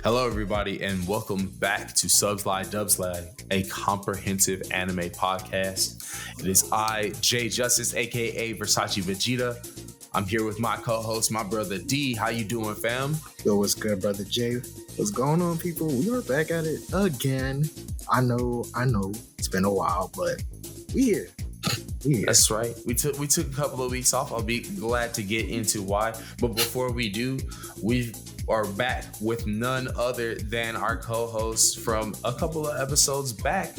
Hello, everybody, and welcome back to Subslide Dubslide, a comprehensive anime podcast. It is I, Jay Justice, aka Versace Vegeta. I'm here with my co-host, my brother D. How you doing, fam? Yo, what's good, brother Jay? What's going on, people? We are back at it again. I know, it's been a while, but we here. That's right. We took a couple of weeks off. I'll be glad to get into why. But before we do, we are back with none other than our co-host from a couple of episodes back,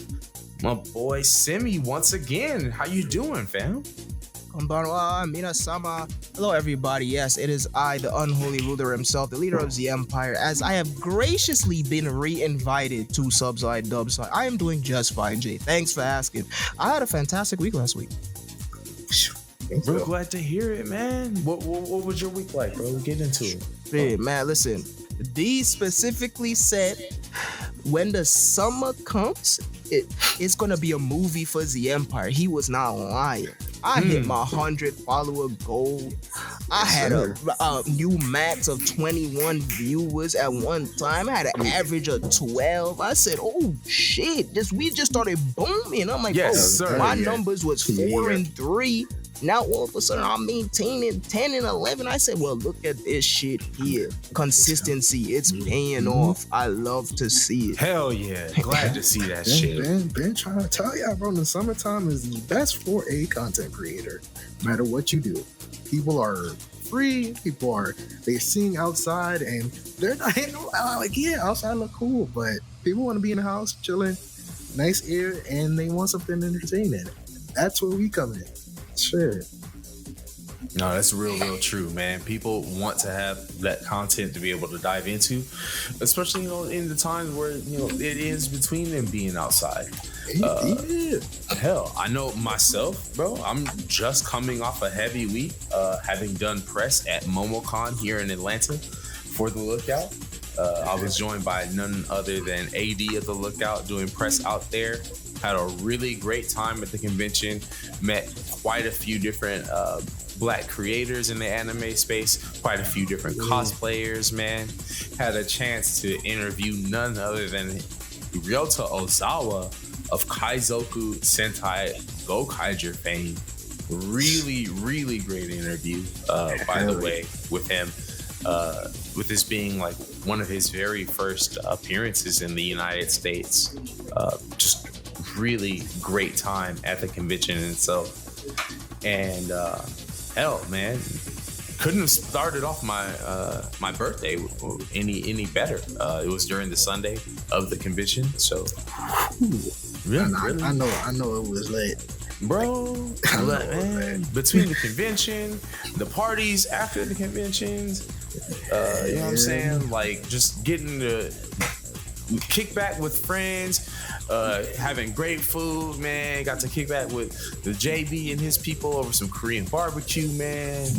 my boy Simmy. Once again, how you doing, fam? Konbanwa, Mina-sama. Hello, everybody. Yes, it is I, the unholy ruler himself, the leader of the empire, as I have graciously been re-invited to Subside Dubside. I am doing just fine, Jay. Thanks for asking. I had a fantastic week last week. We're glad to hear it, man. What was your week like, bro? Get into it. Hey, man, listen. Dee specifically said when the summer comes, it's gonna be a movie for the empire. He was not lying. I hit my 100 follower goal. I had a new max of 21 viewers at one time. I had an average of 12. I said, oh shit, we just started booming. I'm like, my numbers was 4 and 3. Now all of a sudden I'm maintaining 10 and 11. I said, well, look at this shit here. Consistency, it's paying off. I love to see it. Hell yeah. Glad to see that shit. Been trying to tell y'all, bro, the summertime is the best for a content creator. No matter what you do. People are free. They're seeing outside and they're not outside look cool, but people want to be in the house chilling, nice air, and they want something entertaining. That's where we come in. Sure. No, that's real true, man. People want to have that content to be able to dive into, especially, in the times where, it is between them being outside. Hell, I know myself, bro. I'm just coming off a heavy week, having done press at MomoCon here in Atlanta for The Lookout. I was joined by none other than AD of The Lookout doing press out there. Had a really great time at the convention. Met quite a few different black creators in the anime space. Quite a few different cosplayers, man. Had a chance to interview none other than Ryota Ozawa of Kaizoku Sentai Gokaiger fame. Really great interview, by the way, with him. With this being like one of his very first appearances in the United States. Just really great time at the convention itself. And hell, man, couldn't have started off my birthday any better. It was during the Sunday of the convention, so really. I know it was lit, bro. Man, between the convention, the parties after the conventions, you know what I'm saying? Like just getting to kick back with friends, having great food, man. Got to kick back with the JB and his people over some Korean barbecue, man.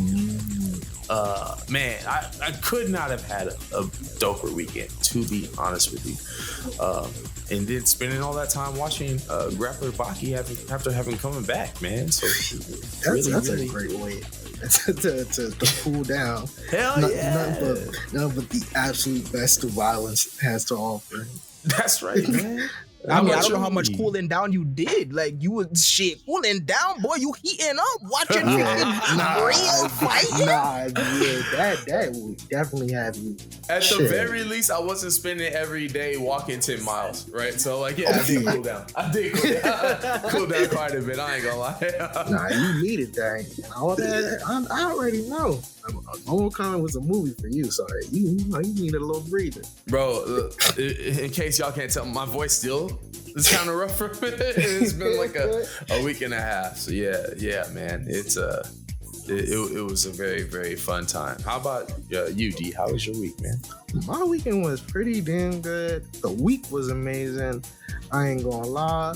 Man, I could not have had a doper weekend, to be honest with you. And then spending all that time watching Grappler Baki after having coming back, man. So that's a great way to cool down. Hell yeah. None but the absolute best violence has to offer. That's right, man. I don't know how much cooling down you did. Like, you was cooling down, boy. You heating up, watching real fighting. That would definitely have you. At the very least, I wasn't spending every day walking 10 miles, right? So, like, yeah, I did cool down. Cool down quite a bit. I ain't gonna lie. You needed that. All that, I already know. MomoCon was a movie for you, so you needed a little breather. Bro, in case y'all can't tell, my voice still is kind of rough for me. It's been like a week and a half. So yeah, man. It was a very, very fun time. How about you, D? How was your week, man? My weekend was pretty damn good. The week was amazing. I ain't gonna lie.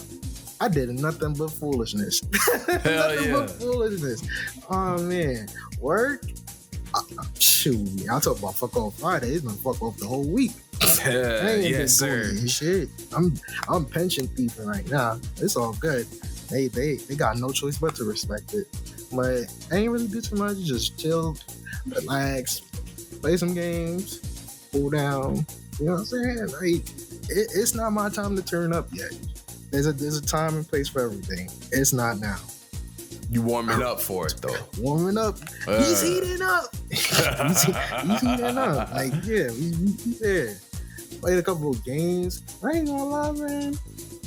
I did nothing but foolishness. But foolishness. Oh man, work. Shoot, I'll talk about fuck off Friday. It's been fuck off the whole week. Yes, sir. Shit, I'm pension thieving right now. It's all good. They got no choice but to respect it. But I ain't really do too much. Just chill, relax, play some games, cool down. You know what I'm saying? Like, it's not my time to turn up yet. There's a time and place for everything. It's not now. You warming up for it though. Warming up. He's heating up. he's heating up. Like, yeah, we there. Played a couple of games. I ain't gonna lie, man.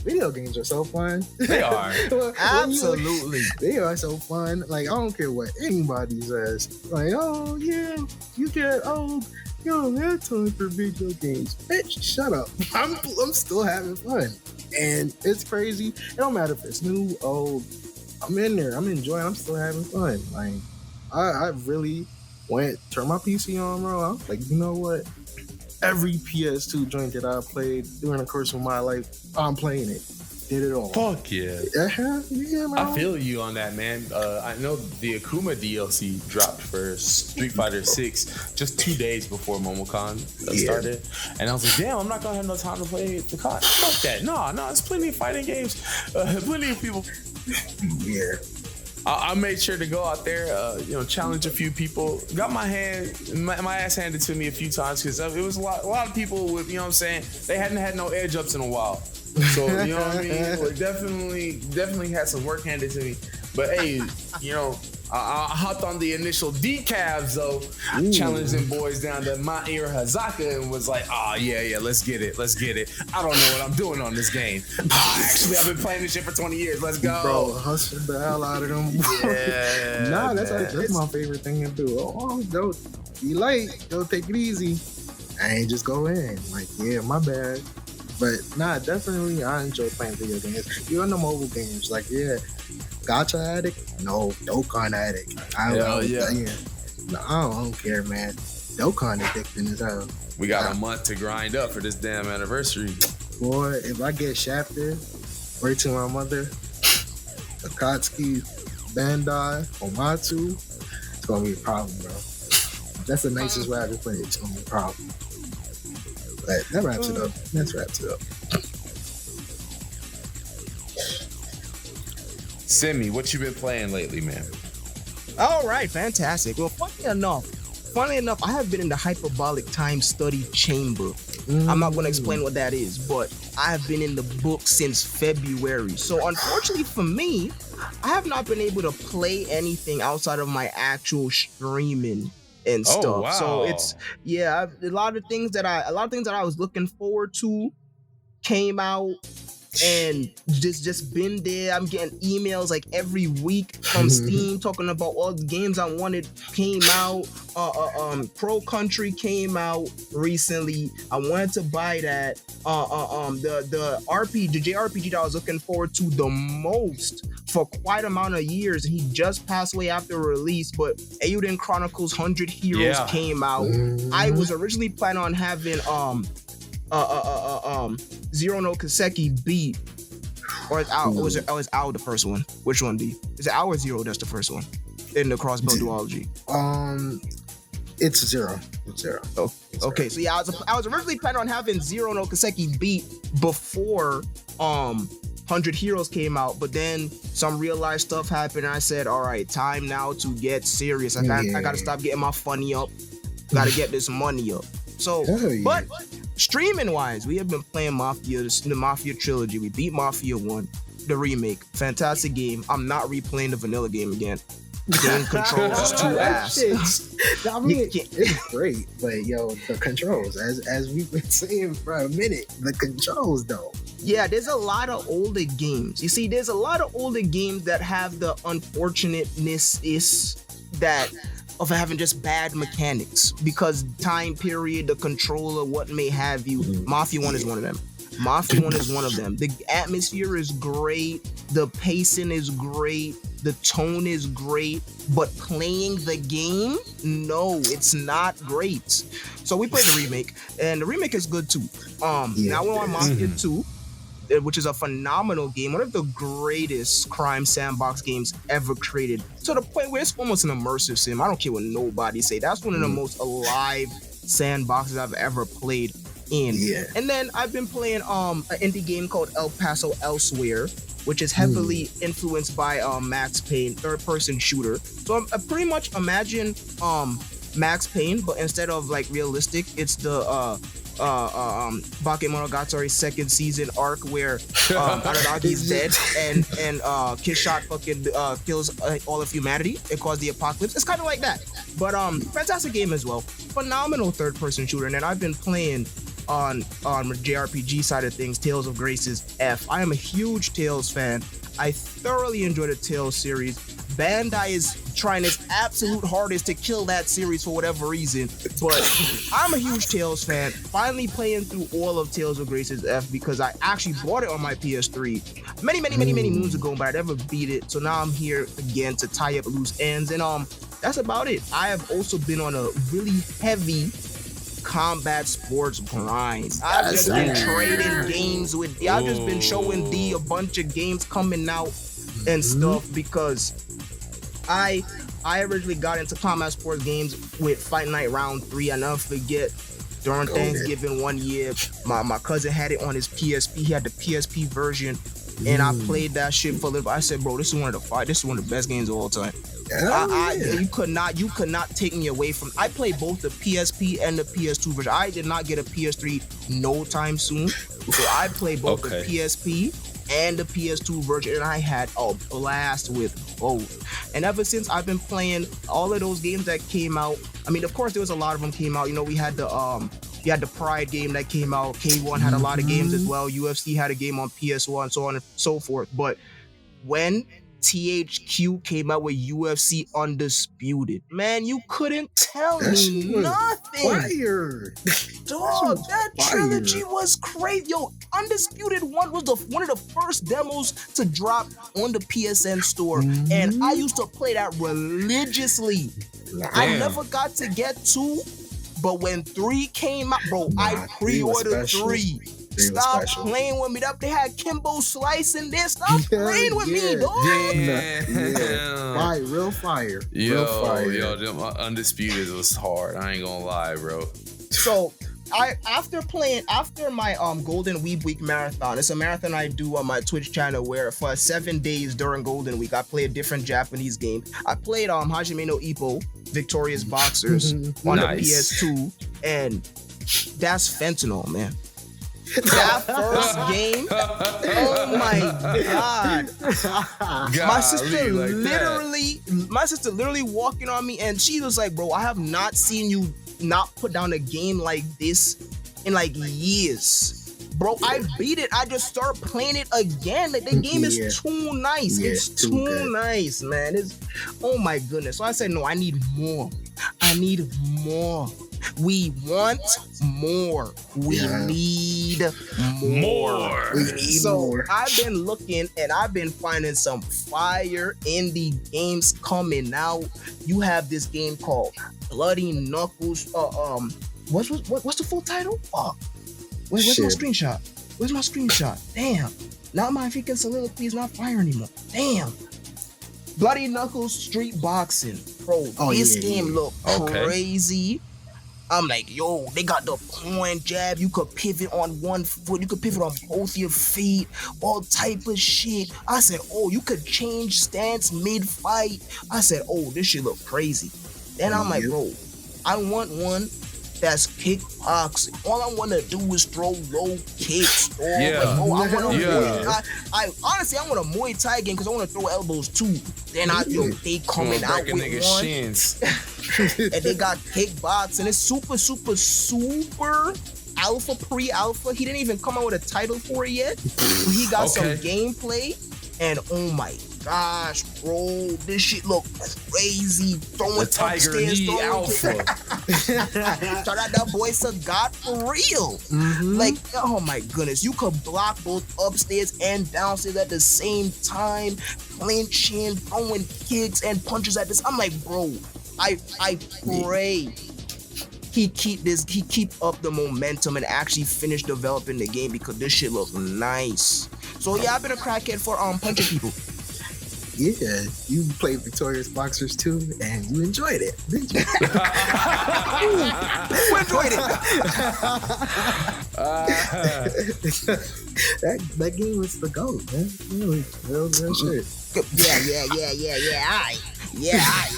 Video games are so fun. They are. Absolutely. They are so fun. Like, I don't care what anybody says. Like, oh yeah, you get old. You don't have time for video games. Bitch, shut up. I'm still having fun. And it's crazy. It don't matter if it's new, old. I'm in there. I'm enjoying. I'm still having fun. Like, I really turned my PC on, bro. I was like, you know what? Every PS2 joint that I played during the course of my life, I'm playing it. Did it all. Fuck yeah. Yeah, man. I feel you on that, man. I know the Akuma DLC dropped for Street Fighter 6 just 2 days before MomoCon started. And I was like, damn, I'm not gonna have no time to play the COD. Fuck that. No, there's plenty of fighting games. Plenty of people. Yeah. I made sure to go out there, challenge a few people. Got my ass handed to me a few times because it was a lot of people with, you know what I'm saying, they hadn't had no edge ups in a while. So, you know what I mean? Like, definitely had some work handed to me. But hey, I hopped on the initial decavs though. I challenged them boys down to Mount Hazaka and was like, yeah, let's get it. I don't know what I'm doing on this game. Actually, I've been playing this shit for 20 years. Let's go. Bro, hustle the hell out of them. Yeah. Nah, that's my favorite thing to do. Don't be late. Go take it easy. I ain't just go in. Like, yeah, my bad. But nah, definitely I enjoy playing video games. Even the mobile games. Like, yeah. Gotcha addict? No, Dokkan addict. I don't care, man. Dokkan addicting as hell. We got a month to grind up for this damn anniversary. Boy, if I get shafted, word to my mother, Akatsuki, Bandai, Omatsu, it's gonna be a problem, bro. That's the nicest way I can play it. It's gonna be a problem. But that wraps it up. Simmy, what you been playing lately, man? All right, fantastic. Well, funny enough, I have been in the hyperbolic time study chamber. I'm not going to explain what that is, but I have been in the book since February. So unfortunately for me, I have not been able to play anything outside of my actual streaming and stuff. Oh, wow. So it's a lot of things that I was looking forward to came out. And just been there. I'm getting emails like every week from Steam talking about all the games I wanted came out. Pro Country came out recently. I wanted to buy that. The JRPG that I was looking forward to the most for quite a amount of years. He just passed away after release, but Eiyuden Chronicles 100 Heroes came out. I was originally planning on having Zero no Kaseki beat, or it's out. Was out the first one? Which one, D? Is it out or Zero? That's the first one in the crossbow duology. It's Zero. It's Zero. Oh, okay. So yeah, I was originally planning on having Zero no Kaseki beat before 100 Heroes came out, but then some real life stuff happened, and I said, all right, time now to get serious. I gotta stop getting my funny up. Gotta get this money up. So, but streaming wise, we have been playing the Mafia trilogy. We beat Mafia 1, the remake. Fantastic game. I'm not replaying the vanilla game again. Game controls is too ass. I mean, it's great, but the controls, as we've been saying for a minute, the controls though. Yeah, there's a lot of older games. You see, there's a lot of older games that have the unfortunateness of having just bad mechanics because time period, the controller, what may have you. Mafia 1 is one of them. The atmosphere is great. The pacing is great. The tone is great. But playing the game, no, it's not great. So we played the remake, and the remake is good too. Now we're on Mafia 2. Which is a phenomenal game, one of the greatest crime sandbox games ever created, to the point where it's almost an immersive sim. I don't care what nobody say. That's one of the most alive sandboxes I've ever played in. Yeah. And then I've been playing an indie game called El Paso Elsewhere, which is heavily influenced by Max Payne, third-person shooter. So I pretty much imagine Max Payne, but instead of like realistic, it's the Bakemonogatari second season arc where Araragi's dead and Kishot fucking kills all of humanity and caused the apocalypse. It's kind of like that, but fantastic game as well. Phenomenal third person shooter, and then I've been playing on JRPG side of things, Tales of Grace's F. I am a huge Tales fan. I thoroughly enjoy the Tales series. Bandai is trying its absolute hardest to kill that series for whatever reason, but I'm a huge Tales fan. Finally playing through all of Tales of Grace's F because I actually bought it on my PS3 many moons ago, but I never beat it. So now I'm here again to tie up loose ends, and that's about it. I have also been on a really heavy combat sports grind. I've just been trading games with D. I've just been showing D a bunch of games coming out and stuff because I originally got into combat sports games with Fight Night Round 3. I never forget during Thanksgiving one year, my cousin had it on his PSP. He had the PSP version, and I played that shit for a little bit. I said, bro, this is one of the best games of all time. You could not take me away from. I played both the PSP and the PS2 version. I did not get a PS3 no time soon, so I played both the PSP and the PS2 version, and I had a blast with both. And ever since, I've been playing all of those games that came out. I mean, of course, there was a lot of them came out. You know, we had the Pride game that came out. K1 had a lot of games as well. UFC had a game on PS1, so on and so forth. But when THQ came out with UFC Undisputed, man, you couldn't tell me nothing. Fire. Dog, that trilogy was crazy. Yo, Undisputed 1 was one of the first demos to drop on the PSN store, and I used to play that religiously. Damn. I never got to get 2, but when 3 came out, bro, I pre-ordered 3. Stop playing with me. They had Kimbo Slice in there. Stop playing with me, dog. Fire, real fire. Real fire. Yo, them Undisputed was hard. I ain't gonna lie, bro. So after my Golden Week marathon, it's a marathon I do on my Twitch channel where for 7 days during Golden Week I play a different Japanese game. I played Hajime no Ippo, Victorious Boxers on the PS2, and that's fentanyl, man. That first game, oh my god. My sister literally walking on me, and she was like, bro, I have not seen you not put down a game like this in like years. Bro, I beat it. I just start playing it again. Like, the game is too nice. It's too nice, man. Oh my goodness. So I said, no, I need more. We want more. We need more. I've been looking and I've been finding some fire indie games coming out. You have this game called Bloody Knuckles. What's the full title? Where's my screenshot? Damn. Now my freaking soliloquy is not fire anymore. Damn. Bloody Knuckles Street Boxing. Bro, this game look crazy. I'm like, yo, they got the point jab. You could pivot on one foot. You could pivot on both your feet. All type of shit. I said, oh, you could change stance mid-fight. I said, oh, this shit look crazy. Then I'm like, bro, I want one that's kickboxing. All I want to do is throw low kicks. I want a honestly, I want a Muay Thai game because I want to throw elbows too. Then they coming out with one. Shins. And they got kickboxing. It's super alpha, pre-alpha. He didn't even come out with a title for it yet. He got some gameplay, and oh my gosh, bro, this shit look crazy. Throwing the Tiger Knee Alpha. Shout out that boy Sagat for real. Like, oh my goodness, you could block both upstairs and downstairs at the same time, clinching, throwing kicks and punches at this. I'm like, bro, I pray he keep up the momentum and actually finish developing the game because this shit looks nice. So yeah, I've been a crackhead for punching people. Yeah, you played Victorious Boxers too, and you enjoyed it, didn't you? Who enjoyed it? That game was the GOAT, man. Real shit. Yeah. Alright.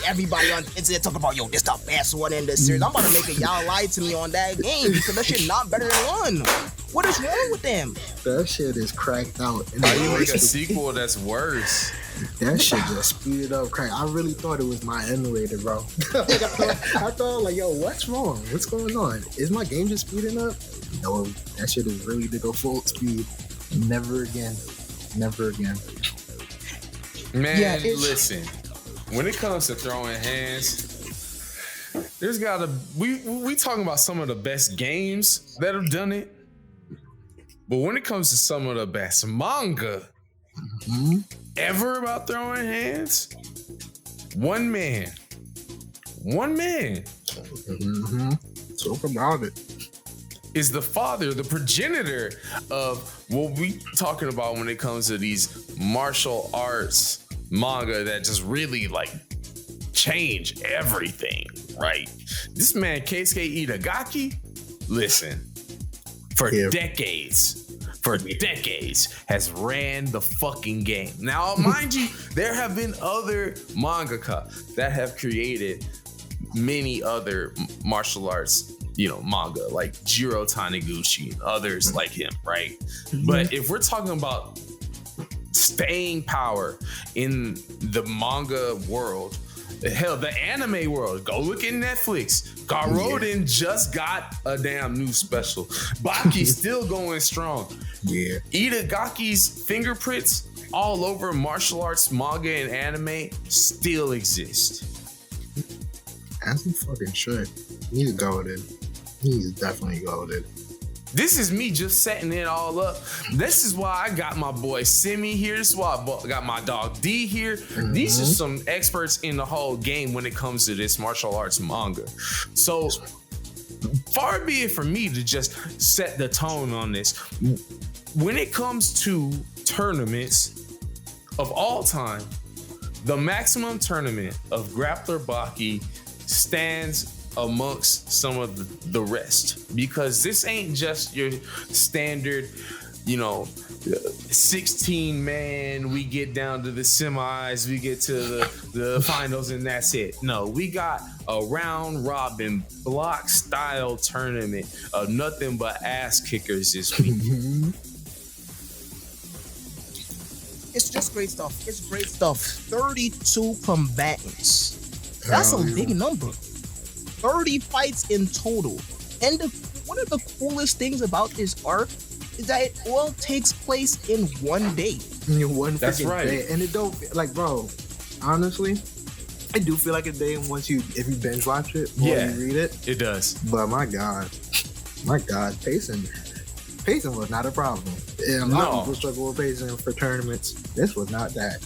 Everybody on the internet talking about, yo, this the best one in the series. I'm about to make it y'all lie to me on that game because that shit not better than one. What is wrong with them? That shit is cracked out. And How you make a sequel that's worse? That shit just speeded up crack. I really thought it was my emulator, bro. I thought, like, yo, what's wrong? What's going on? Is my game just speeding up? No, that shit is really to go full speed. Never again. Never again. Man, listen. When it comes to throwing hands, there's gotta we talking about some of the best games that have done it. But when it comes to some of the best manga ever about throwing hands, one man. Talk about it. Is the father, the progenitor of what we talking about when it comes to these martial arts manga that just really like change everything, right? This man, Keisuke Itagaki, listen, for decades has ran the fucking game. Now, mind you, there have been other mangaka that have created many other martial arts, manga, like Jiro Taniguchi and others like him, right? But if we're talking about staying power in the manga world, hell, the anime world, go look at Netflix. Garoden just got a damn new special. Baki's still going strong. Yeah. Itagaki's fingerprints all over martial arts, manga, and anime still exist. As he fucking should. He's goated. He's definitely goated. This is me just setting it all up. This is why I got my boy Simmy here. This is why I got my dog D here. These are some experts in the whole game when it comes to this martial arts manga. So far be it from me to just set the tone on this. When it comes to tournaments of all time, the maximum tournament of Grappler Baki stands amongst some of the rest, because this ain't just your standard 16 man, we get down to the semis, we get to the finals, and that's it. No, we got a round robin block style tournament of nothing but ass kickers this week. It's just great stuff. 32 combatants. That's a big number. 30 fights in total. And one of the coolest things about this arc is that it all takes place in one day. That's right. Day. And it don't, like, bro, honestly, I do feel like a day if you binge watch it or you read it. It does. But my God, pacing was not a problem. And a lot of people struggle with pacing for tournaments. This was not that.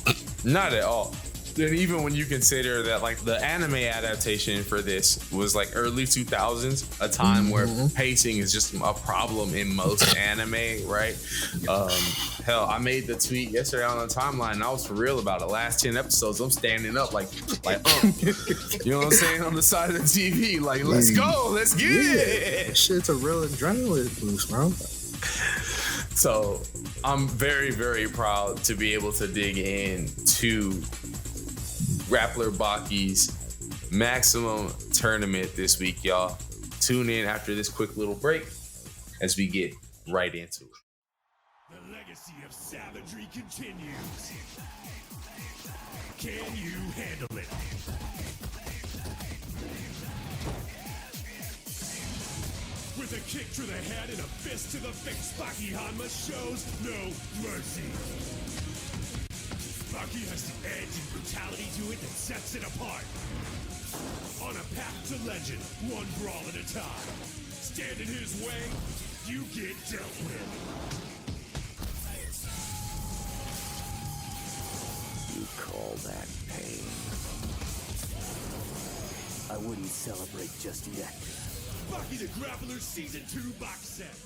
Not at all. And even when you consider that, like, the anime adaptation for this was like early 2000s, a time where pacing is just a problem in most anime, right? Hell, I made the tweet yesterday on the timeline, and I was for real about it. Last 10 episodes, I'm standing up like, you know what I'm saying, on the side of the TV, like, let's go, let's get it. Shit's a real adrenaline boost, bro. So I'm very, very proud to be able to dig into Grappler Baki's maximum tournament this week, y'all. Tune in after this quick little break as we get right into it. The legacy of savagery continues. Can you handle it? With a kick to the head and a fist to the face, Baki Hanma shows no mercy. Baki has the edge and brutality to it that sets it apart. On a path to legend, one brawl at a time. Stand in his way, you get dealt with. You call that pain? I wouldn't celebrate just yet. Baki the Grappler Season 2 box set.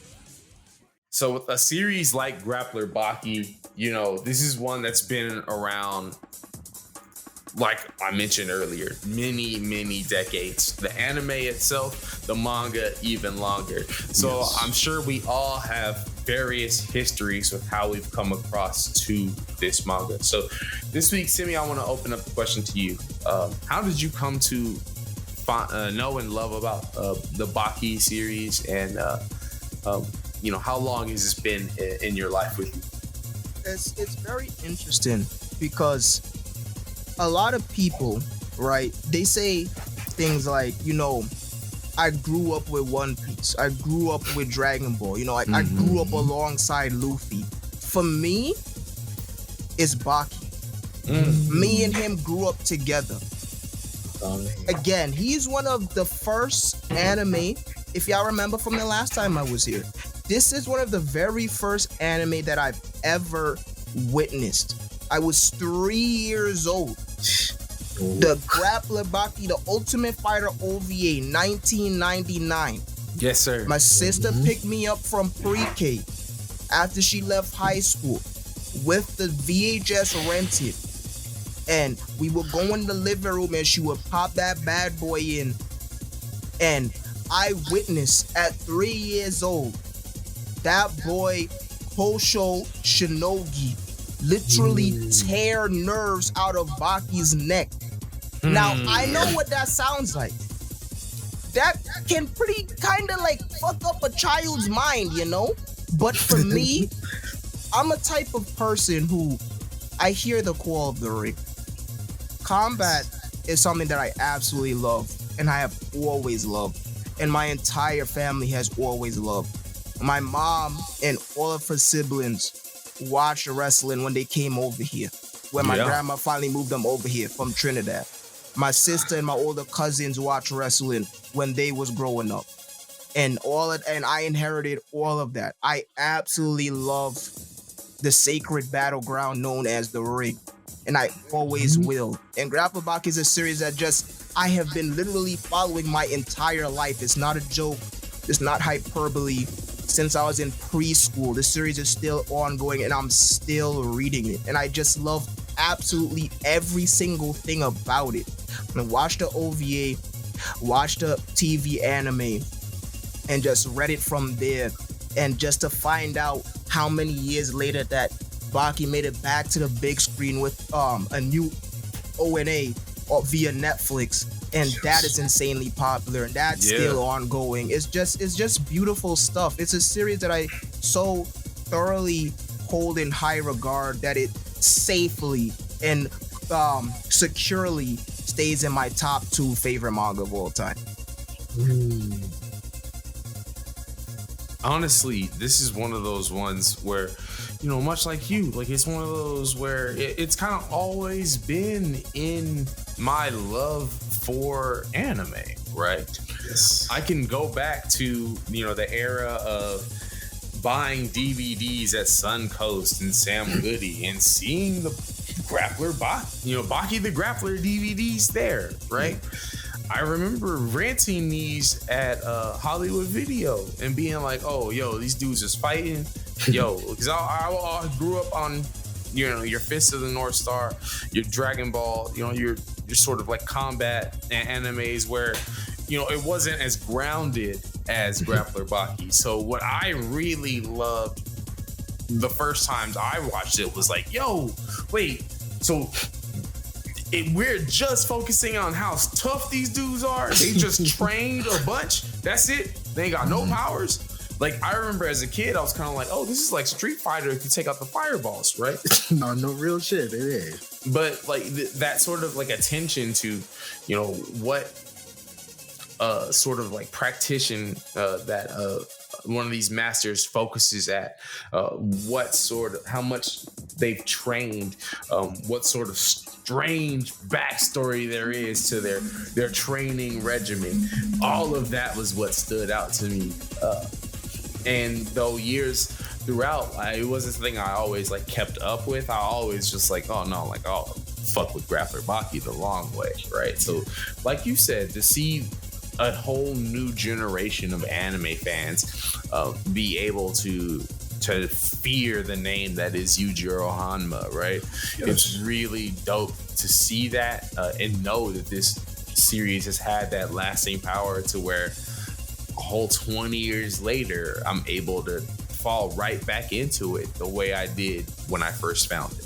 So with a series like Grappler Baki, this is one that's been around, like I mentioned earlier, many, many decades. The anime itself, the manga, even longer. So I'm sure we all have various histories with how we've come across to this manga. So this week, Simmy, I want to open up the question to you. How did you come to know and love about the Baki series, and how long has this been in your life with you? It's very interesting because a lot of people, right, they say things like, I grew up with One Piece, I grew up with Dragon Ball, I grew up alongside Luffy. For me, it's Baki. Me and him grew up together. Again, he's one of the first anime, if y'all remember from the last time I was here, this is one of the very first anime that I've ever witnessed. I was 3 years old. The Grappler Baki, the Ultimate Fighter OVA, 1999. Yes, sir. My sister picked me up from pre-K after she left high school with the VHS rented. And we would go in the living room and she would pop that bad boy in. And I witnessed at 3 years old, that boy, Kosho Shinogi, literally tear nerves out of Baki's neck. Now, I know what that sounds like. That can pretty kind of like fuck up a child's mind, But for me, I'm a type of person who, I hear the call of the ring. Combat is something that I absolutely love, and I have always loved, and my entire family has always loved. My mom and all of her siblings watched wrestling when they came over here, when my grandma finally moved them over here from Trinidad. My sister and my older cousins watched wrestling when they was growing up, and I inherited all of that. I absolutely love the sacred battleground known as the ring, and I always will. And Grappler Baki is a series that I have been literally following my entire life. It's not a joke. It's not hyperbole. Since I was in preschool, the series is still ongoing, and I'm still reading it. And I just love absolutely every single thing about it. I watched the OVA, watched the TV anime, and just read it from there. And just to find out how many years later that Baki made it back to the big screen with a new ONA via Netflix, and that is insanely popular, and that's still ongoing. It's just beautiful stuff. It's a series that I so thoroughly hold in high regard that it safely and securely stays in my top 2 favorite manga of all time. Honestly, this is one of those ones where, much like you, like it's one of those where it's kind of always been in my love for anime, right? Yes. I can go back to, the era of buying DVDs at Suncoast and Sam Goody and seeing the Grappler Baki, Baki the Grappler DVDs there, right? I remember renting these at Hollywood Video and being like, oh, yo, these dudes is fighting. Yo, because I grew up on, your Fist of the North Star, your Dragon Ball, your sort of like combat animes where, it wasn't as grounded as Grappler Baki. So what I really loved the first times I watched it was like, yo, wait, so we're just focusing on how tough these dudes are. They just trained a bunch. That's it. They ain't got no powers. Like, I remember as a kid, I was kind of like, oh, this is like Street Fighter if you take out the fireballs, right? No real shit. It is. But like that sort of like attention to, what sort of like practitioner that one of these masters focuses at, how much they've trained, what sort of strange backstory there is to their training regimen. All of that was what stood out to me. And though years throughout, it wasn't something I always like kept up with. I always just like, oh no, like, oh, fuck with Grappler Baki the long way, right? So like you said, to see a whole new generation of anime fans be able to fear the name that is Yujiro Hanma, right? Yes. It's really dope to see that and know that this series has had that lasting power to where a whole 20 years later, I'm able to fall right back into it the way I did when I first found it.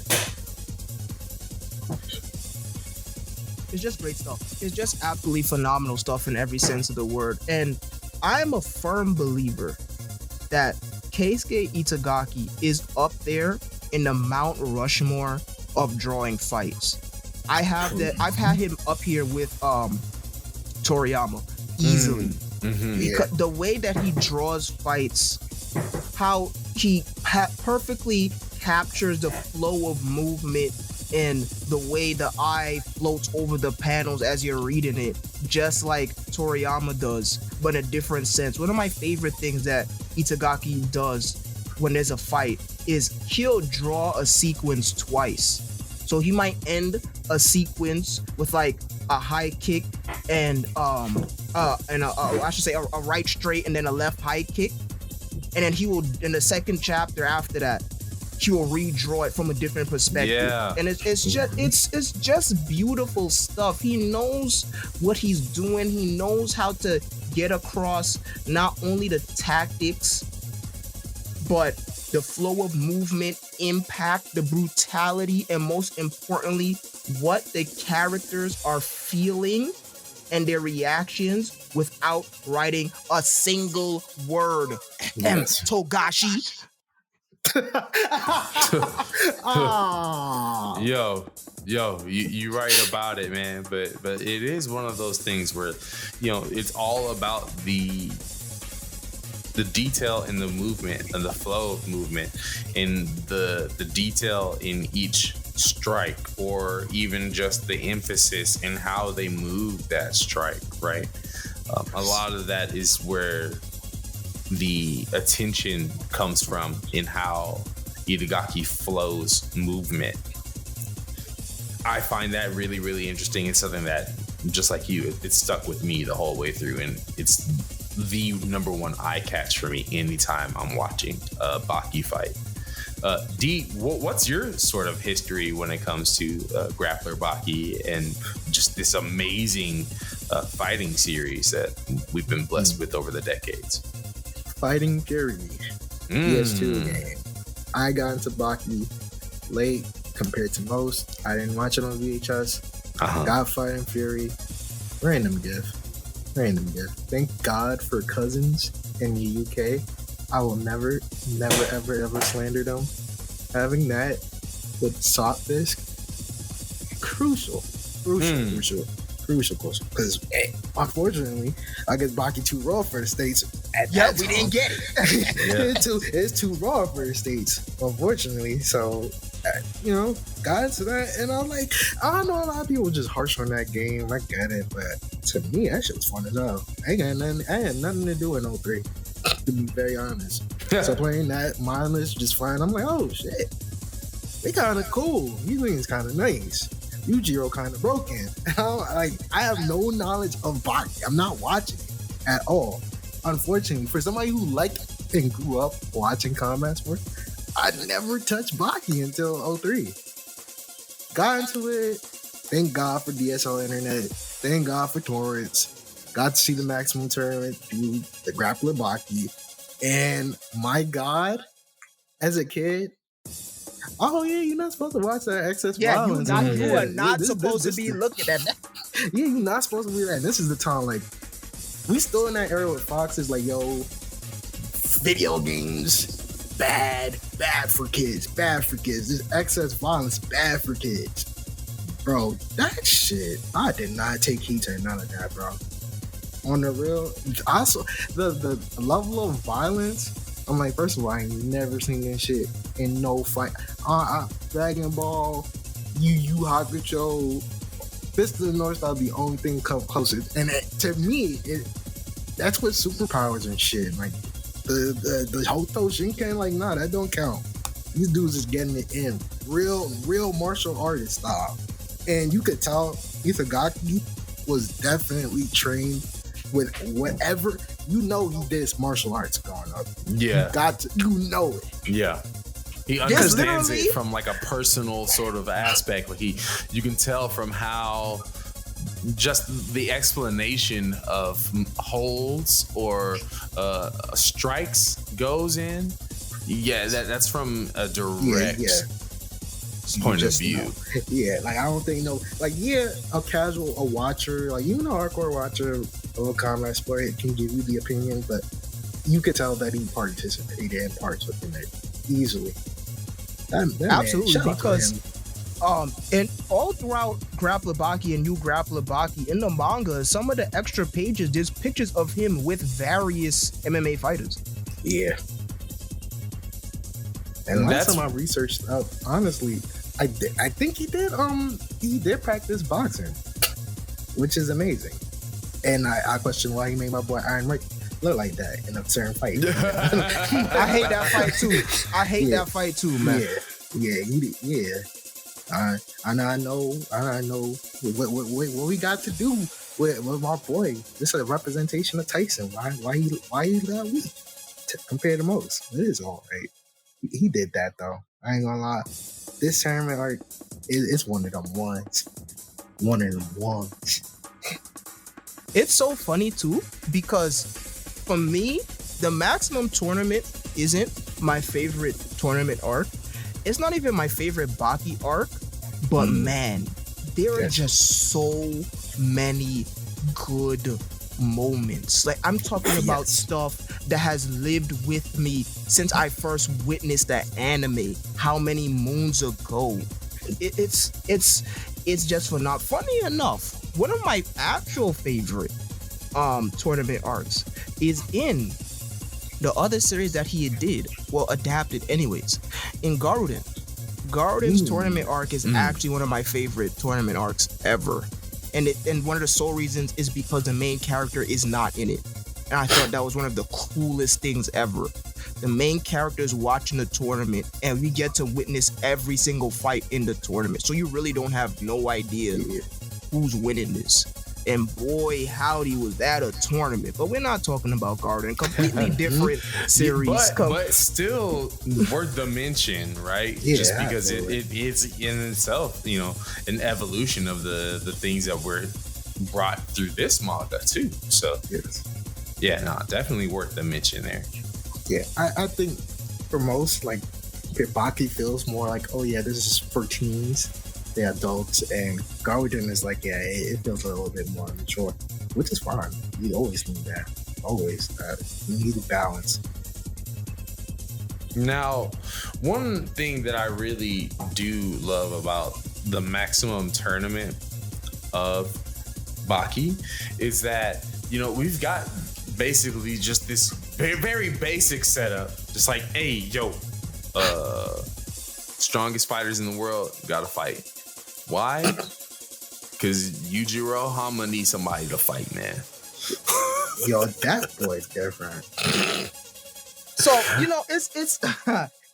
It's just great stuff. It's just absolutely phenomenal stuff in every sense of the word. And I'm a firm believer that Keisuke Itagaki is up there in the Mount Rushmore of drawing fights. I've had him up here with Toriyama easily. Because the way that he draws fights, how he perfectly captures the flow of movement and the way the eye floats over the panels as you're reading it, just like Toriyama does, but in a different sense. One of my favorite things that Itagaki does when there's a fight is he'll draw a sequence twice. So he might end a sequence with like a high kick and I should say a right straight and then a left high kick, and then he will, in the second chapter after that, he will redraw it from a different perspective. Yeah. And it's just beautiful stuff. He knows what he's doing. He knows how to get across not only the tactics, but the flow of movement, impact, the brutality, and most importantly, what the characters are feeling and their reactions without writing a single word. Yes. Togashi. Yo, you right about it, man. But it is one of those things where, it's all about the detail in the movement and the flow of movement, and the detail in each strike, or even just the emphasis in how they move that strike, right? A lot of that is where the attention comes from in how Itagaki flows movement. I find that really, really interesting. It's something that, just like you, it stuck with me the whole way through, and it's the number one eye catch for me anytime I'm watching a Baki fight. Dee, what's your sort of history when it comes to Grappler Baki and just this amazing fighting series that we've been blessed with over the decades? Fighting Fury, PS2 game. I got into Baki late compared to most. I didn't watch it on VHS. Got Fighting Fury. Random gift. Thank God for Cousins in the UK. I will never, ever slander them. Having that with soft disc, crucial. Because unfortunately, I guess Baki too raw for the States. We didn't get it. It's too raw for the States, unfortunately. So, got into that, and I'm like, I know a lot of people just harsh on that game. I get it, but to me, that shit was fun as hell. I had nothing to do with 03, to be very honest. So playing that mindless, just fine. I'm like, oh shit, they kind of cool. Yuli's kind of nice. Yujiro kind of broken. I have no knowledge of Baki. I'm not watching it at all. Unfortunately, for somebody who liked and grew up watching combat sports, I never touched Baki until 03. Got into it. Thank God for DSL internet. Thank God for torrents. Got to see the Maximum Tournament through the Grappler Baki. And my God, as a kid, oh yeah, you're not supposed to watch that excess violence. You are not supposed to be looking at that. Yeah, you're not supposed to be that. This is the time, like, we still in that era with Fox is like, yo, video games, bad for kids. This excess violence, bad for kids. Bro, that shit, I did not take heed to none of that, bro. On the real, also, the level of violence, I'm like, first of all, I ain't never seen this shit in no fight. Dragon Ball, Yu Yu Hakusho, Fist of the North Star, the only thing come closest. And to me, that's what superpowers and shit. Like the Hoto Shinken, like, nah, that don't count. These dudes is getting it in real martial artist style, and you could tell Itagaki was definitely trained with whatever, he did martial arts growing up. Yeah, you know it. Yeah. He understands it from like a personal sort of aspect. Like you can tell from how just the explanation of holds or strikes goes in. Yeah, that's from a direct point of view. Know. Yeah, like I don't think a casual watcher, like even a hardcore watcher of a combat sport, it can give you the opinion, but you could tell that he participated in parts within it easily. That Absolutely, man, because and all throughout Grappler Baki and New Grappler Baki in the manga, some of the extra pages, there's pictures of him with various MMA fighters. Yeah. And last time I researched up, honestly, I think he did practice boxing, which is amazing. And I question why he made my boy Iron Mike look like that in a certain fight. I hate that fight too. That fight too, man. Yeah. I know what we got to do with my boy. This is a representation of Tyson. Why he that weak compared to most? It is all right. He did that though. I ain't gonna lie. This tournament arc is one of them ones. One of them ones. It's so funny too, because for me, the Maximum Tournament isn't my favorite tournament arc. It's not even my favorite Baki arc, but man, there are just so many good moments. Like I'm talking about stuff that has lived with me since I first witnessed that anime how many moons ago. It's just for not funny enough. One of my actual favorite tournament arcs is in the other series that he did, adapted anyways, in Garuden. Garuden's tournament arc is actually one of my favorite tournament arcs ever. And one of the sole reasons is because the main character is not in it. And I thought that was one of the coolest things ever. The main character is watching the tournament, and we get to witness every single fight in the tournament. So you really don't have no idea who's winning this. And boy, howdy, was that a tournament. But we're not talking about Garden. Completely different series. But still worth the mention, right? Yeah, just because absolutely. it is in itself, an evolution of the things that were brought through this manga too. So yeah, definitely worth the mention there. Yeah, I think for most, like, Baki feels more like, oh yeah, this is for teens, the adults, and Garden is like, yeah, it feels a little bit more mature, which is fine. You always need that. Always. You need a balance. Now, one thing that I really do love about the Maximum Tournament of Baki is that, we've got basically just this very, very basic setup. Just like, hey, yo, strongest fighters in the world gotta fight. Why? Because Yujiro Hama needs somebody to fight, man. Yo, that boy's different. So,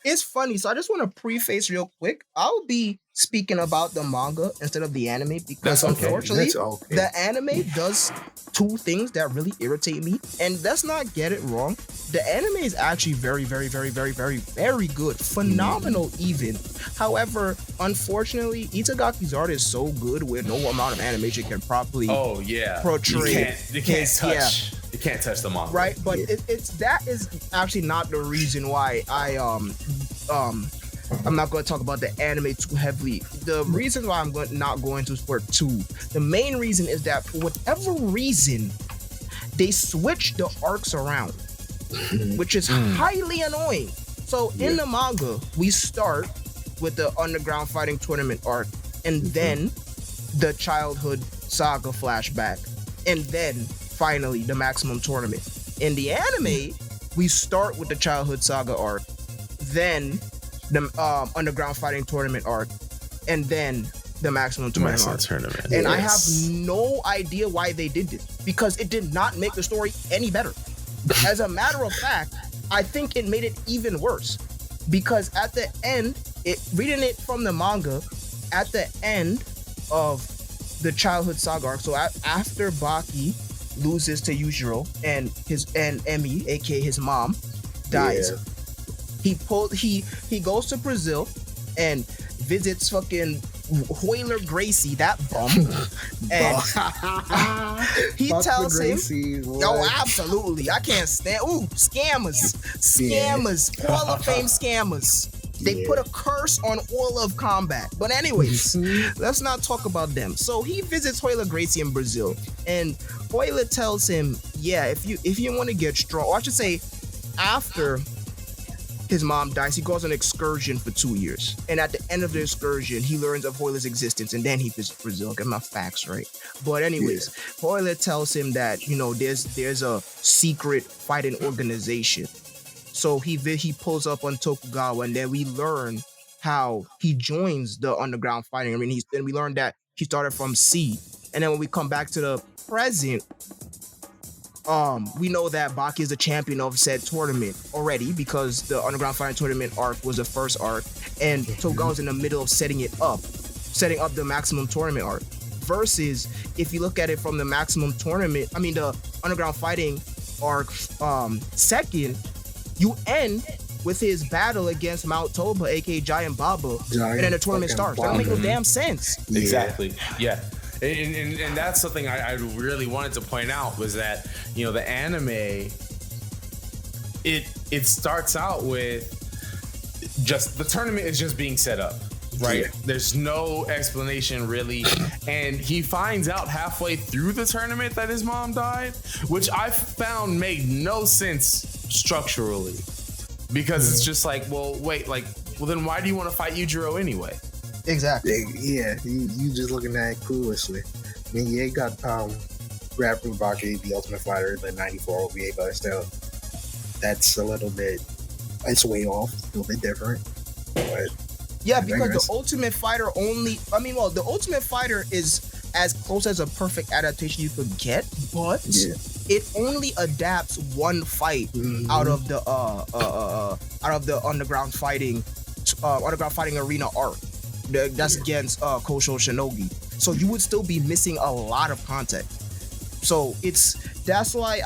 it's funny. So I just want to preface real quick. I'll be speaking about the manga instead of the anime because unfortunately, the anime does two things that really irritate me. And let's not get it wrong. The anime is actually very, very, very, very, very, very good. Phenomenal even. However, unfortunately, Itagaki's art is so good where no amount of animation can properly portray You can't touch. You can't touch the manga. Right? But that is actually not the reason why I'm not going to talk about the anime too heavily. The reason why I'm not going to for two, the main reason is that for whatever reason, they switch the arcs around, which is highly annoying. So in the manga, we start with the Underground Fighting Tournament arc, and then the childhood saga flashback, and then finally the Maximum Tournament. In the anime, we start with the childhood saga arc, then the Underground Fighting Tournament arc, and then the Maximum Tournament arc. And I have no idea why they did this, because it did not make the story any better. As a matter of fact, I think it made it even worse, because at the end, reading it from the manga, at the end of the childhood saga arc, so after Baki loses to Yujiro and Emi, aka his mom, dies, he goes to Brazil and visits fucking Hoyler Gracie, that bum, and he tells him, "Yo, absolutely, I can't stand. Ooh, scammers, Hall of Fame scammers. They put a curse on all of combat." But anyways, let's not talk about them. So he visits Hoyler Gracie in Brazil, and Hoyler tells him, "Yeah, if you want to get strong, or I should say, after his mom dies, he goes on an excursion for 2 years. And at the end of the excursion, he learns of Hoyler's existence, and then he visits Brazil. Get my facts right. But anyways, Hoyler tells him that, there's a secret fighting organization. So he pulls up on Tokugawa, and then we learn how he joins the underground fighting. I mean, then we learn that he started from C. And then when we come back to the present, we know that Baki is the champion of said tournament already, because the Underground Fighting Tournament arc was the first arc, and Togawa's in the middle of setting up the Maximum Tournament arc. Versus, if you look at it from the Maximum Tournament, the Underground Fighting arc second, you end with his battle against Mount Toba, aka Giant Baba, and then the tournament starts. That don't make no damn sense. Exactly. Yeah. And that's something I really wanted to point out, was that, the anime, it starts out with just the tournament is just being set up, right? Yeah. There's no explanation really. And he finds out halfway through the tournament that his mom died, which I found made no sense structurally, because it's just like, well, wait, then why do you want to fight Yujiro anyway? Exactly. Yeah, you just looking at it cluelessly. I mean, you got Grappler Baki, the Ultimate Fighter, the 94 OVA, but still, that's a little bit, it's way off, a little bit different. But yeah, because the Ultimate Fighter the Ultimate Fighter is as close as a perfect adaptation you could get, but it only adapts one fight out of the Underground Fighting Arena arc. That's against Kosho Shinogi. So you would still be missing a lot of context. So that's why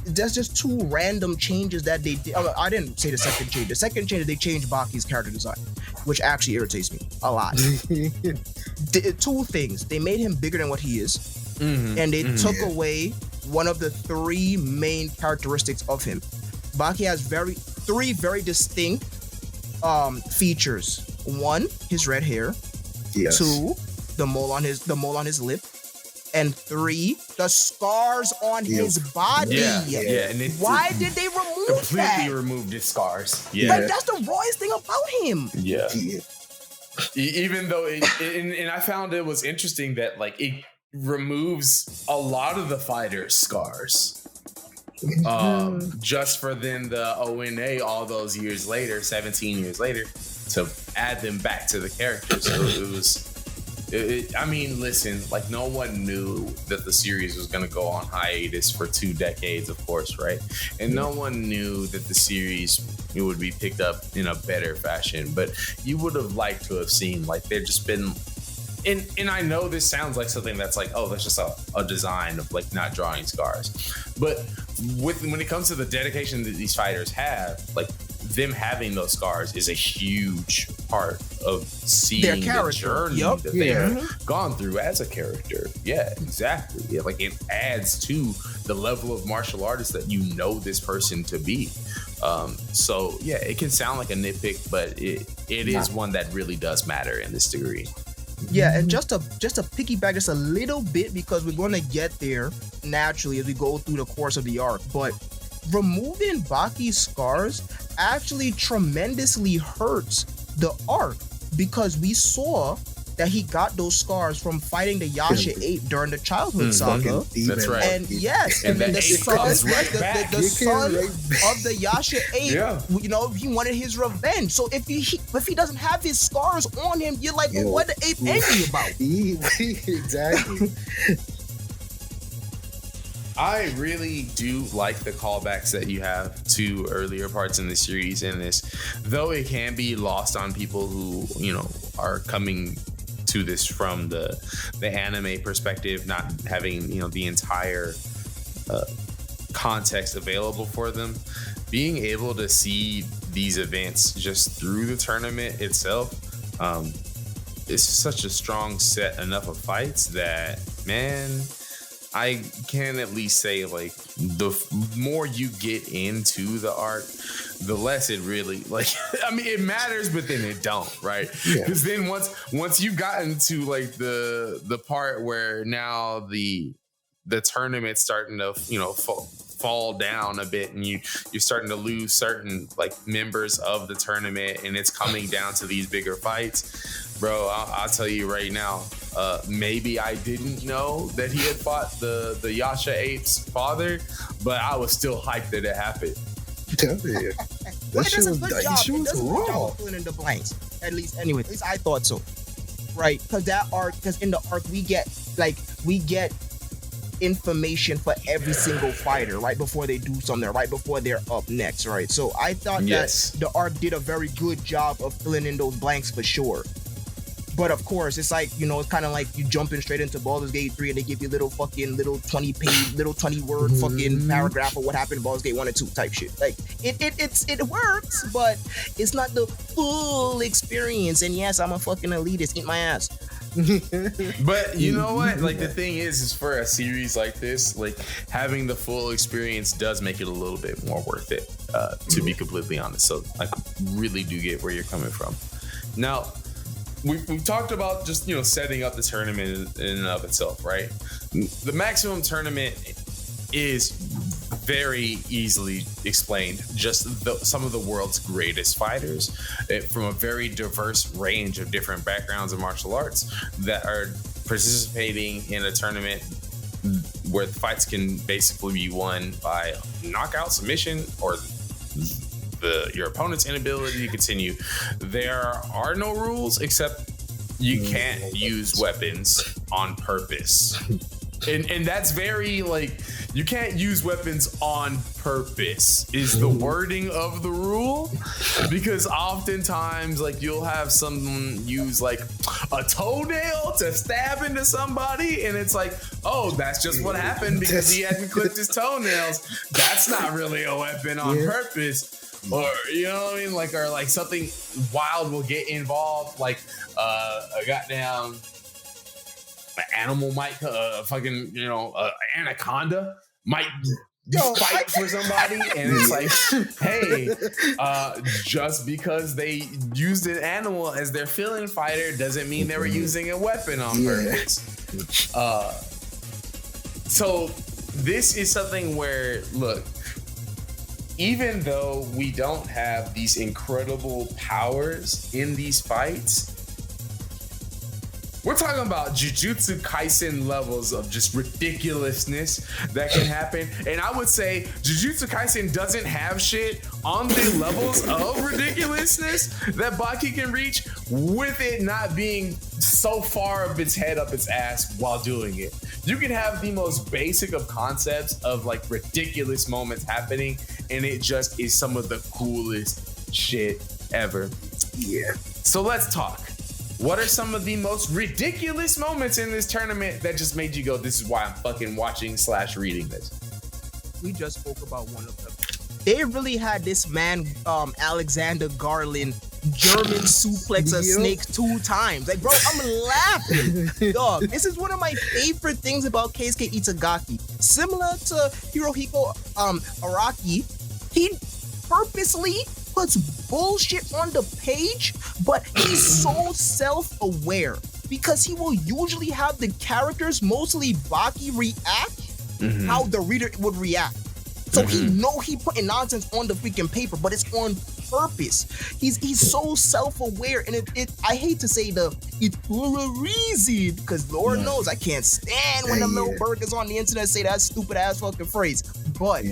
that's just two random changes that they did. I didn't say the second change. The second change is they changed Baki's character design, which actually irritates me a lot. Two things. They made him bigger than what he is, and they took away one of the three main characteristics of him. Baki has three very distinct features. One, his red hair. Yes. Two, the mole on his lip. And three, the scars on his body. Yeah. And why did they remove completely removed his scars? Yeah. Like, that's the rawest thing about him. Yeah. Even though and I found it was interesting that it removes a lot of the fighters' scars. Just for then the ONA all those years later, 17 years later, to add them back to the characters. So it was, listen, no one knew that the series was going to go on hiatus for 2 decades, of course, right? And no one knew that the series would be picked up in a better fashion. But you would have liked to have seen, they've just been, and I know this sounds like something that's that's just a design of not drawing scars. But when it comes to the dedication that these fighters have, them having those scars is a huge part of seeing the journey that they've gone through as a character. Yeah, exactly. Yeah, it adds to the level of martial artist that this person to be. So yeah, it can sound like a nitpick, but it is one that really does matter in this degree. Yeah, and just to piggyback just a little bit, because we're going to get there naturally as we go through the course of the arc, but removing Baki's scars actually tremendously hurts the arc, because we saw that he got those scars from fighting the Yasha 8 during the childhood saga. That's right. And yes, and then the son of the Yasha 8, he wanted his revenge. So if he doesn't have his scars on him, you're like, well, what the ape angry about? Exactly. I really do like the callbacks that you have to earlier parts in the series in this, though it can be lost on people who, are coming to this from the anime perspective, not having, the entire context available for them. Being able to see these events just through the tournament itself, it's such a strong set enough of fights that, man, I can at least say, like, the more you get into the arc, the less it really, like, I mean, it matters, but then it don't, right? Because then once you got into like the part where now the tournament's starting to, you know, fall down a bit, and you're starting to lose certain like members of the tournament, and it's coming down to these bigger fights, bro. I'll tell you right now, maybe I didn't know that he had fought the Yasha Ape's father, but I was still hyped that it happened. Yeah. That shit was raw. Filling in the blanks, at least I thought so, right? Because in the arc we get information for every single fighter right before they do something, right before they're up next, right? So I thought that the arc did a very good job of filling in those blanks for sure. But of course, it's like, you know, it's kind of like you jumping straight into Baldur's Gate 3 and they give you little 20-page, little 20-word fucking paragraph of what happened in Baldur's Gate 1 and 2 type shit. Like, it works, but it's not the full experience. And yes, I'm a fucking elitist. Eat my ass. But you know what? Like, the thing is for a series like this, like, having the full experience does make it a little bit more worth it, to be completely honest. So I really do get where you're coming from. Now, we've talked about just, you know, setting up the tournament in and of itself, right? The maximum tournament is very easily explained. Just some of the world's greatest fighters from a very diverse range of different backgrounds of martial arts that are participating in a tournament where the fights can basically be won by knockout, submission, or your opponent's inability to continue. There are no rules except you can't use weapons on purpose. And that's very, like, you can't use weapons on purpose is the wording of the rule, because oftentimes, like, you'll have someone use like a toenail to stab into somebody, and it's like, oh, that's just what happened because he hadn't clipped his toenails. That's not really a weapon on purpose. Or, you know what I mean? Like, or like something wild will get involved, like a goddamn animal might, fucking, you know, anaconda might fight for somebody, and it's like, hey, just because they used an animal as their fill-in fighter doesn't mean they were using a weapon on purpose. So this is something where, look, even though we don't have these incredible powers in these fights, we're talking about Jujutsu Kaisen levels of just ridiculousness that can happen. And I would say Jujutsu Kaisen doesn't have shit on the levels of ridiculousness that Baki can reach, with it not being so far of its head up its ass while doing it. You can have the most basic of concepts of like ridiculous moments happening, and it just is some of the coolest shit ever. Yeah. So let's talk. What are some of the most ridiculous moments in this tournament that just made you go, this is why I'm fucking watching / reading this? We just spoke about one of them. They really had this man, Alexander Garland, German suplex a snake 2 times. Like, bro, I'm laughing. Dog, this is one of my favorite things about Keisuke Itagaki. Similar to Hirohiko Araki, he purposely puts bullshit on the page, but he's so self-aware because he will usually have the characters, mostly Baki, react how the reader would react. So he know he putting nonsense on the freaking paper, but it's on purpose. He's so self-aware, and it I hate to say it's for a reason, because Lord knows I can't stand when the little burgers on the internet say that stupid ass fucking phrase. But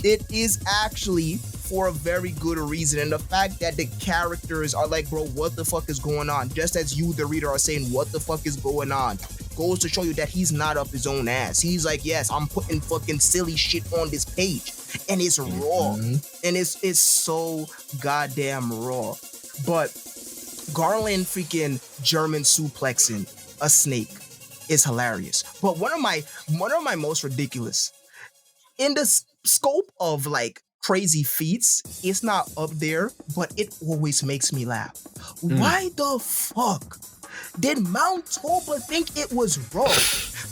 it is actually for a very good reason, and the fact that the characters are like, bro, what the fuck is going on? Just as you, the reader, are saying, what the fuck is going on? Goes to show you that he's not up his own ass. He's like, yes, I'm putting fucking silly shit on this page, and it's raw, and it's so goddamn raw. But Garland freaking German suplexing a snake is hilarious. But one of my most ridiculous in the scope of like crazy feats, it's not up there, but it always makes me laugh. Why the fuck Did Mount Toba think it was wrong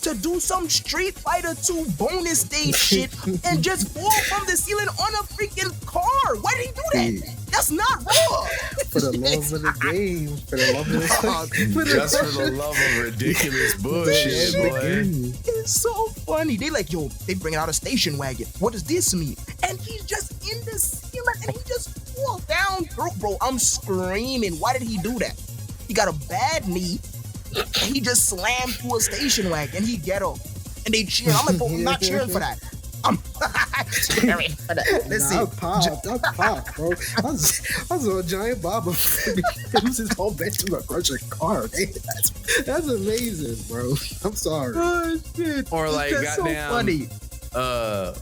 to do some Street Fighter 2 bonus stage shit and just fall from the ceiling on a freaking car? Why did he do that? That's not wrong. For the love of the game. For the love of the Just for the love of ridiculous bullshit, boy. It's so funny. They like, yo, they bringing out a station wagon. What does this mean? And he's just in the ceiling and he just fall down through. Bro, I'm screaming. Why did he do that? He got a bad knee and he just slammed through a station wagon and he get up. And they cheer. I'm like, bro, I'm not cheering for that. I'm cheering for that. Listen, I popped, bro. I was a giant Bob. It was his whole bench to crush a car. Man. That's amazing, bro. I'm sorry. Oh, shit. Or like, That's goddamn, so funny.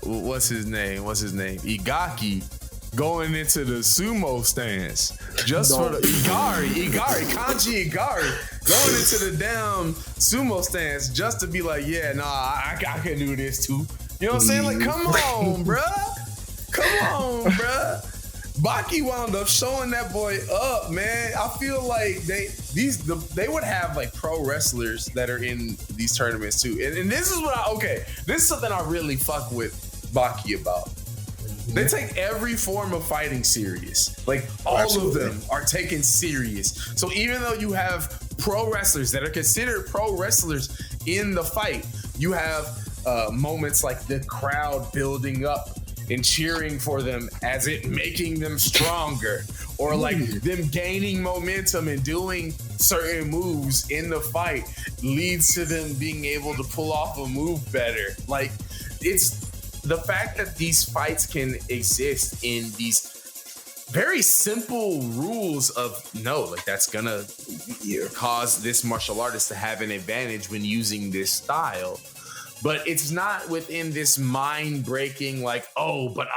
what's his name? Igaki going into the sumo stance just for the Kanji Igari going into the damn sumo stance just to be like, yeah, nah, I can do this too. You know what I'm saying? Like, come on, bruh. Come on, bruh. Baki wound up showing that boy up, man. I feel like they would have like pro wrestlers that are in these tournaments too. And this is what this is something I really fuck with Baki about. They take every form of fighting serious. Like all of them are taken serious. So even though you have pro wrestlers that are considered pro wrestlers in the fight, you have moments like the crowd building up and cheering for them as it making them stronger, or like them gaining momentum and doing certain moves in the fight leads to them being able to pull off a move better. Like, it's the fact that these fights can exist in these very simple rules of that's gonna cause this martial artist to have an advantage when using this style. But it's not within this mind-breaking, like, oh, but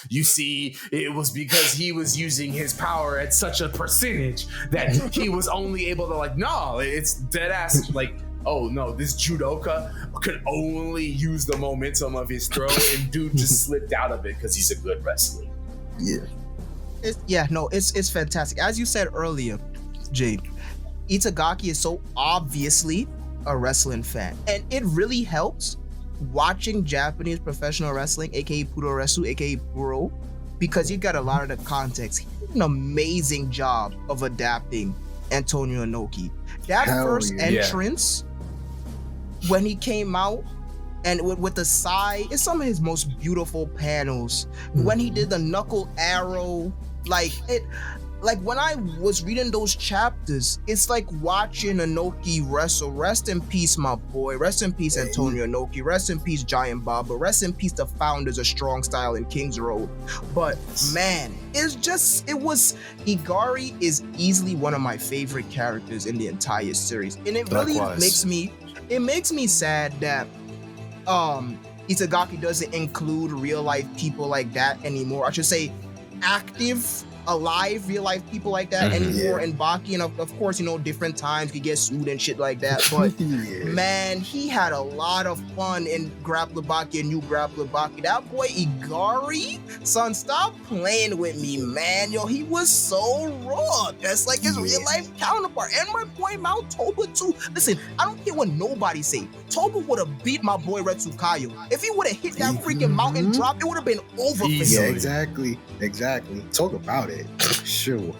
you see, it was because he was using his power at such a percentage that he was only able to, like, no, it's dead ass, like, oh, no, this judoka could only use the momentum of his throw, and dude just slipped out of it because he's a good wrestler. Yeah. It's fantastic. As you said earlier, Jay, Itagaki is so obviously a wrestling fan, and it really helps watching Japanese professional wrestling, aka Puroresu, aka Puro, because you got a lot of the context. He did an amazing job of adapting Antonio Inoki. That first entrance when he came out and with the sai, it's some of his most beautiful panels. When he did the knuckle arrow, like when I was reading those chapters, it's like watching Inoki wrestle. Rest in peace, my boy. Rest in peace, Antonio Inoki. Rest in peace, Giant Baba. Rest in peace, the founders of Strong Style and Kings Road. But man, Igari is easily one of my favorite characters in the entire series. And it really makes me sad that Itagaki doesn't include real life people like that anymore. I should say active, alive, real life people like that anymore. And Baki, and of course, different times he gets sued and shit like that. But man, he had a lot of fun in Grappler Baki and New Grappler Baki. That boy Igari, son, stop playing with me, man. Yo, he was so raw. That's like his real life counterpart. And my boy Mount Toba too. Listen, I don't care what nobody say. Toba would have beat my boy Retsukayo. If he would have hit that freaking mountain drop, it would have been over for him. Yeah, exactly. Talk about it. Sure.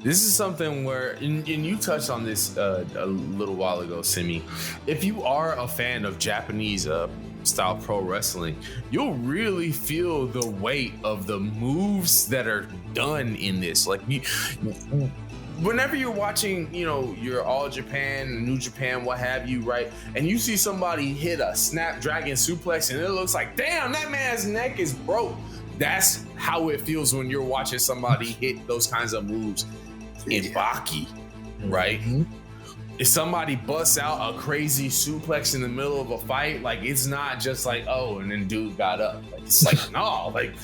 This is something where, and you touched on this a little while ago, Simmy. If you are a fan of Japanese style pro wrestling, you'll really feel the weight of the moves that are done in this. Like, whenever you're watching, your All Japan, New Japan, what have you, right? And you see somebody hit a Snapdragon suplex and it looks like, damn, that man's neck is broke. That's how it feels when you're watching somebody hit those kinds of moves in Baki, right? If somebody busts out a crazy suplex in the middle of a fight, like, it's not just like, oh, and then dude got up. Like, it's like, no, like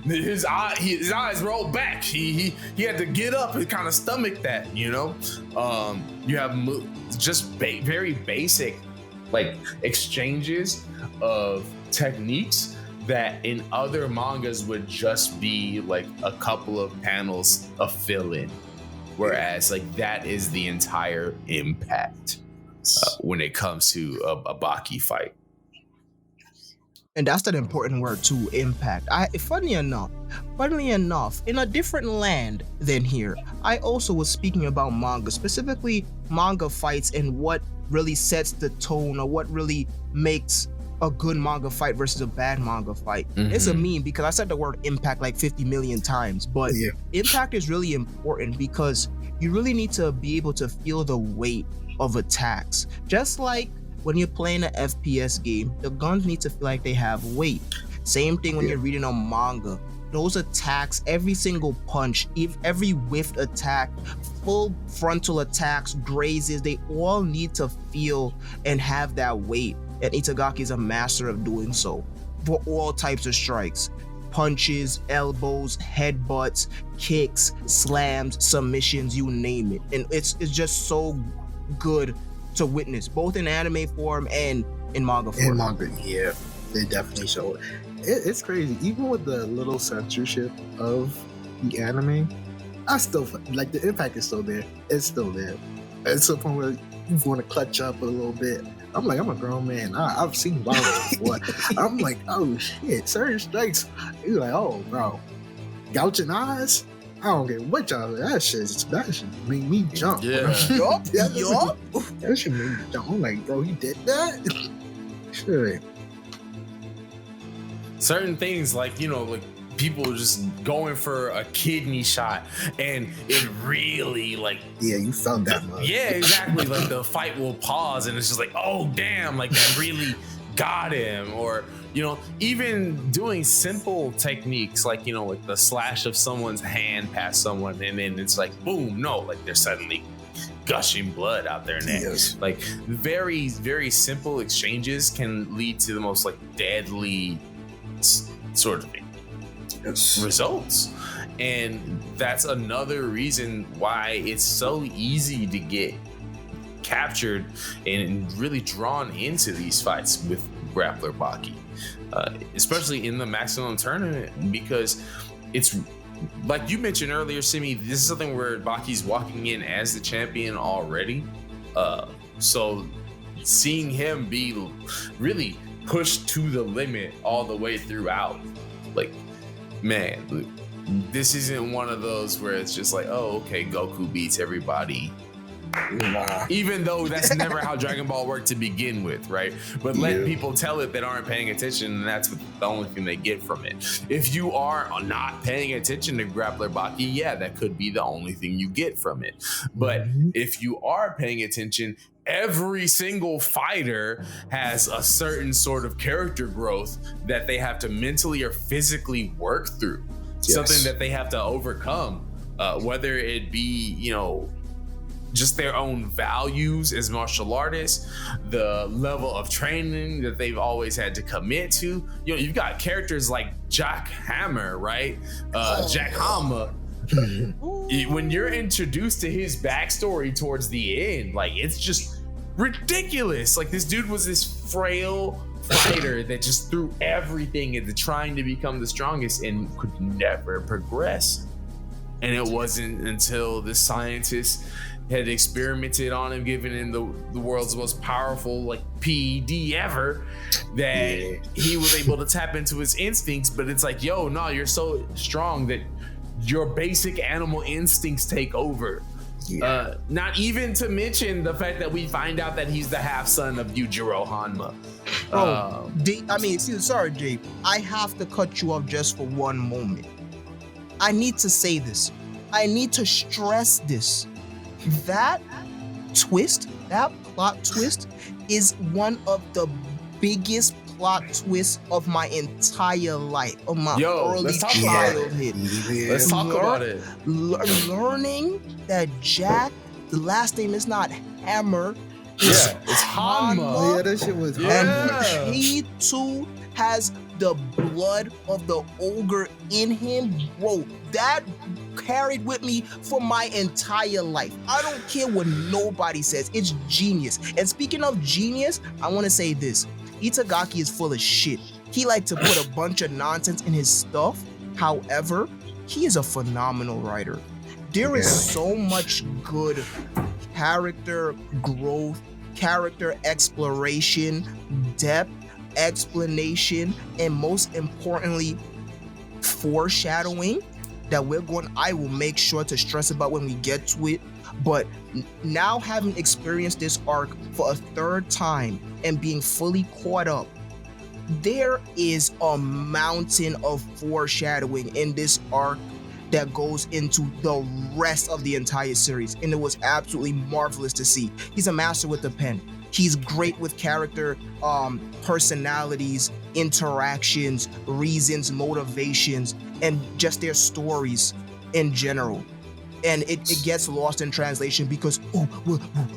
his eyes rolled back. He had to get up and kind of stomach that, You have just very basic, like, exchanges of techniques that in other mangas would just be like a couple of panels of fill-in. Whereas like that is the entire impact when it comes to a Baki fight. And that's that important word too, impact. Funny enough, in a different land than here, I also was speaking about manga, specifically manga fights and what really sets the tone or what really makes a good manga fight versus a bad manga fight. It's a meme because I said the word impact like 50 million times, but impact is really important because you really need to be able to feel the weight of attacks. Just like when you're playing an FPS game, the guns need to feel like they have weight. Same thing when you're reading a manga. Those attacks, every single punch, every whiffed attack, full frontal attacks, grazes, they all need to feel and have that weight. And Itagaki is a master of doing so for all types of strikes. Punches, elbows, headbutts, kicks, slams, submissions, you name it. And it's just so good to witness, both in anime form and in manga form. In manga, yeah, they definitely show it. It's crazy. Even with the little censorship of the anime, I still like the impact is still there. It's still there. It's a point where you want to clutch up a little bit. I'm like, I'm a grown man. I've seen violence before. I'm like, oh shit, certain strikes. You're like, oh bro, gouging eyes. I don't care what y'all. That shit made me jump. Yeah. Yup. That shit made me jump. I'm like, bro, you did that? Sure. Certain things like, you know, like people just going for a kidney shot and it really like, yeah, you felt that much. yeah, exactly. Like the fight will pause and it's just like, oh damn, like that really got him. Or, you know, even doing simple techniques like, you know, like the slash of someone's hand past someone and then it's like boom, no, like they're suddenly gushing blood out their neck. Yes. Like very, very simple exchanges can lead to the most like deadly sort of results. And that's another reason why it's so easy to get captured and really drawn into these fights with Grappler Baki, especially in the maximum tournament, because it's like you mentioned earlier, Simmy, this is something where Baki's walking in as the champion already, so seeing him be really pushed to the limit all the way throughout, like, man, this isn't one of those where it's just like, oh, okay, Goku beats everybody. Nah. Even though that's never how Dragon Ball worked to begin with, right? But let people tell it that aren't paying attention, and that's the only thing they get from it. If you are not paying attention to Grappler Baki, yeah, that could be the only thing you get from it. But if you are paying attention, every single fighter has a certain sort of character growth that they have to mentally or physically work through. Something that they have to overcome, whether it be, you know, just their own values as martial artists, the level of training that they've always had to commit to. You know, you've got characters like Jack Hammer, right? Jack Hama. When you're introduced to his backstory towards the end, like, it's just ridiculous. Like, this dude was this frail fighter that just threw everything into trying to become the strongest and could never progress. And it wasn't until the scientists had experimented on him, giving him the world's most powerful like PED ever, that he was able to tap into his instincts. But it's like, yo, no, you're so strong that your basic animal instincts take over. Not even to mention the fact that we find out that he's the half son of Yujiro Hanma. Sorry, Jay. I have to cut you off just for one moment. I need to say this. I need to stress this. That twist, that plot twist, is one of the biggest plot twists of my entire life, of my early childhood. Let's talk about it. Learning that Jack, the last name is not Hammer, it's Hanma. Yeah, that shit was and he too has the blood of the ogre in him, bro. That carried with me for my entire life. I don't care what nobody says. It's genius. And speaking of genius, I want to say this. Itagaki is full of shit. He liked to put a bunch of nonsense in his stuff. However, he is a phenomenal writer. There is so much good character growth, character exploration, depth, explanation, and most importantly, foreshadowing that I will make sure to stress about when we get to it. But now having experienced this arc for a third time and being fully caught up, there is a mountain of foreshadowing in this arc that goes into the rest of the entire series, and it was absolutely marvelous to see. He's a master with the pen. He's great with character personalities, interactions, reasons, motivations, and just their stories in general. And it gets lost in translation because,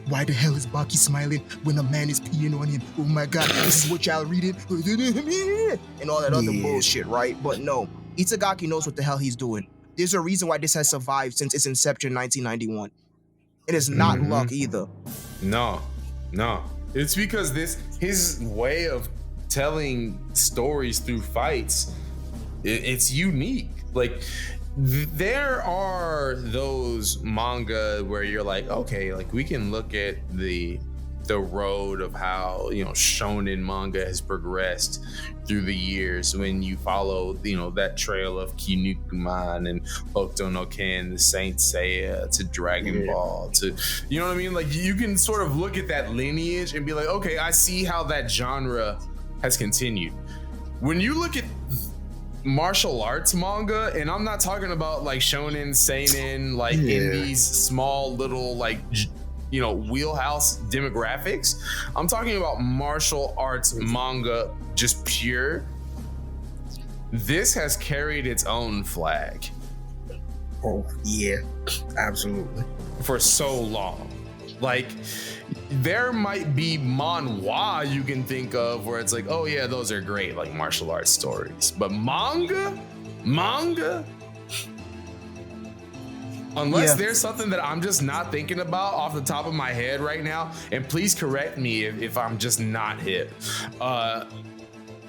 why the hell is Baki smiling when a man is peeing on him? Oh my god, this is what y'all reading? And all that other bullshit, right? But no, Itagaki knows what the hell he's doing. There's a reason why this has survived since its inception in 1991. It is not luck either. No. It's because his way of telling stories through fights, it's unique. Like, there are those manga where you're like, okay, like we can look at the road of how, you know, shonen manga has progressed through the years when you follow, you know, that trail of Kinnikuman and Hokuto no Ken, the Saint Seiya to Dragon Ball to, you know what I mean? Like, you can sort of look at that lineage and be like, okay, I see how that genre has continued. When you look at martial arts manga, and I'm not talking about like shonen, seinen, like in these small little like, you know, wheelhouse demographics. I'm talking about martial arts manga, just pure. This has carried its own flag. Oh yeah, absolutely. For so long. Like, there might be manhwa you can think of where it's like, oh yeah, those are great, like martial arts stories. But manga, unless there's something that I'm just not thinking about off the top of my head right now, and please correct me if I'm just not hip.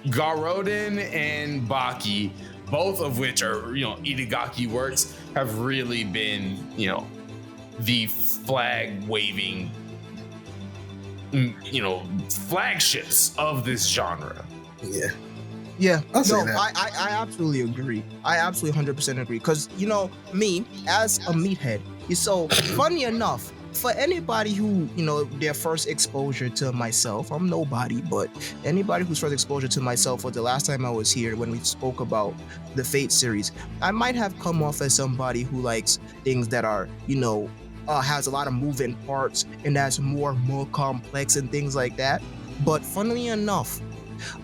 Garoden and Baki, both of which are, you know, Itagaki works, have really been, you know, the flag waving, you know, flagships of this genre. Yeah, I'll say no, that. I absolutely agree. I absolutely 100% agree. Because, you know, me, as a meathead, so funny enough, for anybody who, you know, their first exposure to myself, I'm nobody, but anybody whose first exposure to myself was the last time I was here when we spoke about the Fate series, I might have come off as somebody who likes things that are, you know, has a lot of moving parts and that's more complex and things like that. But funnily enough,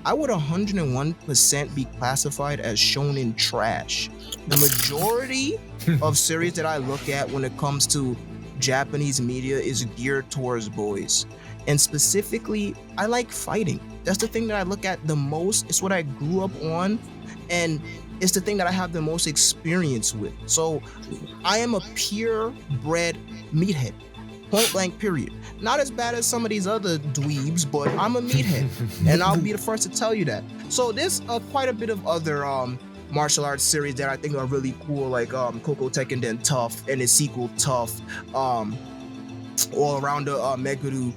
I would 101% be classified as shonen trash. The majority of series that I look at when it comes to Japanese media is geared towards boys. And specifically, I like fighting. That's the thing that I look at the most. It's what I grew up on, and it's the thing that I have the most experience with. So I am a purebred meathead. Point blank, period. Not as bad as some of these other dweebs, but I'm a meathead, and I'll be the first to tell you that. So there's quite a bit of other martial arts series that I think are really cool, like Koko Tekken Tough and its sequel Tough, all around the Meguru.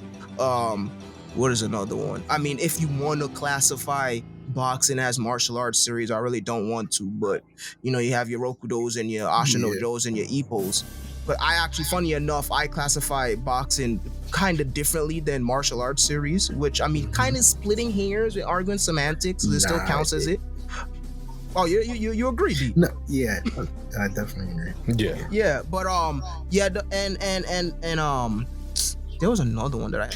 What is another one? I mean, if you want to classify boxing as martial arts series, I really don't want to, but you know, you have your Rokudos and your Ashinojos and your Ippos. But I actually, funny enough, I classify boxing kind of differently than martial arts series, which, I mean, kind of splitting hairs, we're arguing semantics, it still counts as it. Oh, you agree, D? No, yeah, I definitely agree. Yeah, but there was another one that I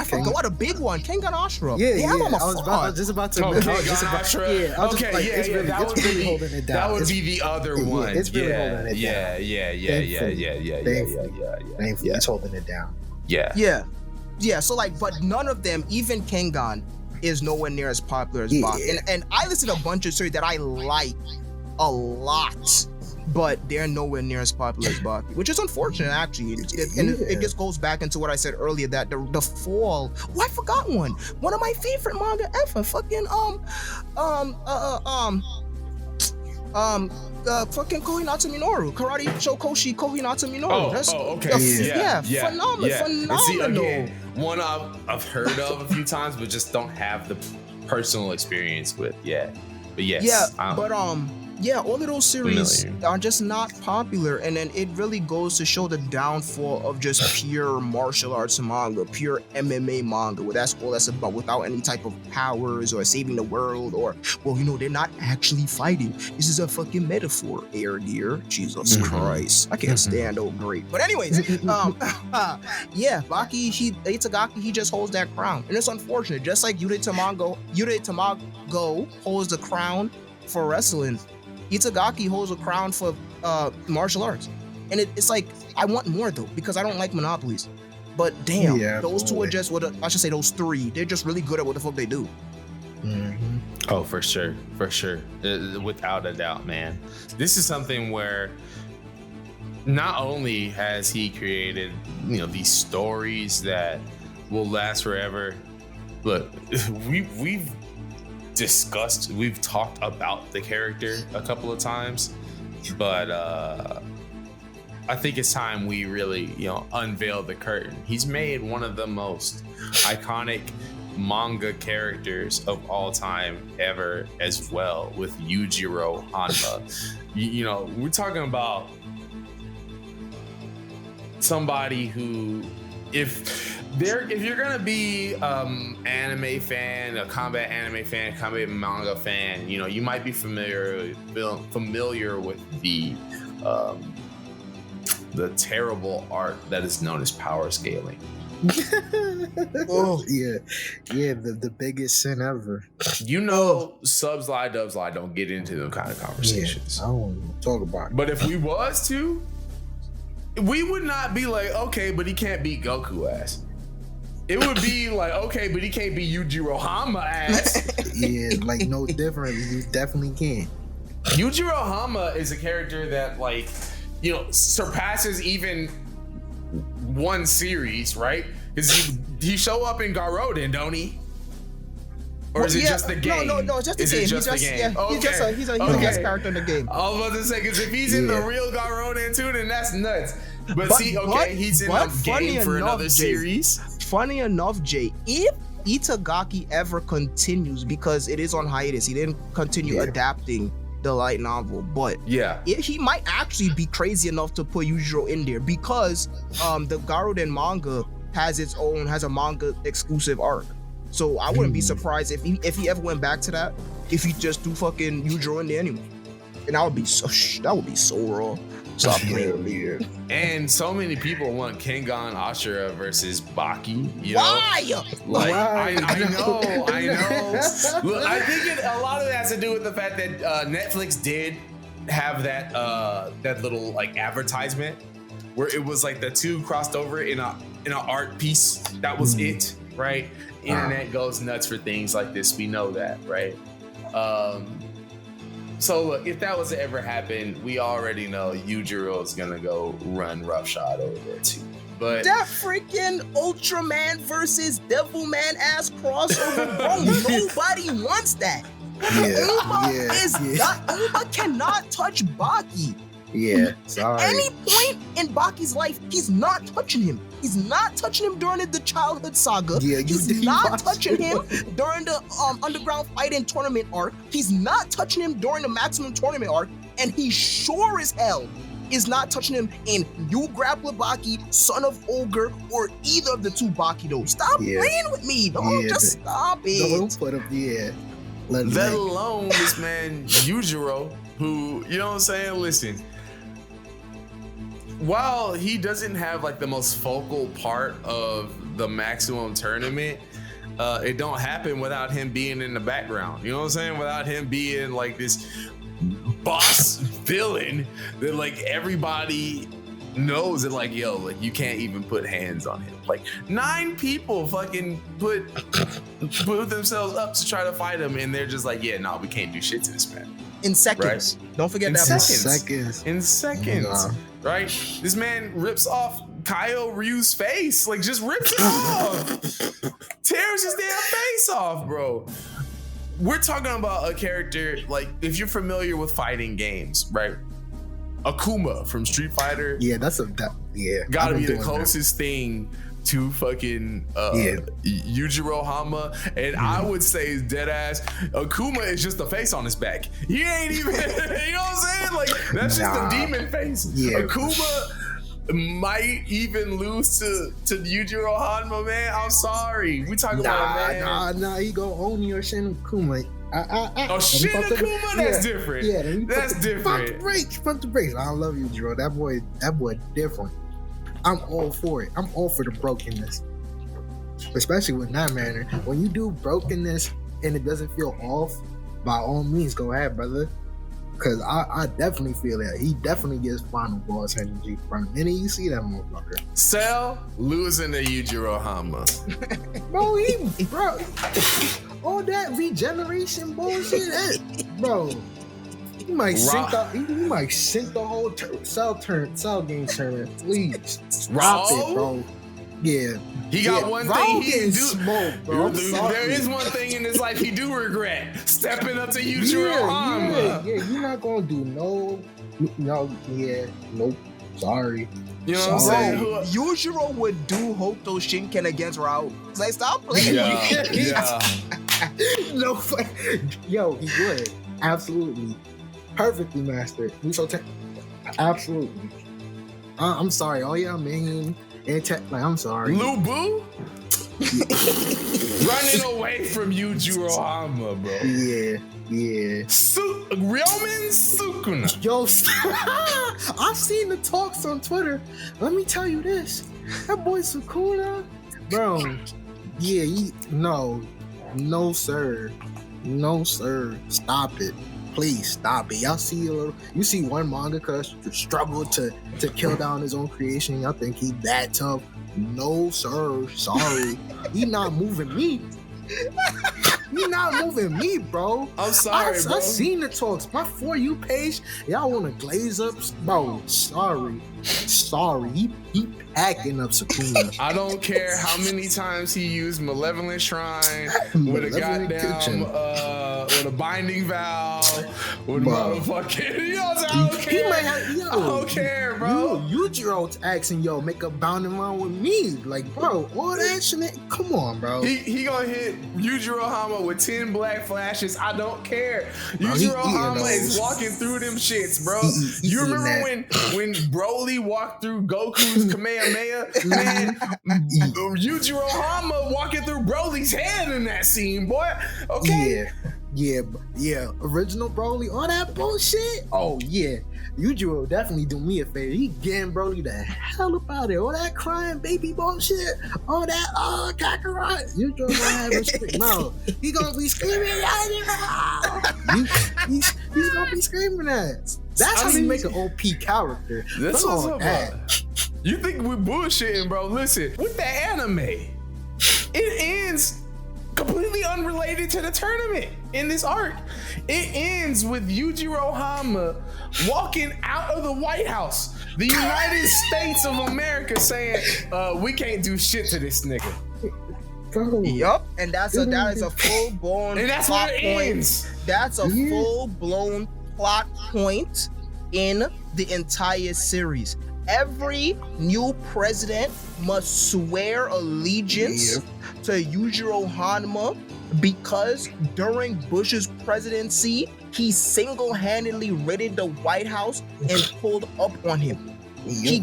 forgot. What a big one, Kengan Ashura. I was just about to. That would be holding it down. That would be the other one. It's really holding it down. Thankfully, it's holding it down. Yeah. So like, but none of them, even Kengan, is nowhere near as popular as Baki. And I listen to a bunch of series that I like a lot, but they're nowhere near as popular as Baki, which is unfortunate, actually. It just goes back into what I said earlier, that the fall. Oh, I forgot one. One of my favorite manga ever. Fucking Fucking Kohinata Minoru, Karate Shokoshi Kohinata Minoru. Okay. Phenomenal. And see, again, one I've heard of a few times, but just don't have the personal experience with yet. But yes, all of those series familiar. are just not popular, and then it really goes to show the downfall of just pure martial arts manga, pure MMA manga, where that's all that's about, without any type of powers or saving the world, or they're not actually fighting. This is a fucking metaphor, air dear. Jesus Christ, I can't stand old great. But anyways, Baki, Itagaki, he just holds that crown, and it's unfortunate. Just like Yude Tamago holds the crown for wrestling, Itagaki holds a crown for martial arts. And it's like, I want more though, because I don't like monopolies. But damn, those two are just those three, they're just really good at what the fuck they do. Mm-hmm. Oh, for sure. Without a doubt, man. This is something where not only has he created, these stories that will last forever. Look, we've talked about the character a couple of times, but I think it's time we really unveil the curtain. He's made one of the most iconic manga characters of all time ever, as well, with Yujiro Hanma. We're talking about somebody who, if you're gonna be anime fan, a combat anime fan, combat manga fan, you might be familiar with the terrible art that is known as power scaling. The biggest sin ever. Subs lie, dubs lie don't get into them kind of conversations. I don't want to talk about it. But if we was to, we would not be like, okay, but he can't beat Goku ass. It would be like, okay, but he can't beat Yujiro Hanma ass. Like no different. You definitely can. Yujiro Hanma is a character that surpasses even one series, right? Because he show up in Garoden, don't he? Or is it just the game? No, it's just the game. He's a guest character in the game. I was about to say, because if he's in the real Garoden too, then that's nuts. But he's in the game for another series. Funny enough, Jay, if Itagaki ever continues, because it is on hiatus, he didn't continue adapting the light novel, but he might actually be crazy enough to put Yujiro in there, because the Garoden manga has a manga exclusive arc. So I wouldn't be surprised if he ever went back to that, if he just do fucking Yujiro in there anyway. And that would be so raw. Stop playing with me. And so many people want Kengan Ashura versus Baki. Why? I know. Look, I think a lot of it has to do with the fact that Netflix did have that little advertisement where it was like the two crossed over in an art piece. That was it, right? Internet goes nuts for things like this. We know that, right? So look, if that was to ever happen, we already know Yujiro is gonna go run roughshod over there too. But that freaking Ultraman versus Devilman ass crossover, bro, nobody wants that. Uma cannot touch Baki. Yeah, sorry. At any point in Baki's life, he's not touching him. He's not touching him during the childhood saga. He's not touching him during the underground fighting tournament arc. He's not touching him during the maximum tournament arc. And he sure as hell is not touching him in You Grappler Baki, Son of Ogre, or either of the two Baki though. Stop playing with me. Just stop it. Don't put up let alone this man Yujiro, who, you know what I'm saying? Listen. While he doesn't have the most focal part of the maximum tournament, it don't happen without him being in the background. You know what I'm saying? Without him being this boss villain that everybody knows that you can't even put hands on him. 9 people fucking put themselves up to try to fight him, and they're just we can't do shit to this man. In seconds. Right? Don't forget that. In seconds. Right? This man rips off Kaio Ryu's face. Just rips it off. Tears his damn face off, bro. we're talking about a character, like, if you're familiar with fighting games, right? Akuma from Street Fighter. Yeah, gotta be the closest thing to fucking Yujiro Hama. And I would say deadass, Akuma is just the face on his back. He ain't even, you know what I'm saying? Like, that's just a demon face. Yeah. Akuma might even lose to Yujiro Hanma, man. I'm sorry. We talking about a man. Nah, he go own your Shin Akuma. Shin Akuma? That's different. Yeah, that's different. Front the brakes. I love you, Jiro. That boy different. I'm all for it. I'm all for the brokenness. Especially with that manner. When you do brokenness and it doesn't feel off, by all means, go ahead, brother. Because I definitely feel that. He definitely gets final boss energy from the minute you see that motherfucker. Cell losing to Yujiro Hama. Bro, all that regeneration bullshit, bro. He might sink the whole cell game tournament. Please drop it, bro. Yeah, he got one thing he can do. Smoke, bro. There is one thing in his life he do regret: stepping up to Yujiro Hama. Yeah, you're not gonna do nope. Sorry. You know what I'm saying? Yujiro would do Hoto Shinken against Raul. Like, stop playing. Yeah. No, yo, he would absolutely perfectly mastered. Absolutely. I'm sorry. Oh yeah, man. I'm sorry. Lubu? Running away from Yujiro Hama, bro. Yeah. Ryomen Sukuna. Yo, I've seen the talks on Twitter. Let me tell you this. That boy Sukuna, bro. Yeah, no, sir. No, sir. Stop it. Please stop it. Y'all see you see one mangaka struggle to kill down his own creation. Y'all think he that tough? No, sir. Sorry. He not moving me. He not moving me, bro. I'm sorry, bro. I seen the talks. My For You page, y'all want to glaze up? Bro, sorry. He packing up Sukuna. I don't care how many times he used Malevolent Shrine with a goddamn with a binding vow with motherfucking, you know what I'm saying? I don't care. I don't care, bro. Yujiro's asking, make a bounding line with me. Like, bro, all that shit. Come on, bro. He gonna hit Yujiro Hama with 10 black flashes. I don't care. Yujiro Hama is walking through them shits, bro. You remember when Broly walked through Goku's Kamehameha? Man, Yujiro Hama walking through Broly's head in that scene, boy. Okay. Yeah. Original Broly, all that bullshit. Oh yeah. Yujiro definitely do me a favor. He getting Broly the hell up out of there. All that crying baby bullshit. All that Kakarot. Yujiro gonna have him scream. No, he gonna be screaming. He's gonna be screaming that. That's how you make an OP character. That's what's up about. You think we're bullshitting, bro? Listen, with the anime, it ends completely unrelated to the tournament in this arc. It ends with Yujiro Hama walking out of the White House, the United States of America, saying, we can't do shit to this nigga. Yup, and that is a full blown and that's plot where it point. ends. That's a full blown plot point in the entire series. Every new president must swear allegiance to Yujiro Hanma because during Bush's presidency, he single-handedly raided the White House and pulled up on him. He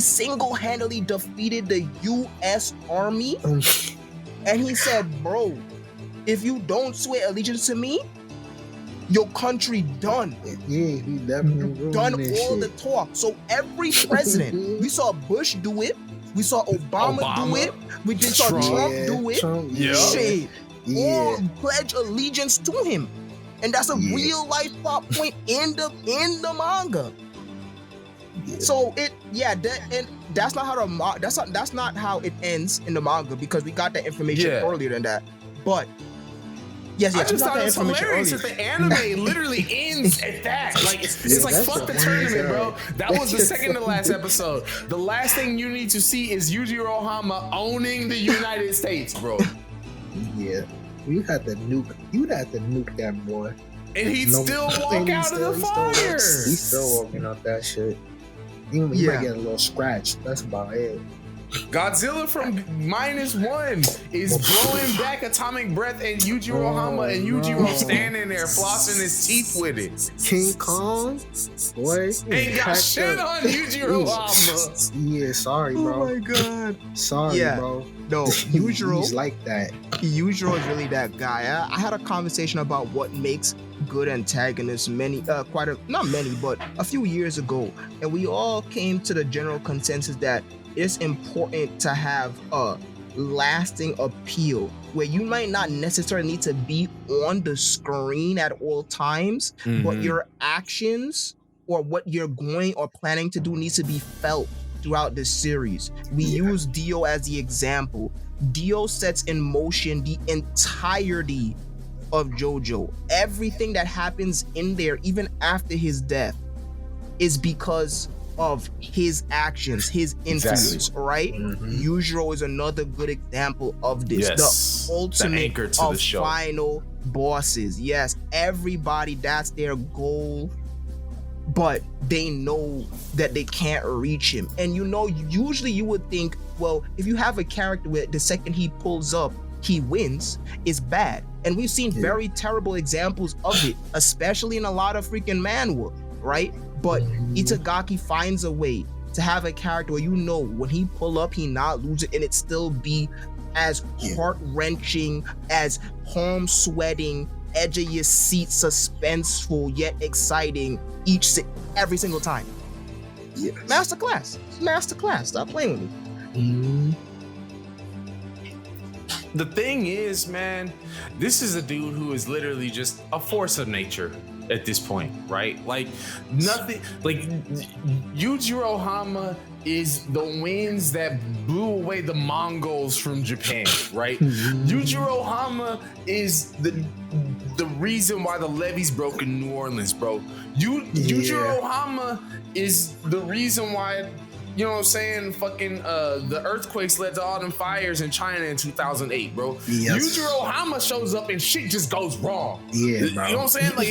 single-handedly defeated the U.S. Army, and he said, bro, if you don't swear allegiance to me, your country done. Yeah, he definitely done all the talk. So every president, we saw Bush do it, we saw Obama do it, we just saw Trump do it. Shit, all pledge allegiance to him, and that's a real life plot point in the manga. So that's not how it ends in the manga because we got that information earlier than that. But yes, I just thought it was hilarious that the anime literally ends at that. Like it's like fuck the tournament, bro. That was the second to last episode. The last thing you need to see is Yujiro Hama owning the United States, bro. Yeah. You had to nuke. You had to nuke that boy. And he'd still walk and out of the fire. He's still walking out that shit. You might get a little scratch. That's about it. Godzilla from -1 is blowing back atomic breath, and Yujiro Hama and Yujiro standing there flossing his teeth with it. King Kong, boy, ain't got shit on Yujiro Hama. Yeah, sorry, bro. Oh my god. Sorry, bro. No, Yujiro. He's like that. Yujiro is really that guy. I had a conversation about what makes good antagonists not many, but a few years ago, and we all came to the general consensus that it's important to have a lasting appeal where you might not necessarily need to be on the screen at all times, but your actions or what you're going or planning to do needs to be felt throughout the series. We use Dio as the example. Dio sets in motion the entirety of JoJo. Everything that happens in there, even after his death, is because of his actions, his influence, right? Yujiro is another good example of this. Yes. The ultimate the anchor to of the show. final bosses. Yes, everybody, that's their goal, but they know that they can't reach him. And usually you would think, well, if you have a character where the second he pulls up, he wins, is bad. And we've seen very terrible examples of it, especially in a lot of freaking manhwa, right? But Itagaki finds a way to have a character where when he pull up, he not lose it, and it still be as heart-wrenching, as palm-sweating, edge of your seat, suspenseful, yet exciting every single time. Yes. Masterclass. Stop playing with me. The thing is, man, this is a dude who is literally just a force of nature at this point, right? Like nothing, like Yujiro Hama is the winds that blew away the Mongols from Japan, right? Yujiro Hama is the reason why the levees broke in New Orleans, bro. Yujiro Hama is the reason why, you know what I'm saying, fucking the earthquakes led to all them fires in China in 2008, bro. Yes. Yujiro Hama shows up and shit just goes wrong. Yeah, bro. You know what I'm saying? Like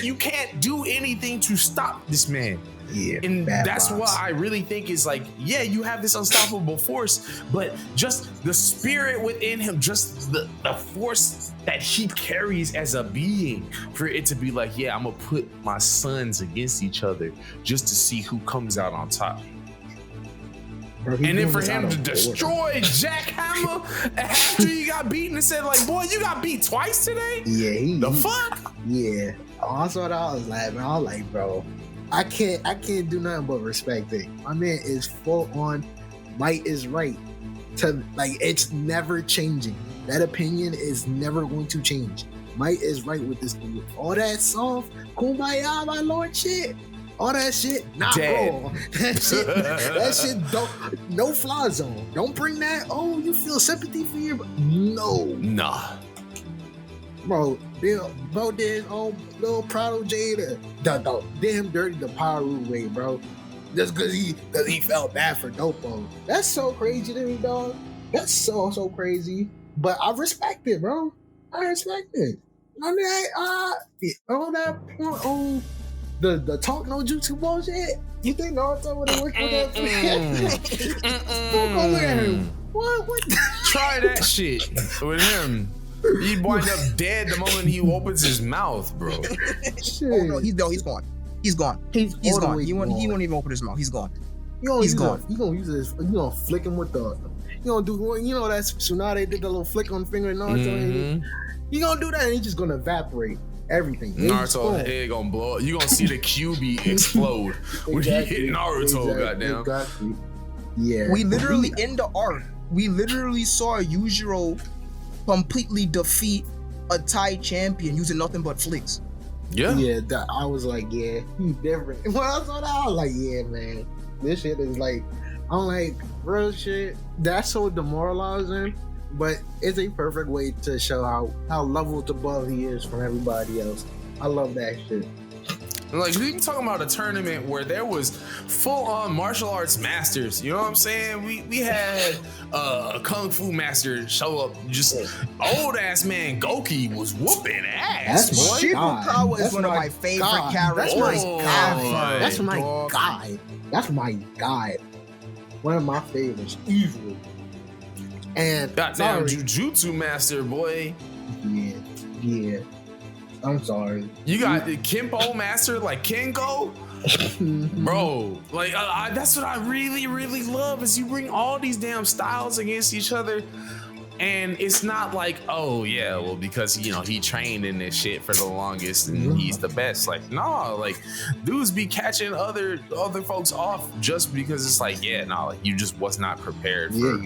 you can't do anything to stop this man. Yeah, and that's vibes. what I really think is like, yeah, you have this unstoppable force, but just the spirit within him, just the force that he carries as a being, for it to be like, yeah, I'm gonna put my sons against each other just to see who comes out on top. Bro, and then for him to destroy Jack Hammer after he got beaten and said, like, boy, you got beat twice today? Yeah, fuck? Yeah. Also, I was laughing. I was like, bro, I can't do nothing but respect it. My man is full on might is right. It's never changing. That opinion is never going to change. Might is right with this dude. All that soft kumbaya, my lord shit. All that shit, not wrong. That shit don't, no fly zone. Don't bring that, oh, you feel sympathy for your, no. Nah. Bro, did little Prado Jada, did him dirty the Paru way, bro. Just cause he felt bad for Dopo. That's so crazy to me, dog. That's so crazy. But I respect it, bro. I respect it. I mean, all that the talk no jutsu bullshit. You think Naruto would have worked with that? Look at him. What? Try that shit with him. He'd wind up dead the moment he opens his mouth, bro. Shit. Oh no, he's gone. He's gone. He's gone. He won't even open his mouth. He's gone. He's gone. You gonna use this? You gonna flick him with the? You gonna do? You know that Tsunade did the little flick on the finger and Naruto. You gonna do that and he's just gonna evaporate everything. Naruto's head gonna blow up. You gonna see the QB explode when he hit Naruto. Goddamn. Exactly. Yeah. We literally in the arc. We literally saw Yujiro completely defeat a Thai champion using nothing but flicks. Yeah. Yeah, I was like, yeah, he's different. When I saw that, I was like, yeah, man, this shit is like, I'm like, real shit. That's so demoralizing, but it's a perfect way to show how leveled above he is from everybody else. I love that shit. Like, we talking about a tournament where there was full-on martial arts masters. You know what I'm saying? We had a kung fu master show up. Just old-ass man Goki was whooping ass, That's boy. Shibukawa is one of my favorite characters. That's my guy. That's my guy. One of my favorites, easily. And Goddamn jujutsu master, boy. Yeah. I'm sorry. You got the Kenpo master like Kenko. Bro, like that's what I really, really love is you bring all these damn styles against each other. And it's not like, oh yeah, well, because he trained in this shit for the longest and he's the best. Like, nah, like dudes be catching other folks off just because it's like, yeah, nah, like you just was not prepared for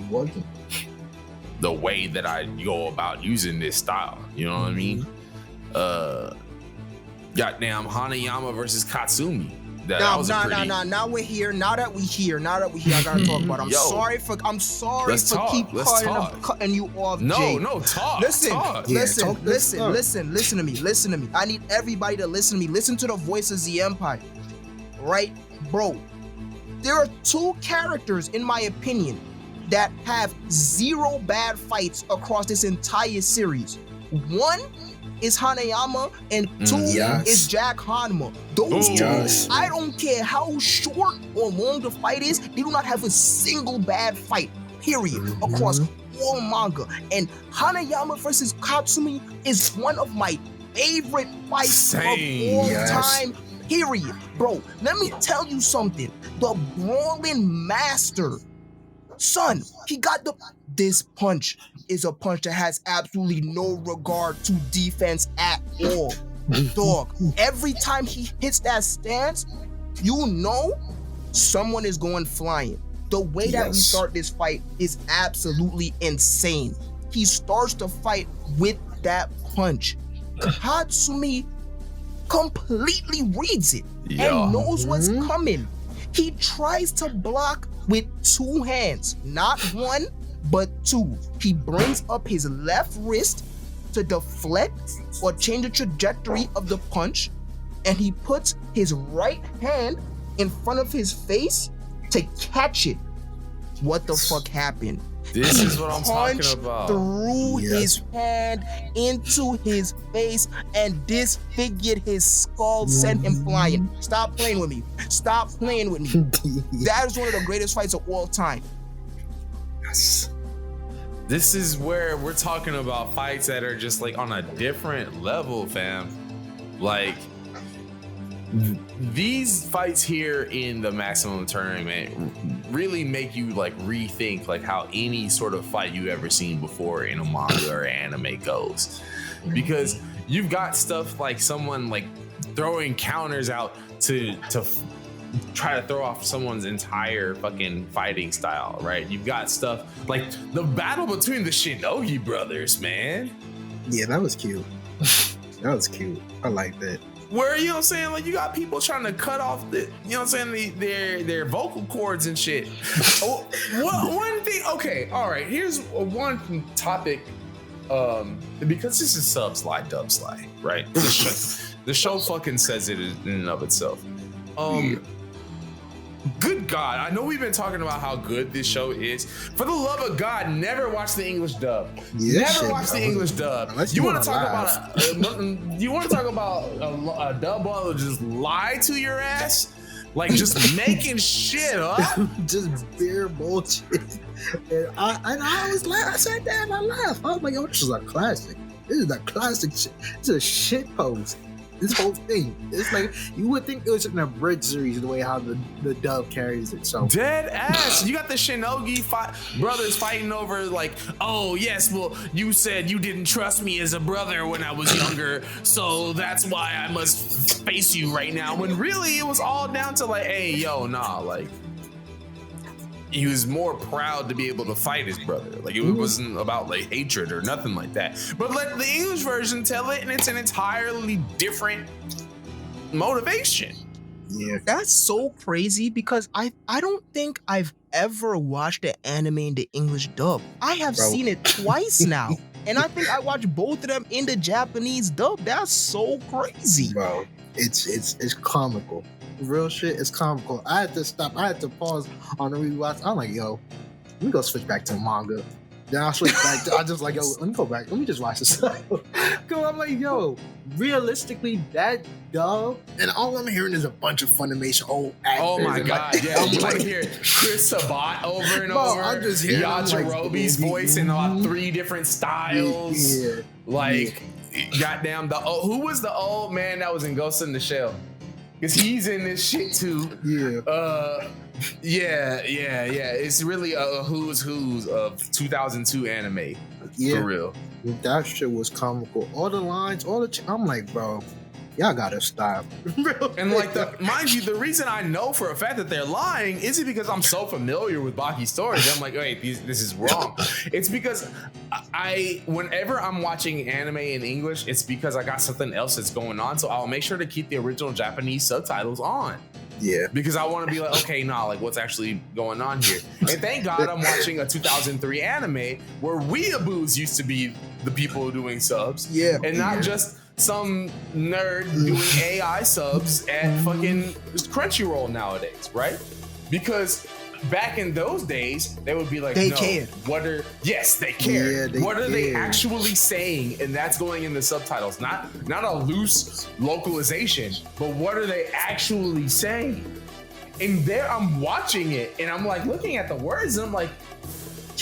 the way that I go about using this style. You know what I mean? Goddamn Hanayama versus Katsumi. Now we're here. Now that we here, I gotta talk about it. I'm sorry for keep cutting you off, Jay. Listen to me. I need everybody to listen to me. Listen to the voice of the Empire. Right? Bro, there are two characters, in my opinion, that have zero bad fights across this entire series. One is Hanayama and two is Jack Hanma. Those two, I don't care how short or long the fight is, they do not have a single bad fight, period, across all manga. And Hanayama versus Katsumi is one of my favorite fights of all time, period. Bro, let me tell you something. The Brawling Master, son, he got this punch is a punch that has absolutely no regard to defense at all. Dog, every time he hits that stance, someone is going flying. The way that we start this fight is absolutely insane. He starts the fight with that punch. Katsumi completely reads it and knows what's coming. He tries to block with two hands, not one, but two. He brings up his left wrist to deflect or change the trajectory of the punch, and he puts his right hand in front of his face to catch it. What the fuck happened? This is what I'm talking about. Threw his hand into his face and disfigured his skull, sent him flying. Stop playing with me. That is one of the greatest fights of all time. This is where we're talking about fights that are just like on a different level, fam. Like these fights here in the Maximum Tournament really make you like rethink like how any sort of fight you ever seen before in a manga or anime goes, because you've got stuff like someone like throwing counters out to try to throw off someone's entire fucking fighting style, right? You've got stuff like the battle between the Shinogi brothers, man. Yeah, that was cute. I like that. Where, you know what I'm saying, like you got people trying to cut off the, you know what I'm saying, their vocal cords and shit. One thing, okay, all right, here's one topic, because this is sub slide, dub slide, right? The show fucking says it in and of itself. Good God, I know we've been talking about how good this show is. For the love of God, never watch the English dub. Never watch the English dub. You want to talk about a dub that will just lie to your ass, like just making shit up, just bare bullshit. And I was like, I sat there and I laughed. I was like, yo, this is a classic. This is a classic shit. It's a shit post. This whole thing. It's like, you would think it was an abridged series the way how the dub carries it. So dead ass. You got the Shinogi brothers fighting over like, oh yes, well, you said you didn't trust me as a brother when I was younger, so that's why I must face you right now. When really it was all down to like, hey, yo, nah, like he was more proud to be able to fight his brother. Like it wasn't about like hatred or nothing like that. But let the English version tell it, and it's an entirely different motivation. Yeah, that's so crazy because I don't think I've ever watched the anime in the English dub. I have seen it twice now, and I think I watched both of them in the Japanese dub. That's so crazy. Bro, It's comical. Real shit is comical. I had to stop. I had to pause on the rewatch. I'm like, yo, let me go switch back to manga. Then I switch back. I just like, yo, let me go back. Let me just watch this. Cause I'm like, yo, realistically, that dub, and all I'm hearing is a bunch of Funimation old actors. Oh my and god, like, yeah. I'm You want like, to hear Chris Sabat over and Bro, over. I'm just hearing Yajirobe's voice in about 3 different styles. Yeah. Like, goddamn, who was the old man that was in Ghost in the Shell? Because he's in this shit too. Yeah. Yeah. It's really a who's of 2002 anime. Yeah. For real. That shit was comical. All the lines, I'm like, bro, y'all gotta stop. And like, mind you, the reason I know for a fact that they're lying isn't because I'm so familiar with Baki's stories. I'm like, wait, this is wrong. It's because whenever I'm watching anime in English, it's because I got something else that's going on. So I'll make sure to keep the original Japanese subtitles on. Yeah. Because I want to be like, okay, nah, like what's actually going on here? And thank God I'm watching a 2003 anime where weeaboos used to be the people doing subs. Yeah. And not just some nerd doing AI subs at fucking Crunchyroll nowadays, right? Because back in those days, they would be like, They no, care. Yes, they care. Yeah, What are they care. actually saying? And that's going in the subtitles. Not a loose localization, but what are they actually saying? And there I'm watching it and I'm like looking at the words and I'm like,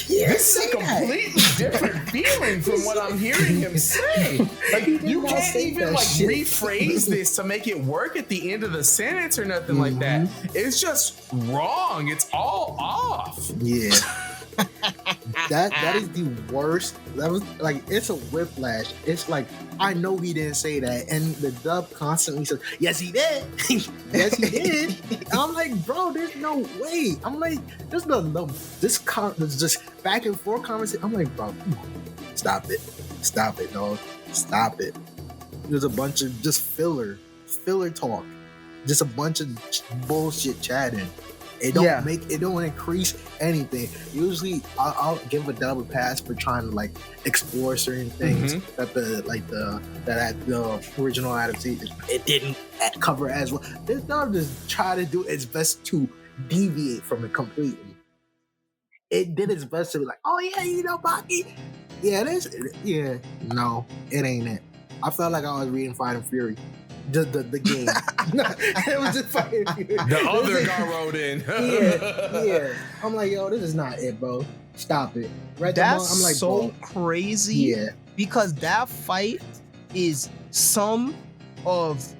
this is a completely different feeling from what I'm hearing him say. Like, you can't even like rephrase this to make it work at the end of the sentence or nothing like that. It's just wrong. It's all off. Yeah. that is the worst. That was like, it's a whiplash. It's like, I know he didn't say that, and the dub constantly says, "Yes, he did. Yes, he did." I'm like, bro, there's no way. I'm like, there's no this just back and forth conversation. I'm like, bro, come on. Stop it, dog. Stop it. There's a bunch of just filler talk, just a bunch of bullshit chatting. It don't increase anything. Usually, I'll give a dub a pass for trying to like explore certain things that the original adaptation it didn't cover as well. This dub just try to do its best to deviate from it completely. It did its best to be like, oh yeah, Baki. Yeah, no, it ain't it. I felt like I was reading Fight and Fury. The game. It was just fucking the other guy wrote in. yeah. I'm like, yo, this is not it, bro. Stop it. Right? That's I'm like, so bro. crazy. Yeah. Because that fight is some of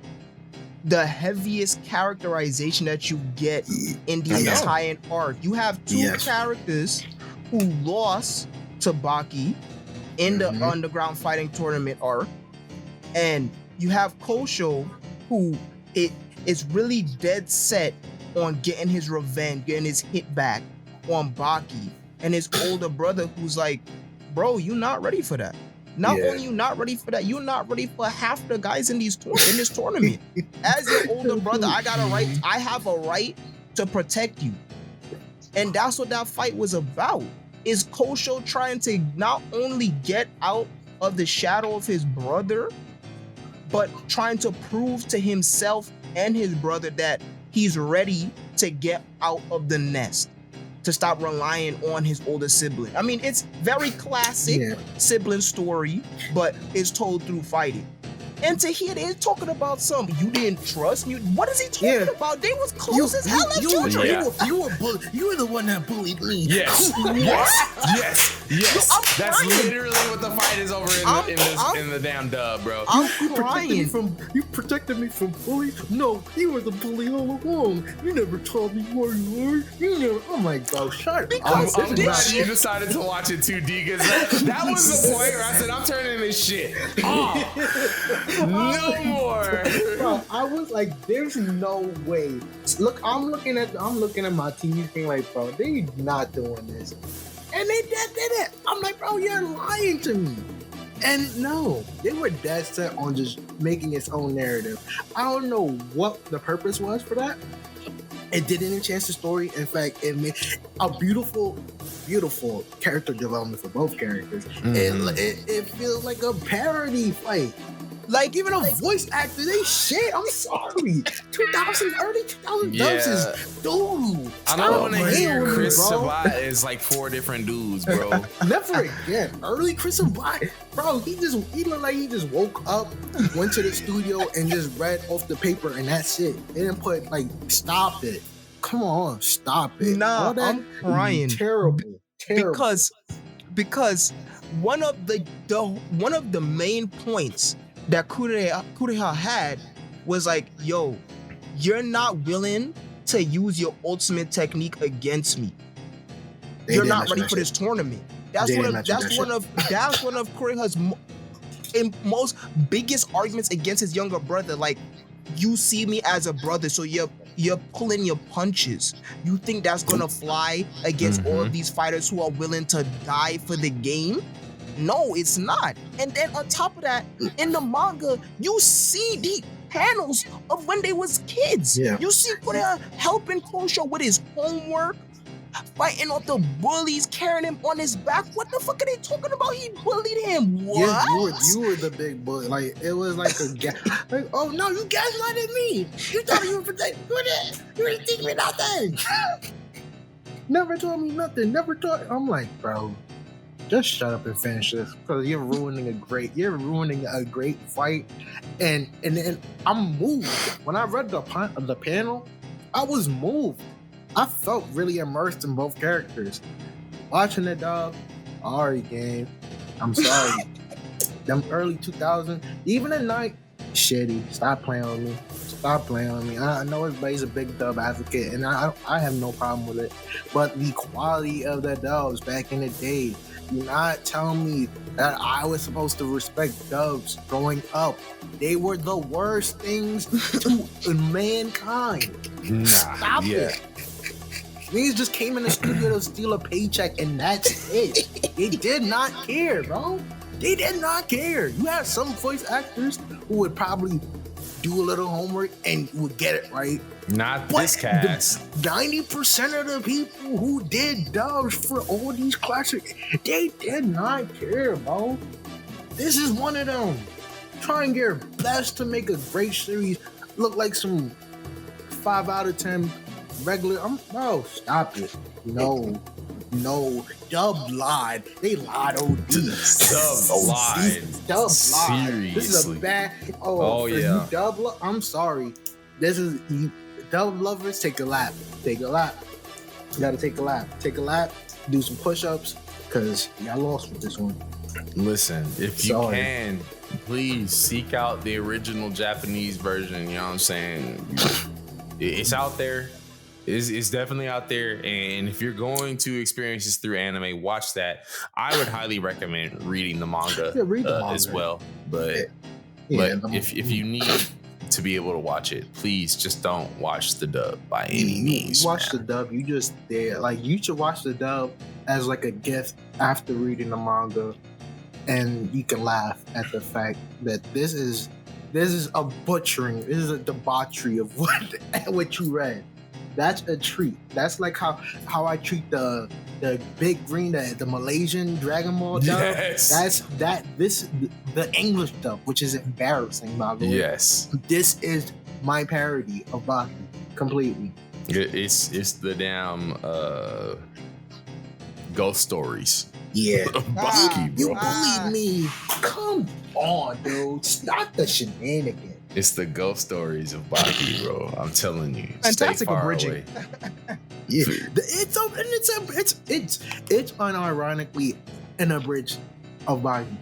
the heaviest characterization that you get in the entire arc. You have two characters who lost to Baki in the underground fighting tournament arc, and you have Kosho, who is really dead set on getting his revenge, getting his hit back on Baki, and his older brother who's like, bro, you're not ready for that. Not only you not ready for that, you're not ready for half the guys in this tournament. As your older brother, I have a right to protect you. And that's what that fight was about. Is Kosho trying to not only get out of the shadow of his brother, but trying to prove to himself and his brother that he's ready to get out of the nest, to stop relying on his older sibling. I mean, it's very classic sibling story, but it's told through fighting. And to hear they're talking about something, you didn't trust me. What is he talking about? They was close as hell as children. You were the one that bullied me. Yes. That's literally what the fight is over in the damn dub, bro. I'm crying. You protected me from bullies? No, you were the bully all along. You never told me where you were. You never. Oh my God, shut up. I'm glad you decided to watch it too, D, because that was the point where I said, I'm turning this shit off. No more. Bro, I was like, there's no way. Look, I'm looking at my TV screen like, bro, they not doing this. And they did it. I'm like, bro, you're lying to me. And no, they were dead set on just making its own narrative. I don't know what the purpose was for that. It didn't enhance the story. In fact, it made a beautiful character development for both characters. It feels like a parody fight. Like, Even a voice actor, they shit. I'm sorry. 2000, early 2000 dubs is dude. I don't want to hear playing with me, Chris bro. Sabat is like 4 different dudes, bro. Never again. Early Chris Sabat, bro. He looked like he just woke up, went to the studio, and just read off the paper, and that's it. They didn't put like, stop it. Come on, stop it. Nah, All that I'm crying. Terrible. Because one of the main points that Kureha had was like, yo, you're not willing to use your ultimate technique against me. You're not ready for this tournament. That's one of Kureha's most biggest arguments against his younger brother. Like, you see me as a brother, so you're pulling your punches. You think that's gonna fly against all of these fighters who are willing to die for the game? No, it's not. And then on top of that, in the manga, you see the panels of when they was kids. Yeah. You see Korea helping Kosho with his homework, fighting off the bullies, carrying him on his back. What the fuck are they talking about? He bullied him. What? Yeah, you were the big bully. Like, it was like a like, oh no, you gaslighted me. You thought you were protecting. You didn't teach me nothing. Never told me nothing. Never taught. I'm like, bro, just shut up and finish this, because you're ruining a great fight. And I'm moved. When I read the panel, I was moved. I felt really immersed in both characters. Watching the dub, Ari game. I'm sorry. Them early 2000s, even at night, shitty. Stop playing with me. Stop playing with me. I know everybody's a big dub advocate, and I have no problem with it. But the quality of the dubs back in the day, do not tell me that I was supposed to respect dubs growing up. They were the worst things to mankind. Stop it. Niggas just came in the studio to steal a paycheck, and that's it. They did not care, bro. They did not care. You had some voice actors who would probably do a little homework and would get it right. Not this cast. 90% of the people who did dubs for all these classics, they did not care, bro. This is one of them. Trying your best to make a great series look like some 5 out of 10 regular. Bro, stop it. No. Dub lied. They lied OD. Dub lied. Dub lied. Seriously. This is a bad. Yeah. You I'm sorry. This is you. Dub lovers, take a lap. Take a lap. You gotta take a lap. Take a lap. Do some push-ups, cause y'all lost with this one. Listen, if you can, please seek out the original Japanese version. You know what I'm saying? It's out there. It's definitely out there, and if you're going to experience this through anime, watch that. I would highly recommend reading the manga, read the manga as well. But if you need to be able to watch it, please just don't watch the dub by any means. Watch the dub. You just there. Like, you should watch the dub as like a gift after reading the manga, and you can laugh at the fact that this is a butchering. This is a debauchery of what you read. That's a treat. That's like how I treat the big green, the Malaysian Dragon Ball dub. Yes. The English dub, which is embarrassing, by the way. Yes. This is my parody of Baki completely. It's the damn ghost stories. Yeah. Baki, You bro. bullied me. Come on, dude. Stop the shenanigans. It's the ghost stories of Baki, bro. I'm telling you. Fantastic Stay far abridging. away. Yeah, it's unironically an abridged of Baki.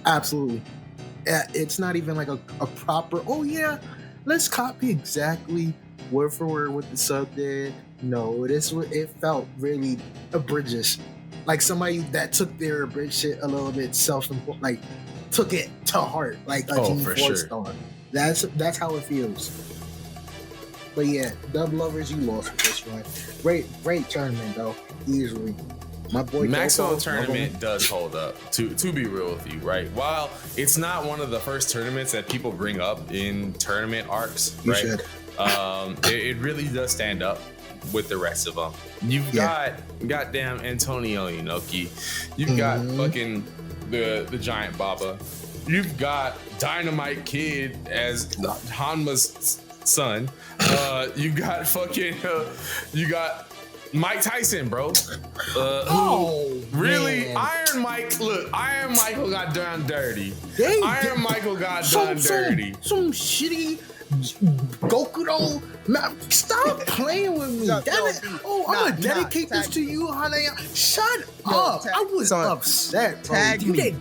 Absolutely. It's not even like a proper. Oh yeah, let's copy exactly word for word what the sub did. No, it felt really abridges, like somebody that took their abridged shit a little bit like took it to heart, like a Team 4 star. That's how it feels. But yeah, dub lovers, you lost with this one. Great tournament though, easily. My boy Maxwell tournament does hold up. To be real with you, right? While it's not one of the first tournaments that people bring up in tournament arcs, right? It really does stand up with the rest of them. You've got goddamn Antonio Inoki. You've got fucking the giant Baba. You've got Dynamite Kid as Hanma's son. You got you got Mike Tyson, bro. Really? Man. Iron Mike. Look, Iron Michael got done dirty. Iron Michael got done dirty. Some shitty Goku. Stop playing with me. I'm gonna dedicate this to you, Hanaya. Shut up. I was upset, bro. Tag me,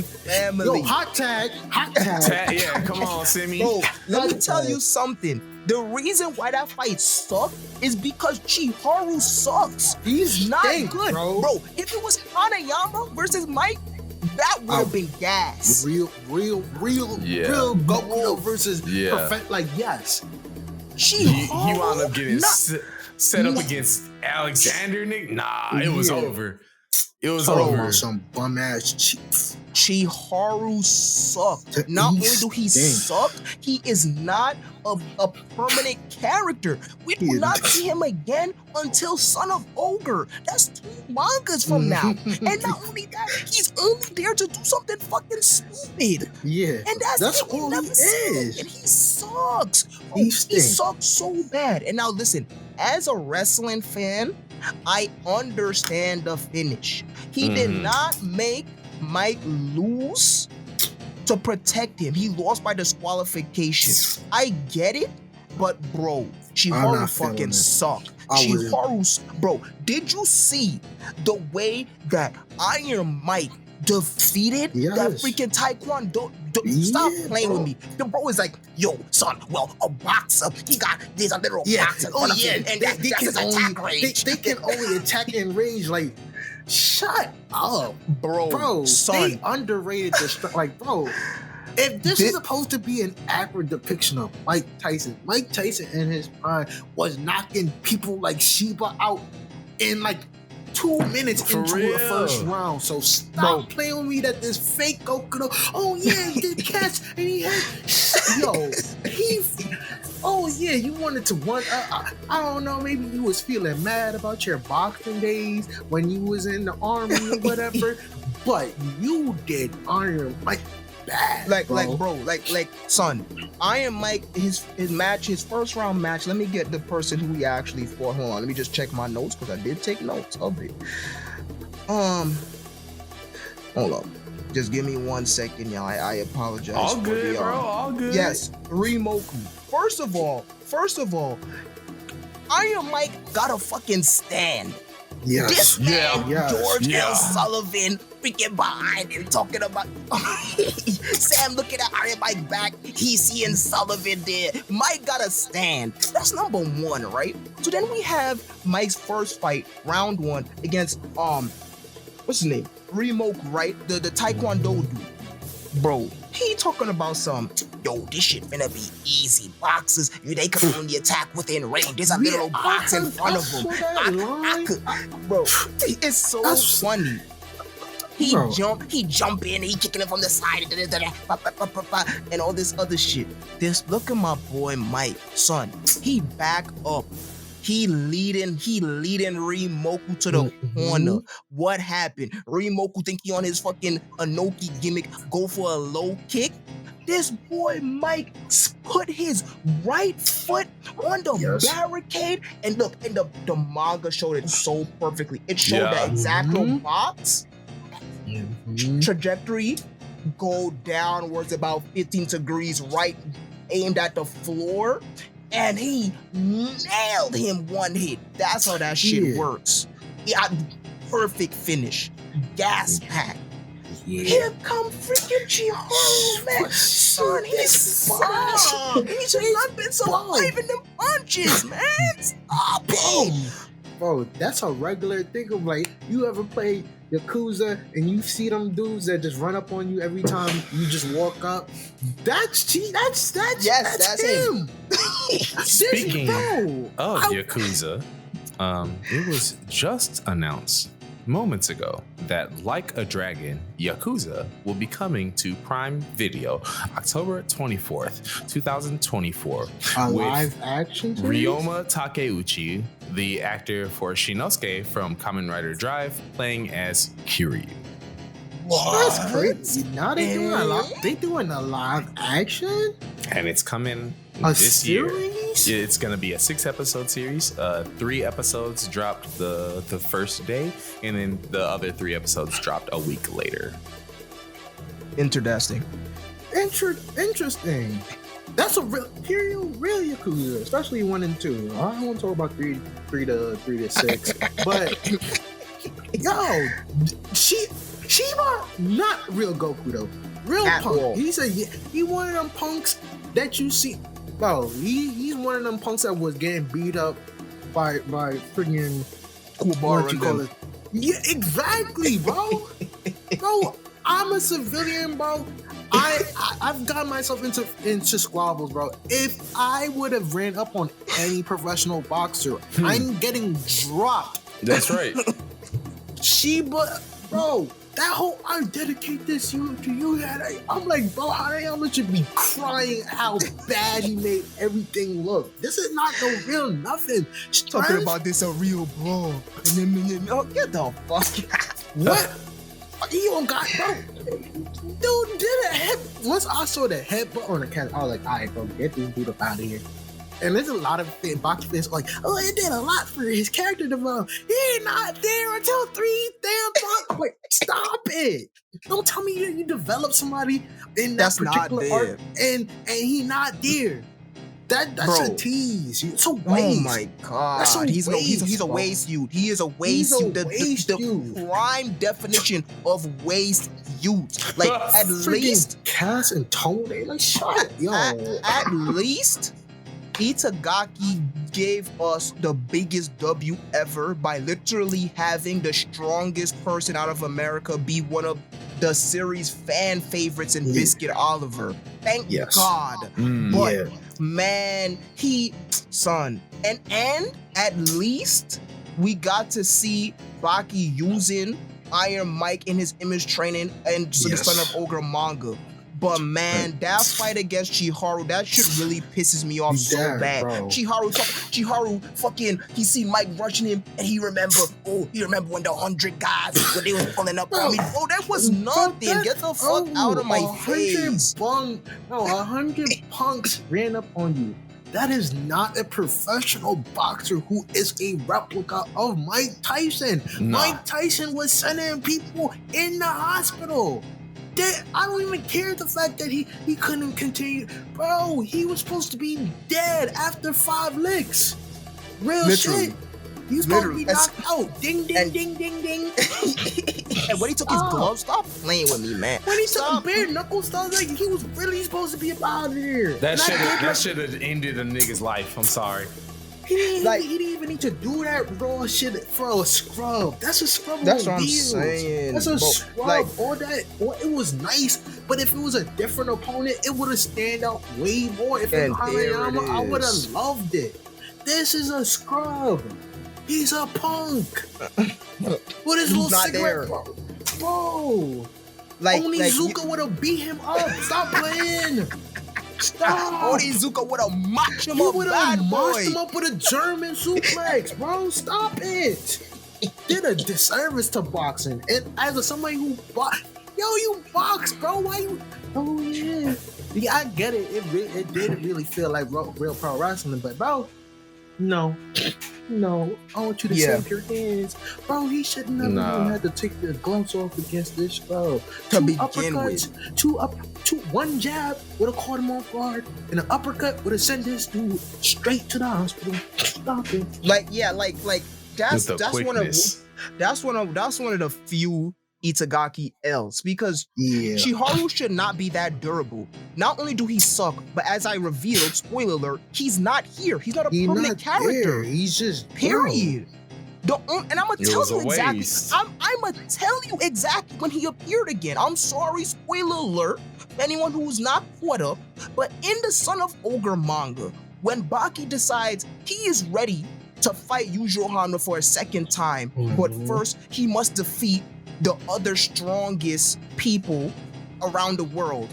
family. Yo, hot tag. Yeah, come on, Simmy. Bro, let me tell you something. The reason why that fight sucked is because Chiharu sucks. He's not good, bro. If it was Hanayama versus Mike, that would have been gas. Real Goku versus perfect. Like, yes. He wound up getting set up against Alexander, Nick. Nah, it was over. It was over. Some bum ass cheeks. Chiharu sucked. Not only do he suck, he is not a permanent character. We will not see him again until Son of Ogre. That's 2 mangas from now. And not only that, he's only there to do something fucking stupid. Yeah. And that's all he is. And he sucks. He sucks so bad. And now listen, as a wrestling fan, I understand the finish. He did not make Mike lose to protect him. He lost by disqualification. I get it, but bro, Chiharu fucking sucked. Bro, did you see the way that Iron Mike defeated that freaking Taekwondo? Stop playing with me. The bro is like, yo, son, well, a boxer, he got these little boxer. And that's his attack range. They can only attack in range, like, shut up, bro. Son, they underrated the strength. Like, bro, if this is supposed to be an accurate depiction of Mike Tyson in his prime was knocking people like Sheba out in like 2 minutes into the first round. So stop playing with me that this fake Goku. Oh yeah, he did catch and he had oh yeah, you wanted to run. I don't know. Maybe you was feeling mad about your boxing days when you was in the army or whatever. But you did Iron Mike bad, son. Iron Mike, his match, his first round match. Let me get the person who he actually fought. Hold on, let me just check my notes because I did take notes of it. Hold up. Just give me 1 second, y'all. I apologize. All good, bro. All good. Yes, Rimoku. First of all, Iron Mike got a fucking stand. Yes. This man, George L. Sullivan, freaking behind him, talking about Sam looking at Iron Mike back. He's seeing Sullivan there. Mike got a stand. That's number 1, right? So then we have Mike's first fight, round 1, against what's his name? Remoke, right? The Taekwondo dude. Bro, he talking about this shit finna be easy. Boxers, they can only attack within range. There's a little box in front of them. Bro, it's so funny. He jump in, he kicking it from the side, and all this other shit. Look at my boy Mike, son. He back up. He leading Rimoku to the corner. What happened? Rimoku think he on his fucking Anoki gimmick, go for a low kick. This boy Mike put his right foot on the barricade, and look, and the manga showed it so perfectly. It showed the exact box trajectory go downwards about 15 degrees right, aimed at the floor. And he nailed him 1 hit. That's how that shit works. Perfect finish. Gas pack. Here come freaking Chiharu, man. Son, he's bomb. He should not been surviving them punches, man. Stop him. Bro, that's a regular thing of like, you ever play Yakuza and you see them dudes that just run up on you every time you just walk up? That's him. Speaking of Yakuza, it was just announced moments ago that Like a Dragon Yakuza will be coming to Prime Video October 24th, 2024. A live action series? Ryoma Takeuchi, the actor for Shinosuke from Kamen Rider Drive, playing as Kiryu. That's crazy. Now they doing a lot. They doing a live action. And it's coming A this year. series? Yeah, it's gonna be a 6-episode series. 3 episodes dropped the first day, and then the other 3 episodes dropped a week later. Interesting. Interesting. That's a real Yakuza, especially 1 and 2. I don't want to talk about 3 to 6, but yo, Shiba not real Goku though. Real At punk. all. He one of them punks that you see. Bro, he's one of them punks that was getting beat up by freaking what you call it. Yeah, exactly, bro. Bro, I'm a civilian, bro. I've gotten myself into squabbles, bro. If I would have ran up on any professional boxer, I'm getting dropped. That's right. Shiba, bro, that whole I dedicate this to you. I'm like, bro, how the hell should be crying how bad he made everything look? This is not no real nothing. Talking about this a real bro. And then oh, get the fuck out. What? He don't got, bro. Dude did a head. Once I saw the headbutt on the cat, I was like, all right, bro, get this dude up out of here. And there's a lot of Baki fans like, oh, it did a lot for his character development. He not there until 3 damn months. Like, stop it. Don't tell me you develop somebody in that That's not particular arc there. and he not there. That's Bro. a tease. It's a waste. Oh my god. That's a He's a bro. waste youth. He is a waste He's a youth. waste The youth. prime definition of waste youth. Like at Freaking least Cass and Tone, they like shut yo. at least Itagaki gave us the biggest W ever by literally having the strongest person out of America be one of the series fan favorites in Yeah. Biscuit Oliver. Thank Yes. God. Mm. But Yeah. man, and at least we got to see Baki using Iron Mike in his image training and so the Yes. son of Ogre manga. But man, that fight against Chiharu, that shit really pisses me off so Yeah, bad. bro. Chiharu fucking, he see Mike rushing him and he remember when the 100 guys, when they was pulling up on me. Bro, that was nothing. Get the fuck out of my 100 face. 100 punks ran up on you. That is not a professional boxer who is a replica of Mike Tyson. Nah. Mike Tyson was sending people in the hospital. I don't even care the fact that he couldn't continue. Bro, he was supposed to be dead after 5 licks. Real Literally. shit. He was supposed to Literally. be knocked out. Ding, ding, And- ding, ding, ding. And when he took his Stop. gloves, stop playing with me, man. When he took Stop. bare knuckles, stuff like he was really supposed to be up out of here. That Not should have ended a nigga's life. I'm sorry. He didn't, Like- he didn't even need to do that raw shit for a scrub. That's a scrub. That's on what I'm wheels. saying, That's a bro. scrub. Like- It was nice, but if it was a different opponent, it would have stand out way more. If it And was there Harayama, it I would is. have loved it. This is a scrub. He's a punk. What is He's little not cigarette, there. bro? Like, Only like Zuka would have beat him up. Stop playing. Stop. Onizuka would have matched him You up, would bad have boy. marched him up with a German suplex, bro. Stop it. Did a disservice to boxing. And as somebody who you box, bro. Why you? Oh yeah. Yeah, I get it. It did really feel like real pro wrestling, but bro, no. I want you to Yeah. save your hands, bro. He shouldn't have even had to take the gloves off against this, bro. To 2 begin uppercuts, one jab would have caught him off guard, and an uppercut would have sent this dude straight to the hospital. Stop it. Like, yeah, like that's With the one of quickness. that's one of the few Itagaki L's because Yeah. Chiharu should not be that durable. Not only do he suck, but as I revealed, spoiler alert, he's not here. He's not a He's permanent not character. there. He's just Period. And I'm gonna It tell was you a exactly. waste. I'm gonna tell you exactly when he appeared again. I'm sorry, spoiler alert. Anyone who's not caught up, but in the Son of Ogre manga, when Baki decides he is ready to fight Yujiro Hanma for a second time, but Mhm. first he must defeat the other strongest people around the world.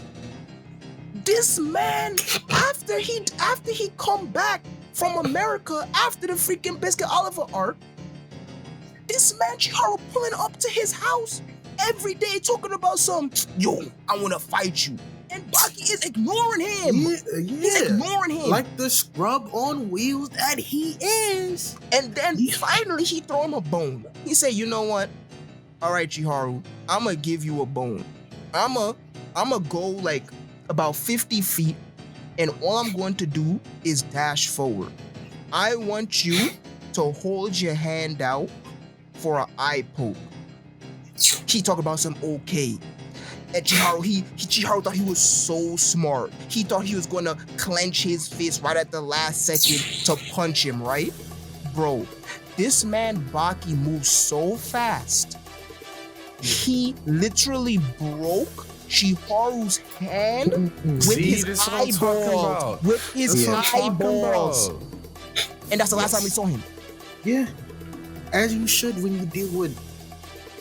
This man, after he come back from America after the freaking Biscuit Oliver arc, this man Chiharu pulling up to his house every day talking about yo, I want to fight you. And Baki is ignoring him. He's ignoring him. Like the scrub on wheels that he is. And then finally he throw him a bone. He say, you know what? All right, Chiharu, I'm going to give you a bone. I'm going to go like about 50 feet, and all I'm going to do is dash forward. I want you to hold your hand out for an eye poke. He talk about some okay. And Chiharu thought he was so smart. He thought he was gonna clench his fist right at the last second to punch him, right? Bro, this man Baki moves so fast. He literally broke Chiharu's hand with his eyeballs. With his eyeballs. And that's the last time we saw him. Yeah. As you should when you deal with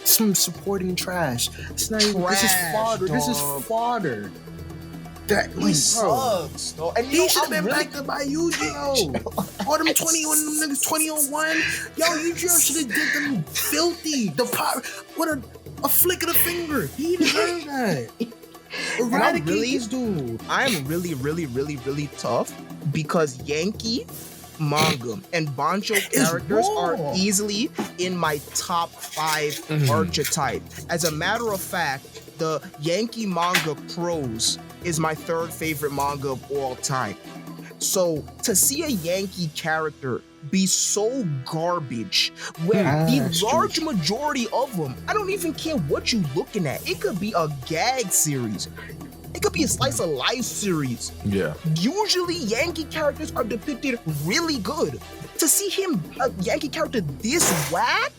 some supporting trash. It's not even, this is fodder. Dog. This is fodder. That he sucks, though. And he should have been backed up by Yu-Gi-Oh! All them 20 on them niggas 20 on 1. Yo, Yu-Gi-Oh! should have did them filthy. The power. What a flick of the finger. He deserved that. Eradicate this dude. I'm really tough because Yankee, manga, and Bancho characters are easily in my top 5 archetype. As a matter of fact, the Yankee manga Prose is my 3rd favorite manga of all time. So to see a Yankee character be so garbage, where the large majority of them, I don't even care what you looking at. It could be a gag series. It could be a slice of life series. Yeah. Usually Yankee characters are depicted really good. To see him, a Yankee character this whack?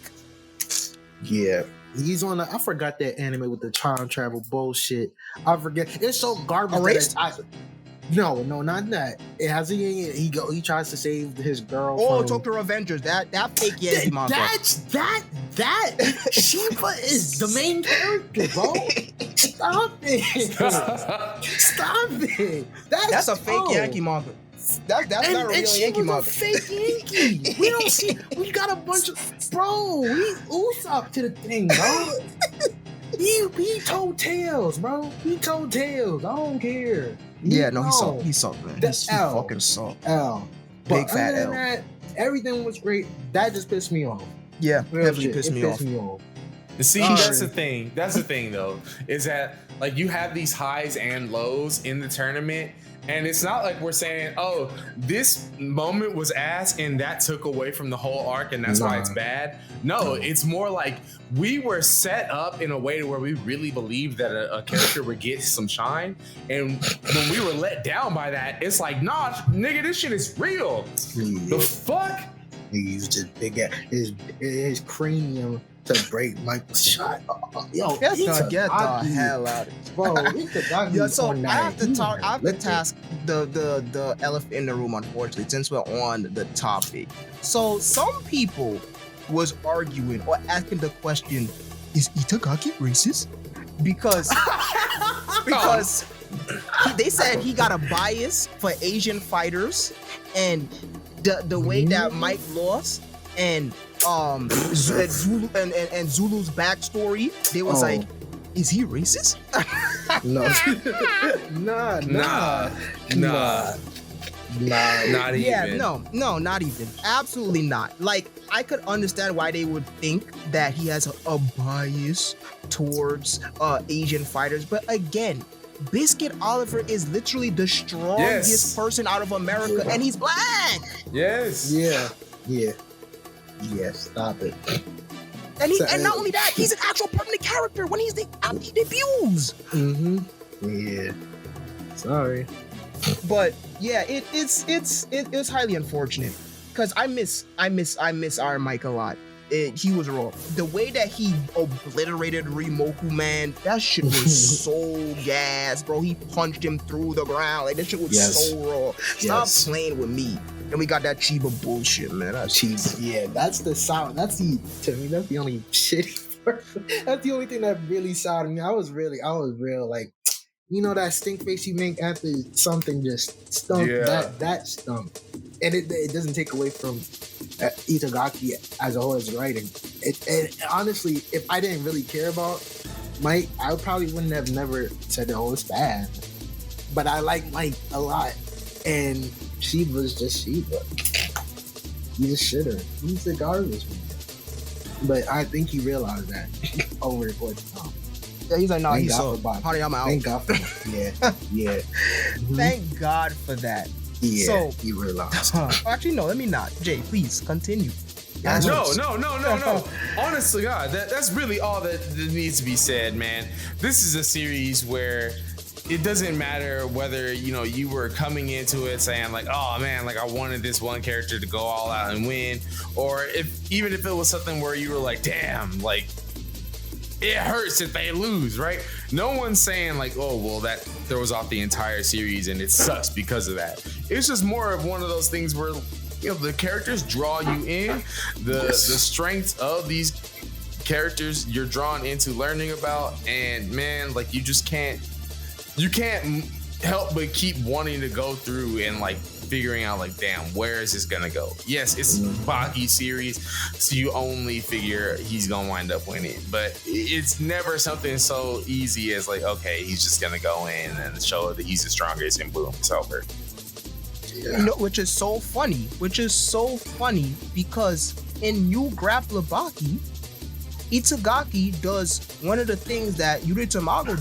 Yeah. He's on I forgot that anime with the time travel bullshit. I forget. It's so garbage. Erased? No, not that. It has he tries to save his girl. Oh, Tokyo Avengers. That fake Yankee manga. That Shiba is the main character, bro. Stop it. Stop it. That's a fake Yankee manga. That's not a real Yankee manga. Fake Yankee. We don't see. We got a bunch of bro. We Usopp to the thing, bro. He told tales, bro. He told tales. I don't care. He sucked, man. He fucking sucked. Big fat L. That, everything was great. That just pissed me off. Yeah, definitely pissed me off. See, that's the thing. That's the thing, though, is that like you have these highs and lows in the tournament, and it's not like we're saying, "Oh, this moment was ass, and that took away from the whole arc, and that's why it's bad." No, it's more like we were set up in a way where we really believed that a character would get some shine, and when we were let down by that, it's like, nah, nigga, this shit is real. The fuck? He used his big ass, his cranium to break Michael's shot. Yo, get the hell out of here, bro. Yeah, so I have to task the elephant in the room, unfortunately, since we're on the topic. So some people was arguing or asking the question, is Itagaki racist? Because they said he got a bias for Asian fighters, and the way that Mike lost, and Zulu and Zulu's backstory, they was like, is he racist? No. Nah. Not even. Yeah, no, not even. Absolutely not. Like, I could understand why they would think that he has a bias towards Asian fighters, but again, Biscuit Oliver is literally the strongest person out of America, and he's black. Yes. Yeah. Stop it. And not only that, he's an actual permanent character when he debuts. Yeah. Sorry. But yeah, it was highly unfortunate because I miss Iron Mike a lot. He was raw. The way that he obliterated Rimoku, man, that shit was so gas, bro. He punched him through the ground. Like, that shit was so raw. Stop playing with me. And we got that Chiba bullshit, man. That's Chiba. Yeah, that's the sound. To me, that's the only shitty part. That's the only thing that really soured me. I was real like, you know, that stink face you make after something just stunk. Yeah. That stunk. And it doesn't take away from Itagaki as a whole as writing. And honestly, if I didn't really care about I probably wouldn't have never said, "Oh, it's bad," but I like Mike a lot, and Shiva's just Shiva. He's a shitter. He's a garbage man. But I think he realized that over the course of time. Yeah, he's like, nah, Thank he's God so. for Baki. Honey, I'm out. Thank God for that. Yeah. Mhm. Thank God for that. Yeah, So- he realized. Actually, no, let me not. Jay, please continue. No. Honestly, God, that's really all that needs to be said, man. This is a series where it doesn't matter whether, you were coming into it saying like, oh man, like I wanted this one character to go all out and win, or even if it was something where you were like, damn, like it hurts if they lose, right? No one's saying like, oh, well, that throws off the entire series and it sucks because of that. It's just more of one of those things where, the characters draw you in, the strengths of these characters you're drawn into learning about, and man, like you can't help but keep wanting to go through and like figuring out like, damn, where is this gonna go? Yes, it's Baki series, so you only figure he's gonna wind up winning, but it's never something so easy as like, okay, he's just gonna go in and show that he's the strongest and boom, it's over. Yeah. Which is so funny because in New Grappler Baki, Itagaki does one of the things that Yuri Tamago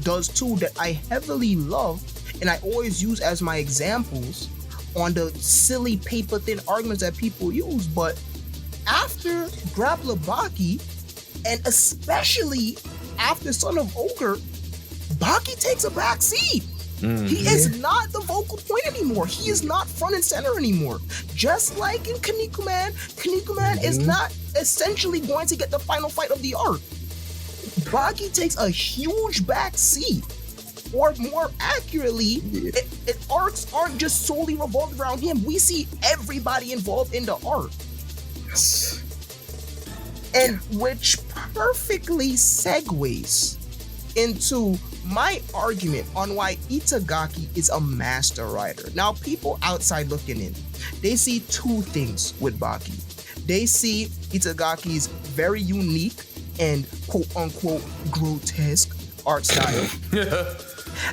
does too, that I heavily love and I always use as my examples on the silly paper thin arguments that people use. But after Grappler Baki, and especially after Son of Ogre, Baki takes a back seat. He is not the vocal point anymore. He is not front and center anymore. Just like in Kinnikuman is not essentially going to get the final fight of the arc. Baki takes a huge back seat. Or more accurately, arcs aren't just solely revolved around him. We see everybody involved in the arc. Yes. And which perfectly segues into my argument on why Itagaki is a master writer. Now, people outside looking in, they see two things with Baki. They see Itagaki's very unique and quote-unquote grotesque art style.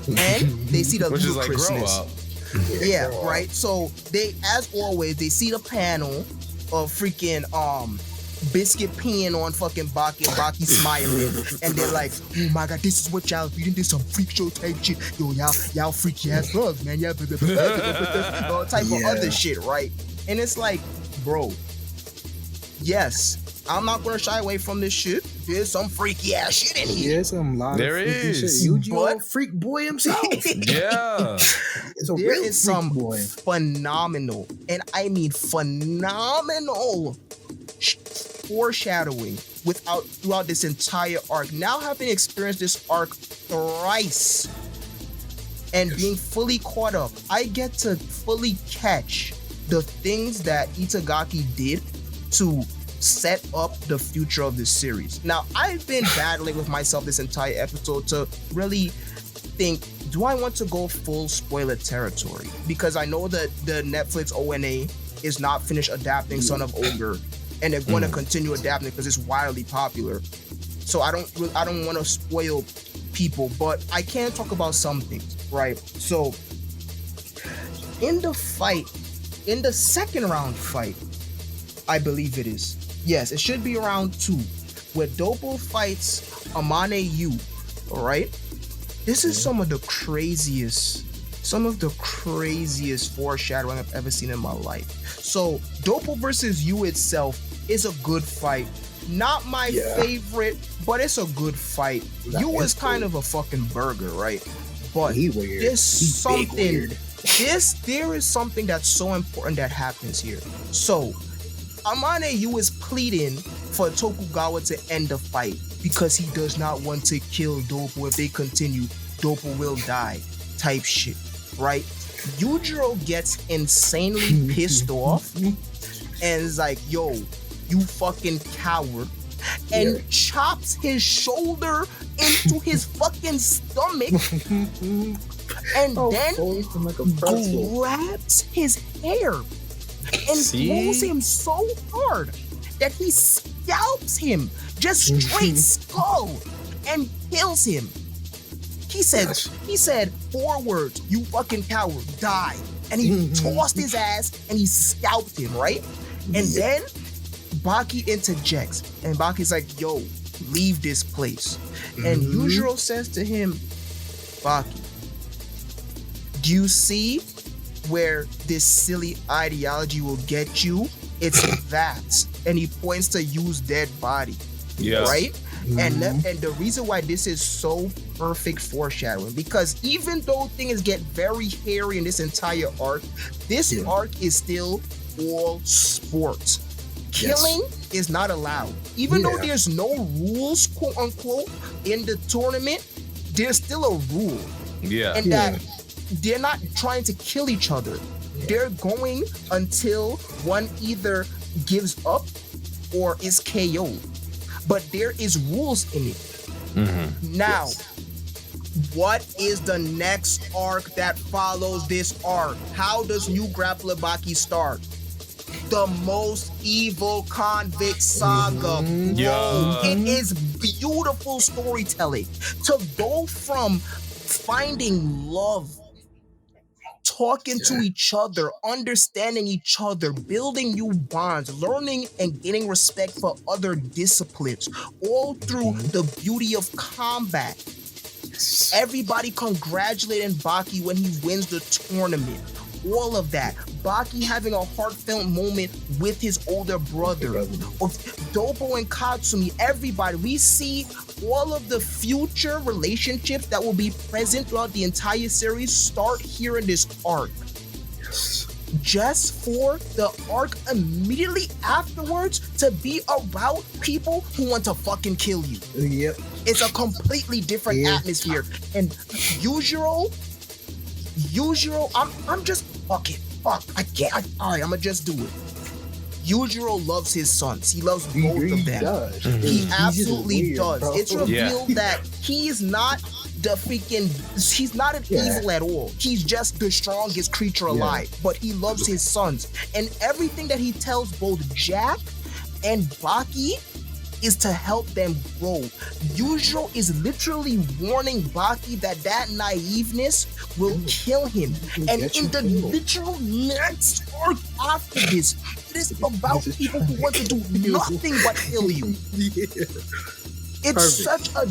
And they see the which is like, grow ludicrousness. up. Yeah, right. So they, as always, they see the panel of freaking Biscuit peeing on fucking Baki and Baki smiling, and they're like, oh my god, this is what y'all reading, this some freak show type shit. Yo, y'all freaky ass bugs, man. Y'all all type of other shit, right? And it's like, bro, yes, I'm not gonna shy away from this shit. There's some freaky ass shit in here. There's some lot There of freaky is. shit. Yu-Gi-Oh! Freak boy himself. Yeah. It's a There real is freak some boy. phenomenal, and I mean phenomenal foreshadowing throughout this entire arc. Now having experienced this arc thrice and being fully caught up, I get to fully catch the things that Itagaki did to set up the future of this series. Now, I've been battling with myself this entire episode to really think, do I want to go full spoiler territory? Because I know that the Netflix ONA is not finished adapting Son of Ogre, and they're going to continue adapting because it's wildly popular. So I don't want to spoil people, but I can talk about some things, right? So in the second round fight, I believe it is. Yes, it should be round 2, where Dopo fights Amane Yu, all right? This is some of the craziest foreshadowing I've ever seen in my life. So Dopo versus Yu itself is a good fight. Not my favorite, but it's a good fight. Yu is kind of a fucking burger, right? But there is something that's so important that happens here. So Amane Yu is pleading for Tokugawa to end the fight because he does not want to kill Dopo. If they continue, Dopo will die, type shit, right? Yujiro gets insanely pissed off and is like, yo, you fucking coward, and chops his shoulder into his fucking stomach and then grabs his hair and pulls him so hard that he scalps him, just straight skull and kills him. He said, Yes. he said 4 words, "You fucking coward, die." And he tossed his ass and he scalped him, right? And then Baki interjects, and Baki's like, "Yo, leave this place." And Yujiro says to him, "Baki, do you see where this silly ideology will get you? It's that." And he points to Yu's dead body. Yeah. Right? And the reason why this is so perfect foreshadowing, because even though things get very hairy in this entire arc, this arc is still all sports. Killing is not allowed. Even though there's no rules, quote unquote, in the tournament, there's still a rule. Yeah. And that they're not trying to kill each other. They're going until one either gives up or is KO'd. But there is rules in it. Now, what is the next arc that follows this arc? How does New Grappler Baki start? The most evil convict saga. Bro, it is beautiful storytelling. To go from finding love, talking to each other, understanding each other, building new bonds, learning and gaining respect for other disciplines, all through the beauty of combat. Everybody congratulating Baki when he wins the tournament. All of that. Baki having a heartfelt moment with his older brother. Of Dobo and Katsumi, everybody. We see all of the future relationships that will be present throughout the entire series start here in this arc. Just for the arc immediately afterwards to be about people who want to fucking kill you. Yep. It's a completely different atmosphere. And Yujiro, I'm just fuck. I can't. Alright, I'ma just do it. Yujiro loves his sons. He loves both of them. Does. He absolutely weird, does. bro. It's revealed that he is not the freaking. He's not an evil at all. He's just the strongest creature alive. But he loves his sons, and everything that he tells both Jack and Baki is to help them grow. Yujiro is literally warning Baki that naiveness will kill him. And in the literal next arc after this, it is about people who want to do nothing but kill you. It's such a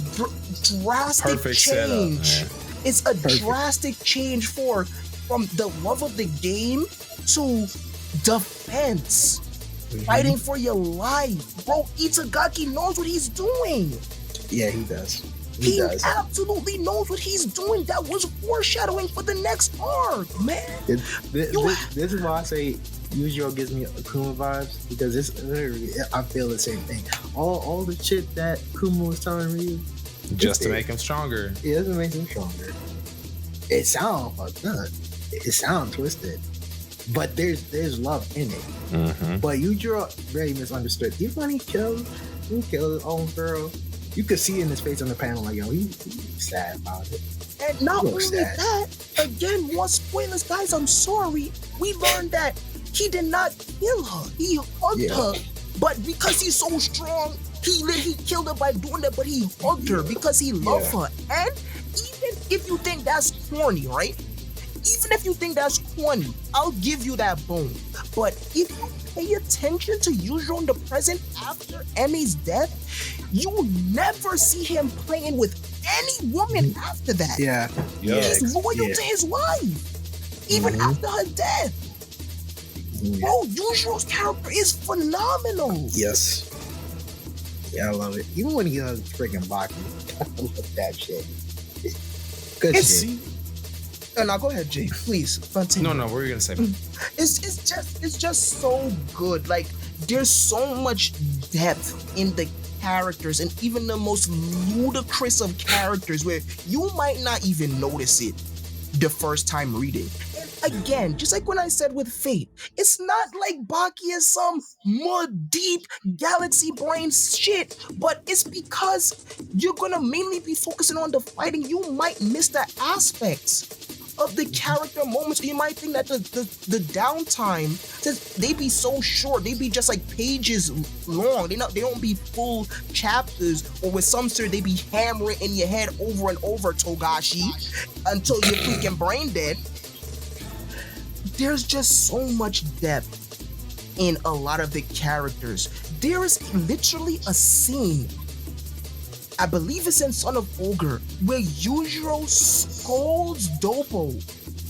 drastic change. Setup, it's a drastic change from the love of the game to defense. Fighting for your life. Bro, Itagaki knows what he's doing. Yeah, he does. He absolutely knows what he's doing. That was foreshadowing for the next arc, man. This is why I say Yujiro gives me Akuma vibes, because this literally, I feel the same thing. All the shit that Kuma was telling me, just to make him stronger. It doesn't make him stronger. It sounds fucked up. It sounds twisted. But there's love in it. But Yujiro very misunderstood. Even when he killed his own girl, you could see in his face on the panel, like, yo, he's sad about it. And not only that, again, more spoilers, guys, I'm sorry. We learned that he did not kill her. He hugged her. But because he's so strong, he killed her by doing that, but he hugged her because he loved her. And even if you think that's corny, right? Even if you think that's corny, I'll give you that bone. But if you pay attention to Yujiro in the present after Emi's death, you will never see him playing with any woman after that. Yeah. He's loyal to his wife, even after her death. Bro, Yujiro's character is phenomenal. Yes. Yeah, I love it. Even when he does freaking Baki, I love that shit. Good shit. Now go ahead, Jay. Please continue. No, what were you gonna say? It's just so good. Like, there's so much depth in the characters, and even the most ludicrous of characters, where you might not even notice it the first time reading. And again, just like when I said with Fate, it's not like Baki is some more deep galaxy brain shit, but it's because you're gonna mainly be focusing on the fighting. You might miss the aspects of the character moments. You might think that the downtime, since they be so short, they be just like pages long. They don't be full chapters, or with some series they be hammering in your head over and over, Togashi, until you're freaking brain dead. There's just so much depth in a lot of the characters. There is literally a scene, I believe it's in Son of Ogre, where Yujiro scolds Dopo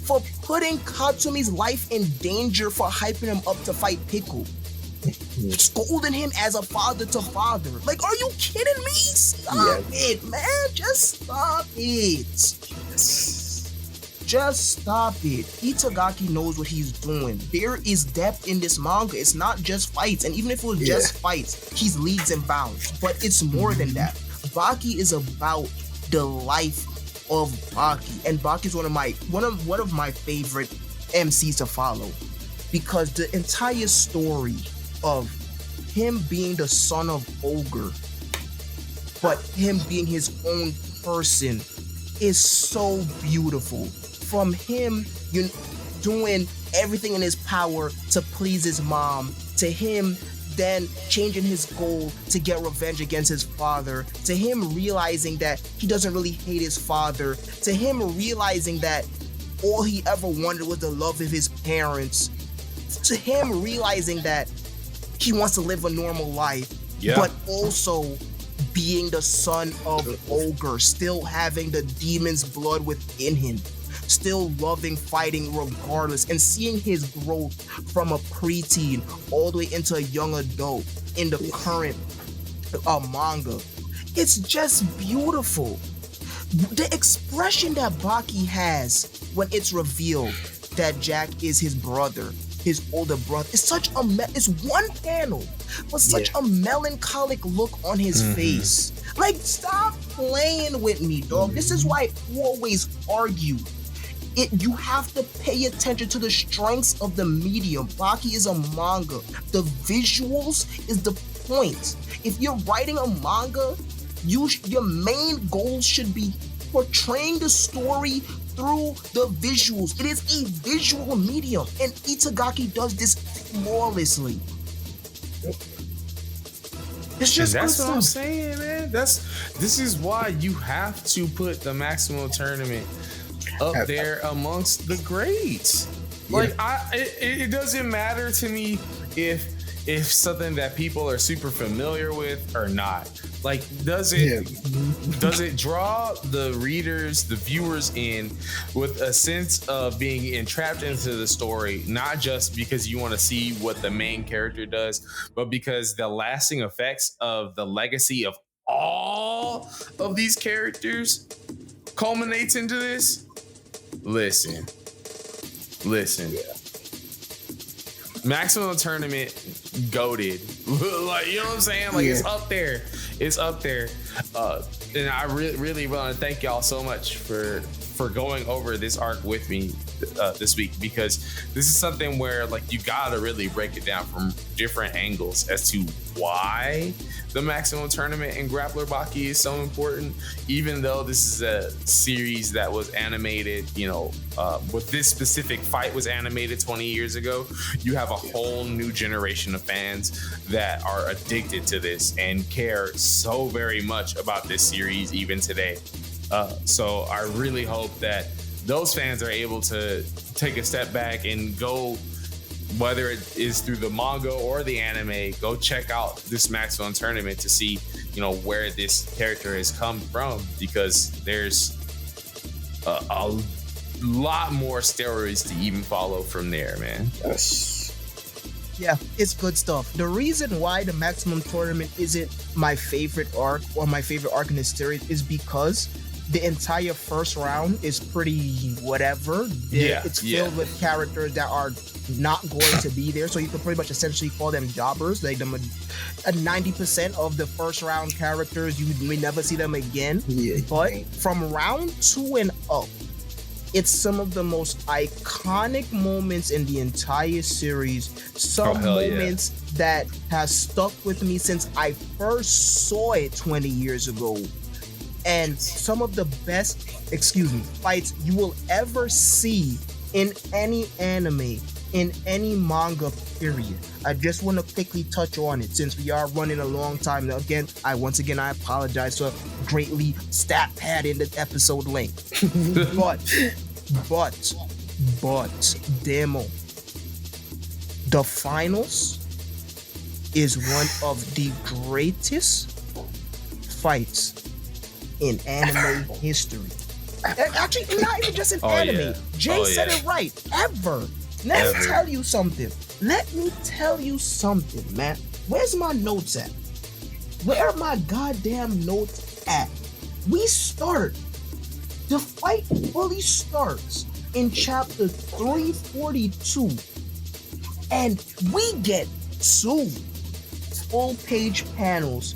for putting Katsumi's life in danger for hyping him up to fight Pickle. Scolding him as a father to father. Like, are you kidding me? Stop it, man. Just stop it. Just stop it. Itagaki knows what he's doing. There is depth in this manga. It's not just fights. And even if it was just fights, he's leads and bounds. But it's more than that. Baki is about the life of Baki. And Baki is one of my favorite MCs to follow. Because the entire story of him being the son of Ogre, but him being his own person, is so beautiful. From him doing everything in his power to please his mom, to him then changing his goal to get revenge against his father, to him realizing that he doesn't really hate his father, to him realizing that all he ever wanted was the love of his parents, to him realizing that he wants to live a normal life, but also being the son of Ogre, still having the demon's blood within him, still loving fighting regardless, and seeing his growth from a preteen all the way into a young adult in the current manga. It's just beautiful. The expression that Baki has when it's revealed that Jack is his brother, his older brother, is such a it's one panel, but such a melancholic look on his face. Like, stop playing with me, dog. This is why I always argue. You have to pay attention to the strengths of the medium. Baki is a manga. The visuals is the point. If you're writing a manga, your main goal should be portraying the story through the visuals. It is a visual medium, and Itagaki does this flawlessly. It's just that's what I'm saying, man. This is why you have to put the Maximum Tournament up there amongst the greats. Like, it doesn't matter to me if something that people are super familiar with or not. Like, does it draw the readers, the viewers in with a sense of being entrapped into the story, not just because you want to see what the main character does, but because the lasting effects of the legacy of all of these characters culminates into this? Listen. Maximum Tournament goated. Like, you know what I'm saying? Like, it's up there. And I really want to thank y'all so much for going over this arc with me this week, because this is something where, like, you gotta really break it down from different angles as to why the Maximum Tournament and Grappler Baki is so important. Even though this is a series that was animated, with this specific fight was animated 20 years ago, you have a whole new generation of fans that are addicted to this and care so very much about this series even today. So I really hope that those fans are able to take a step back and go, whether it is through the manga or the anime, go check out this Maximum Tournament to see, where this character has come from, because there's a lot more stories to even follow from there, man. Yeah, it's good stuff. The reason why the Maximum Tournament isn't my favorite arc or my favorite arc in this series is because the entire first round is pretty whatever. It's filled with characters that are not going to be there, so you can pretty much essentially call them jobbers. Like, them a 90% of the first round characters, you may never see them again. But from round 2 and up, it's some of the most iconic moments in the entire series. Some moments that has stuck with me since I first saw it 20 years ago. and some of the best, fights you will ever see in any anime, in any manga, period. I just want to quickly touch on it since we are running a long time. Now, again, I apologize for greatly stat padding the episode length. but, demo. The finals is one of the greatest fights in anime history. Actually, not even just in anime. Yeah. Jay said it right. Ever. Let me tell you something. Man. Where's my notes at? Where are my goddamn notes at? The fight fully starts in chapter 342. And we get 2 full-page panels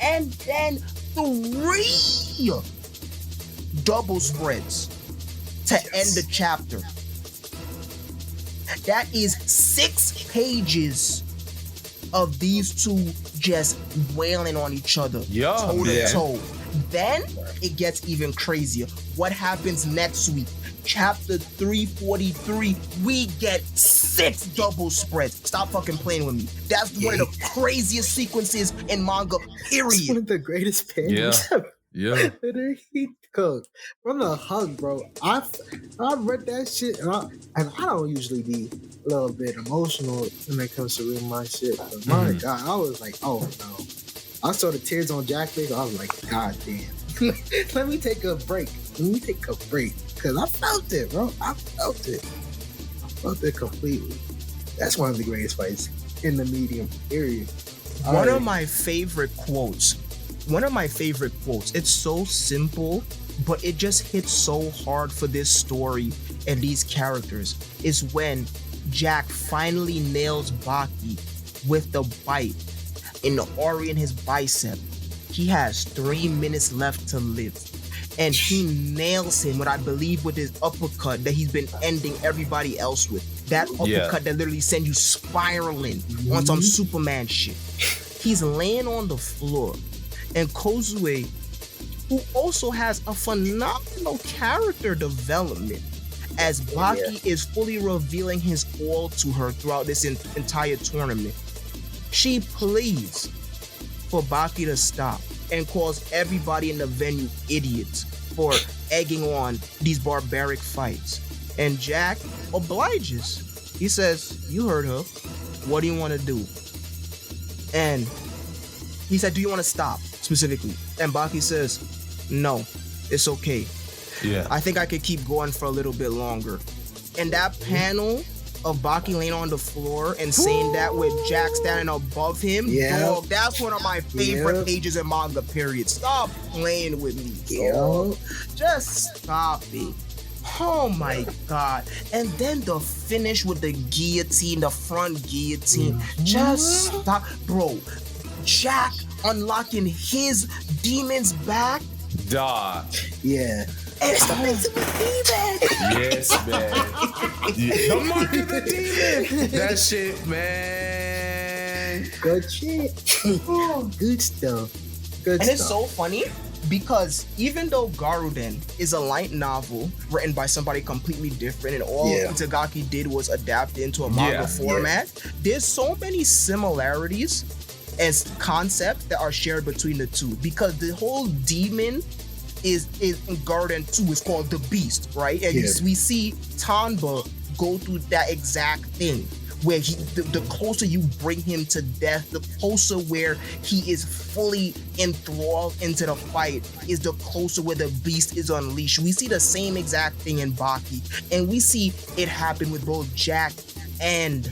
and then 3 double spreads to end the chapter. That is 6 pages of these two just wailing on each other, toe to toe. Then it gets even crazier. What happens next week? Chapter 343, we get 6 double spreads. Stop fucking playing with me. That's one of the craziest sequences in manga, period. It's one of the greatest panels ever. Yeah. Cause from the hug, bro. I read that shit, and I don't usually be a little bit emotional when it comes to reading my shit. But my God, I was like, oh no. I saw the tears on Jack's face. I was like, God damn. Let me take a break. Cause I felt it, bro. I felt it completely. That's one of the greatest fights in the medium, period. One of my favorite quotes. It's so simple, but it just hits so hard for this story and these characters. Is when Jack finally nails Baki with the bite in the ori in his bicep. He has 3 minutes left to live. And he nails him, with his uppercut that he's been ending everybody else with. That uppercut that literally sends you spiraling on some Superman shit. He's laying on the floor. And Kozue, who also has a phenomenal character development, as Baki is fully revealing his all to her throughout this entire tournament. She pleads for Baki to stop and calls everybody in the venue idiots for egging on these barbaric fights. And Jack obliges. He says, you heard her. What do you want to do? And he said, do you want to stop, specifically? And Baki says, no, it's okay. Yeah. I think I could keep going for a little bit longer. And that panel of Baki laying on the floor and saying that with Jack standing above him, dog, that's one of my favorite pages in manga, period. Stop playing with me, dog. Just stop it. Oh my God. And then the finish with the guillotine, the front guillotine. Just stop. Bro, Jack unlocking his demon's back. Dog. Yeah. And it's a demon. Yes, man. The mark of the demon. That shit, man. Good shit. Good stuff. And it's so funny because even though Garuden is a light novel written by somebody completely different and all Itagaki did was adapt into a manga format, there's so many similarities as concepts that are shared between the two, because the whole demon is in Garden 2 is called the Beast, right? And we see Tanba go through that exact thing, where the closer you bring him to death, the closer where he is fully enthralled into the fight is the closer where the beast is unleashed. We see the same exact thing in Baki, and we see it happen with both Jack and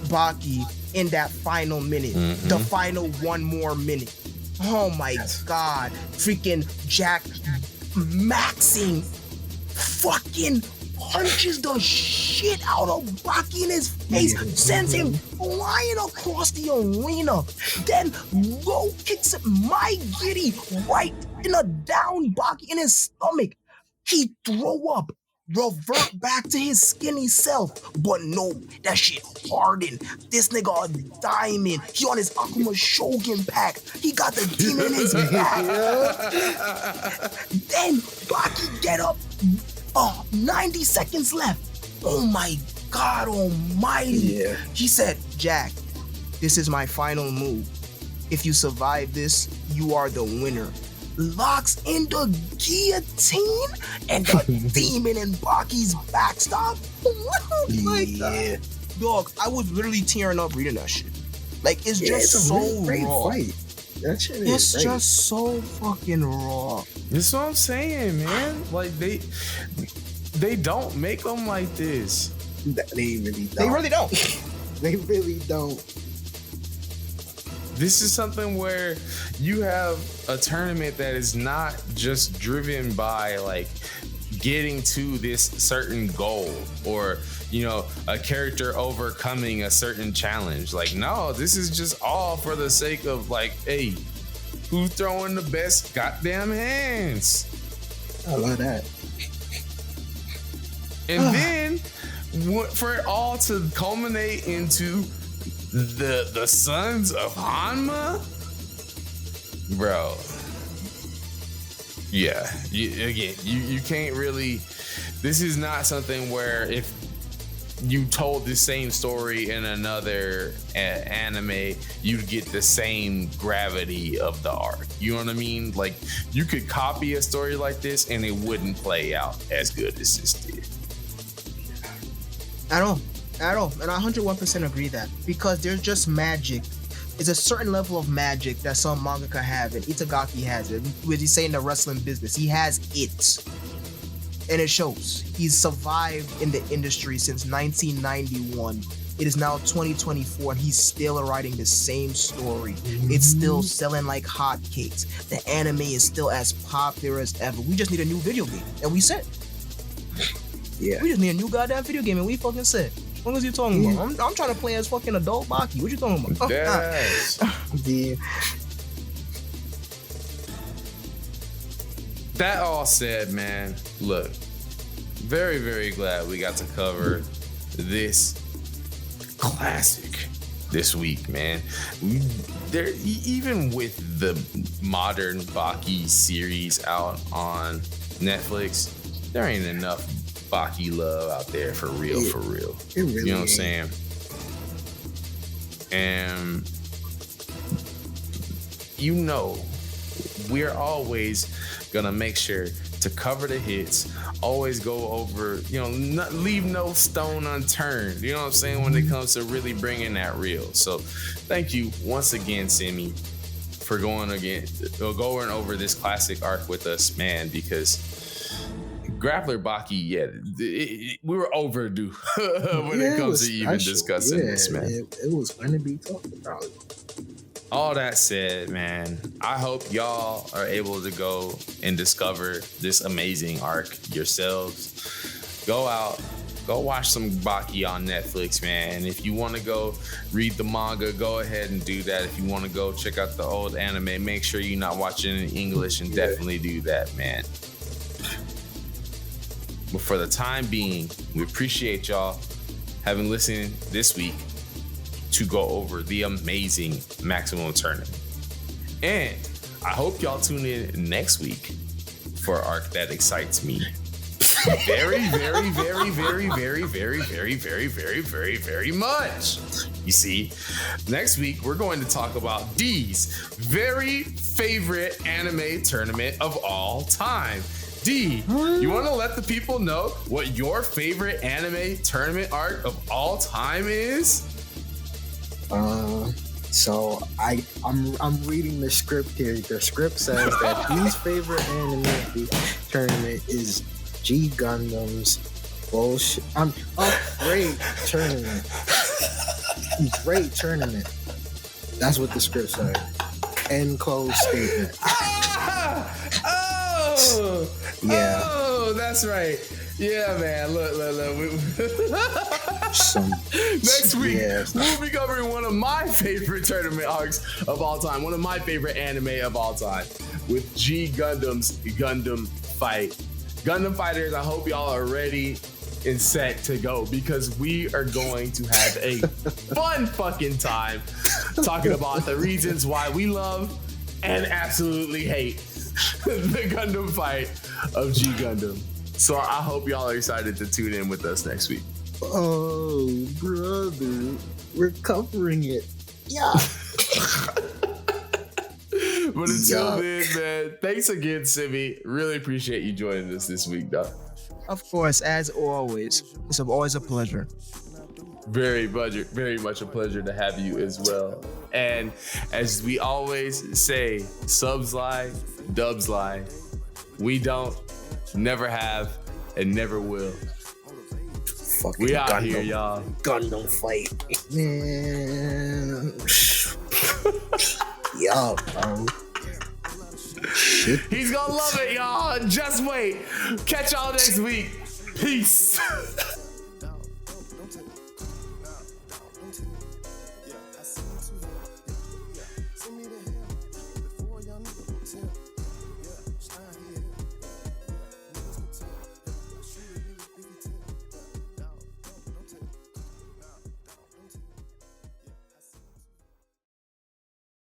Baki in that final minute, the final one more minute. Oh my God, freaking Jack maxing fucking punches the shit out of Baki in his face, sends him flying across the arena, then low kicks my giddy right in a down Baki in his stomach. He throw up revert back to his skinny self. But no, that shit hardened. This nigga a diamond. He on his Akuma Shogun pack. He got the demon in his back. Then Baki get up. 90 seconds left. Oh my God almighty. Yeah. He said, Jack, this is my final move. If you survive this, you are the winner. Locks in the guillotine and the demon in Baki's backstop. Oh my God. Dog, I was literally tearing up reading that shit. Like, it's just it's a so really great raw. fight. That shit It's is just so fucking raw. That's what I'm saying, man. Like they don't make them like this. They really don't. They really don't. They really don't. This is something where you have a tournament that is not just driven by like getting to this certain goal or, you know, a character overcoming a certain challenge. Like, no, this is just all for the sake of like, hey, who's throwing the best goddamn hands? I love that. And then for it all to culminate into the sons of Hanma, bro. Yeah, you can't really. This is not something where if you told the same story in another anime, you'd get the same gravity of the arc. You know what I mean? Like, you could copy a story like this and it wouldn't play out as good as this did. At all. And I 101% agree that, because there's just magic. It's a certain level of magic that some mangaka have, and Itagaki has it. When he's saying the wrestling business, he has it. And it shows. He's survived in the industry since 1991. It is now 2024, and he's still writing the same story. It's still selling like hotcakes. The anime is still as popular as ever. We just need a new video game, and we said. Yeah. We just need a new goddamn video game, and we fucking said. What was you talking about? I'm trying to play as fucking adult Baki. What you talking about? Yes. Yeah. That all said, man, look, very, very glad we got to cover this classic this week, man. Even with the modern Baki series out on Netflix, there ain't enough Baki love out there for real. It really You know what I'm ain't. saying? And you know, we're always gonna make sure to cover the hits, always go over, you know, leave no stone unturned, you know what I'm saying, when it comes to really bringing that real. So thank you once again, Simmy, for going over this classic arc with us, man, because Grappler Baki, we were overdue when it comes to even discussing this, man. It was going to be talked about. All that said, man, I hope y'all are able to go and discover this amazing arc yourselves. Go out, go watch some Baki on Netflix, man. If you want to go read the manga, go ahead and do that. If you want to go check out the old anime, make sure you're not watching in English, and definitely do that, man. But for the time being, we appreciate y'all having listened this week to go over the amazing Maximum Tournament. And I hope y'all tune in next week for an arc that excites me very, very, very, very, very, very, very, very, very, very, very much. You see, next week we're going to talk about Dee's very favorite anime tournament of all time. Dee, you want to let the people know what your favorite anime tournament arc of all time is? So I'm reading the script here. The script says that Dee's favorite anime tournament is G Gundam's bullshit. Great tournament. Great tournament. That's what the script said. End close statement. Yeah. Oh, that's right. Yeah, man. Look. Next week, we'll be covering one of my favorite tournament arcs of all time, one of my favorite anime of all time, with G Gundam's Gundam Fight Gundam Fighters, I hope y'all are ready and set to go because we are going to have a fun fucking time talking about the reasons why we love and absolutely hate the Gundam fight of G Gundam. So I hope y'all are excited to tune in with us next week. Oh, brother, we're covering it. Yeah. But until then, man, thanks again, Simmy. Really appreciate you joining us this week, dog. Of course, as always, it's always a pleasure. Very much a pleasure to have you as well. And as we always say, subs lie, dubs lie. We don't, never have, and never will. Fucking We out Gundam, here, y'all. Gundam fight, man. Yeah, bro. Shit. He's gonna love it, y'all. Just wait. Catch y'all next week. Peace.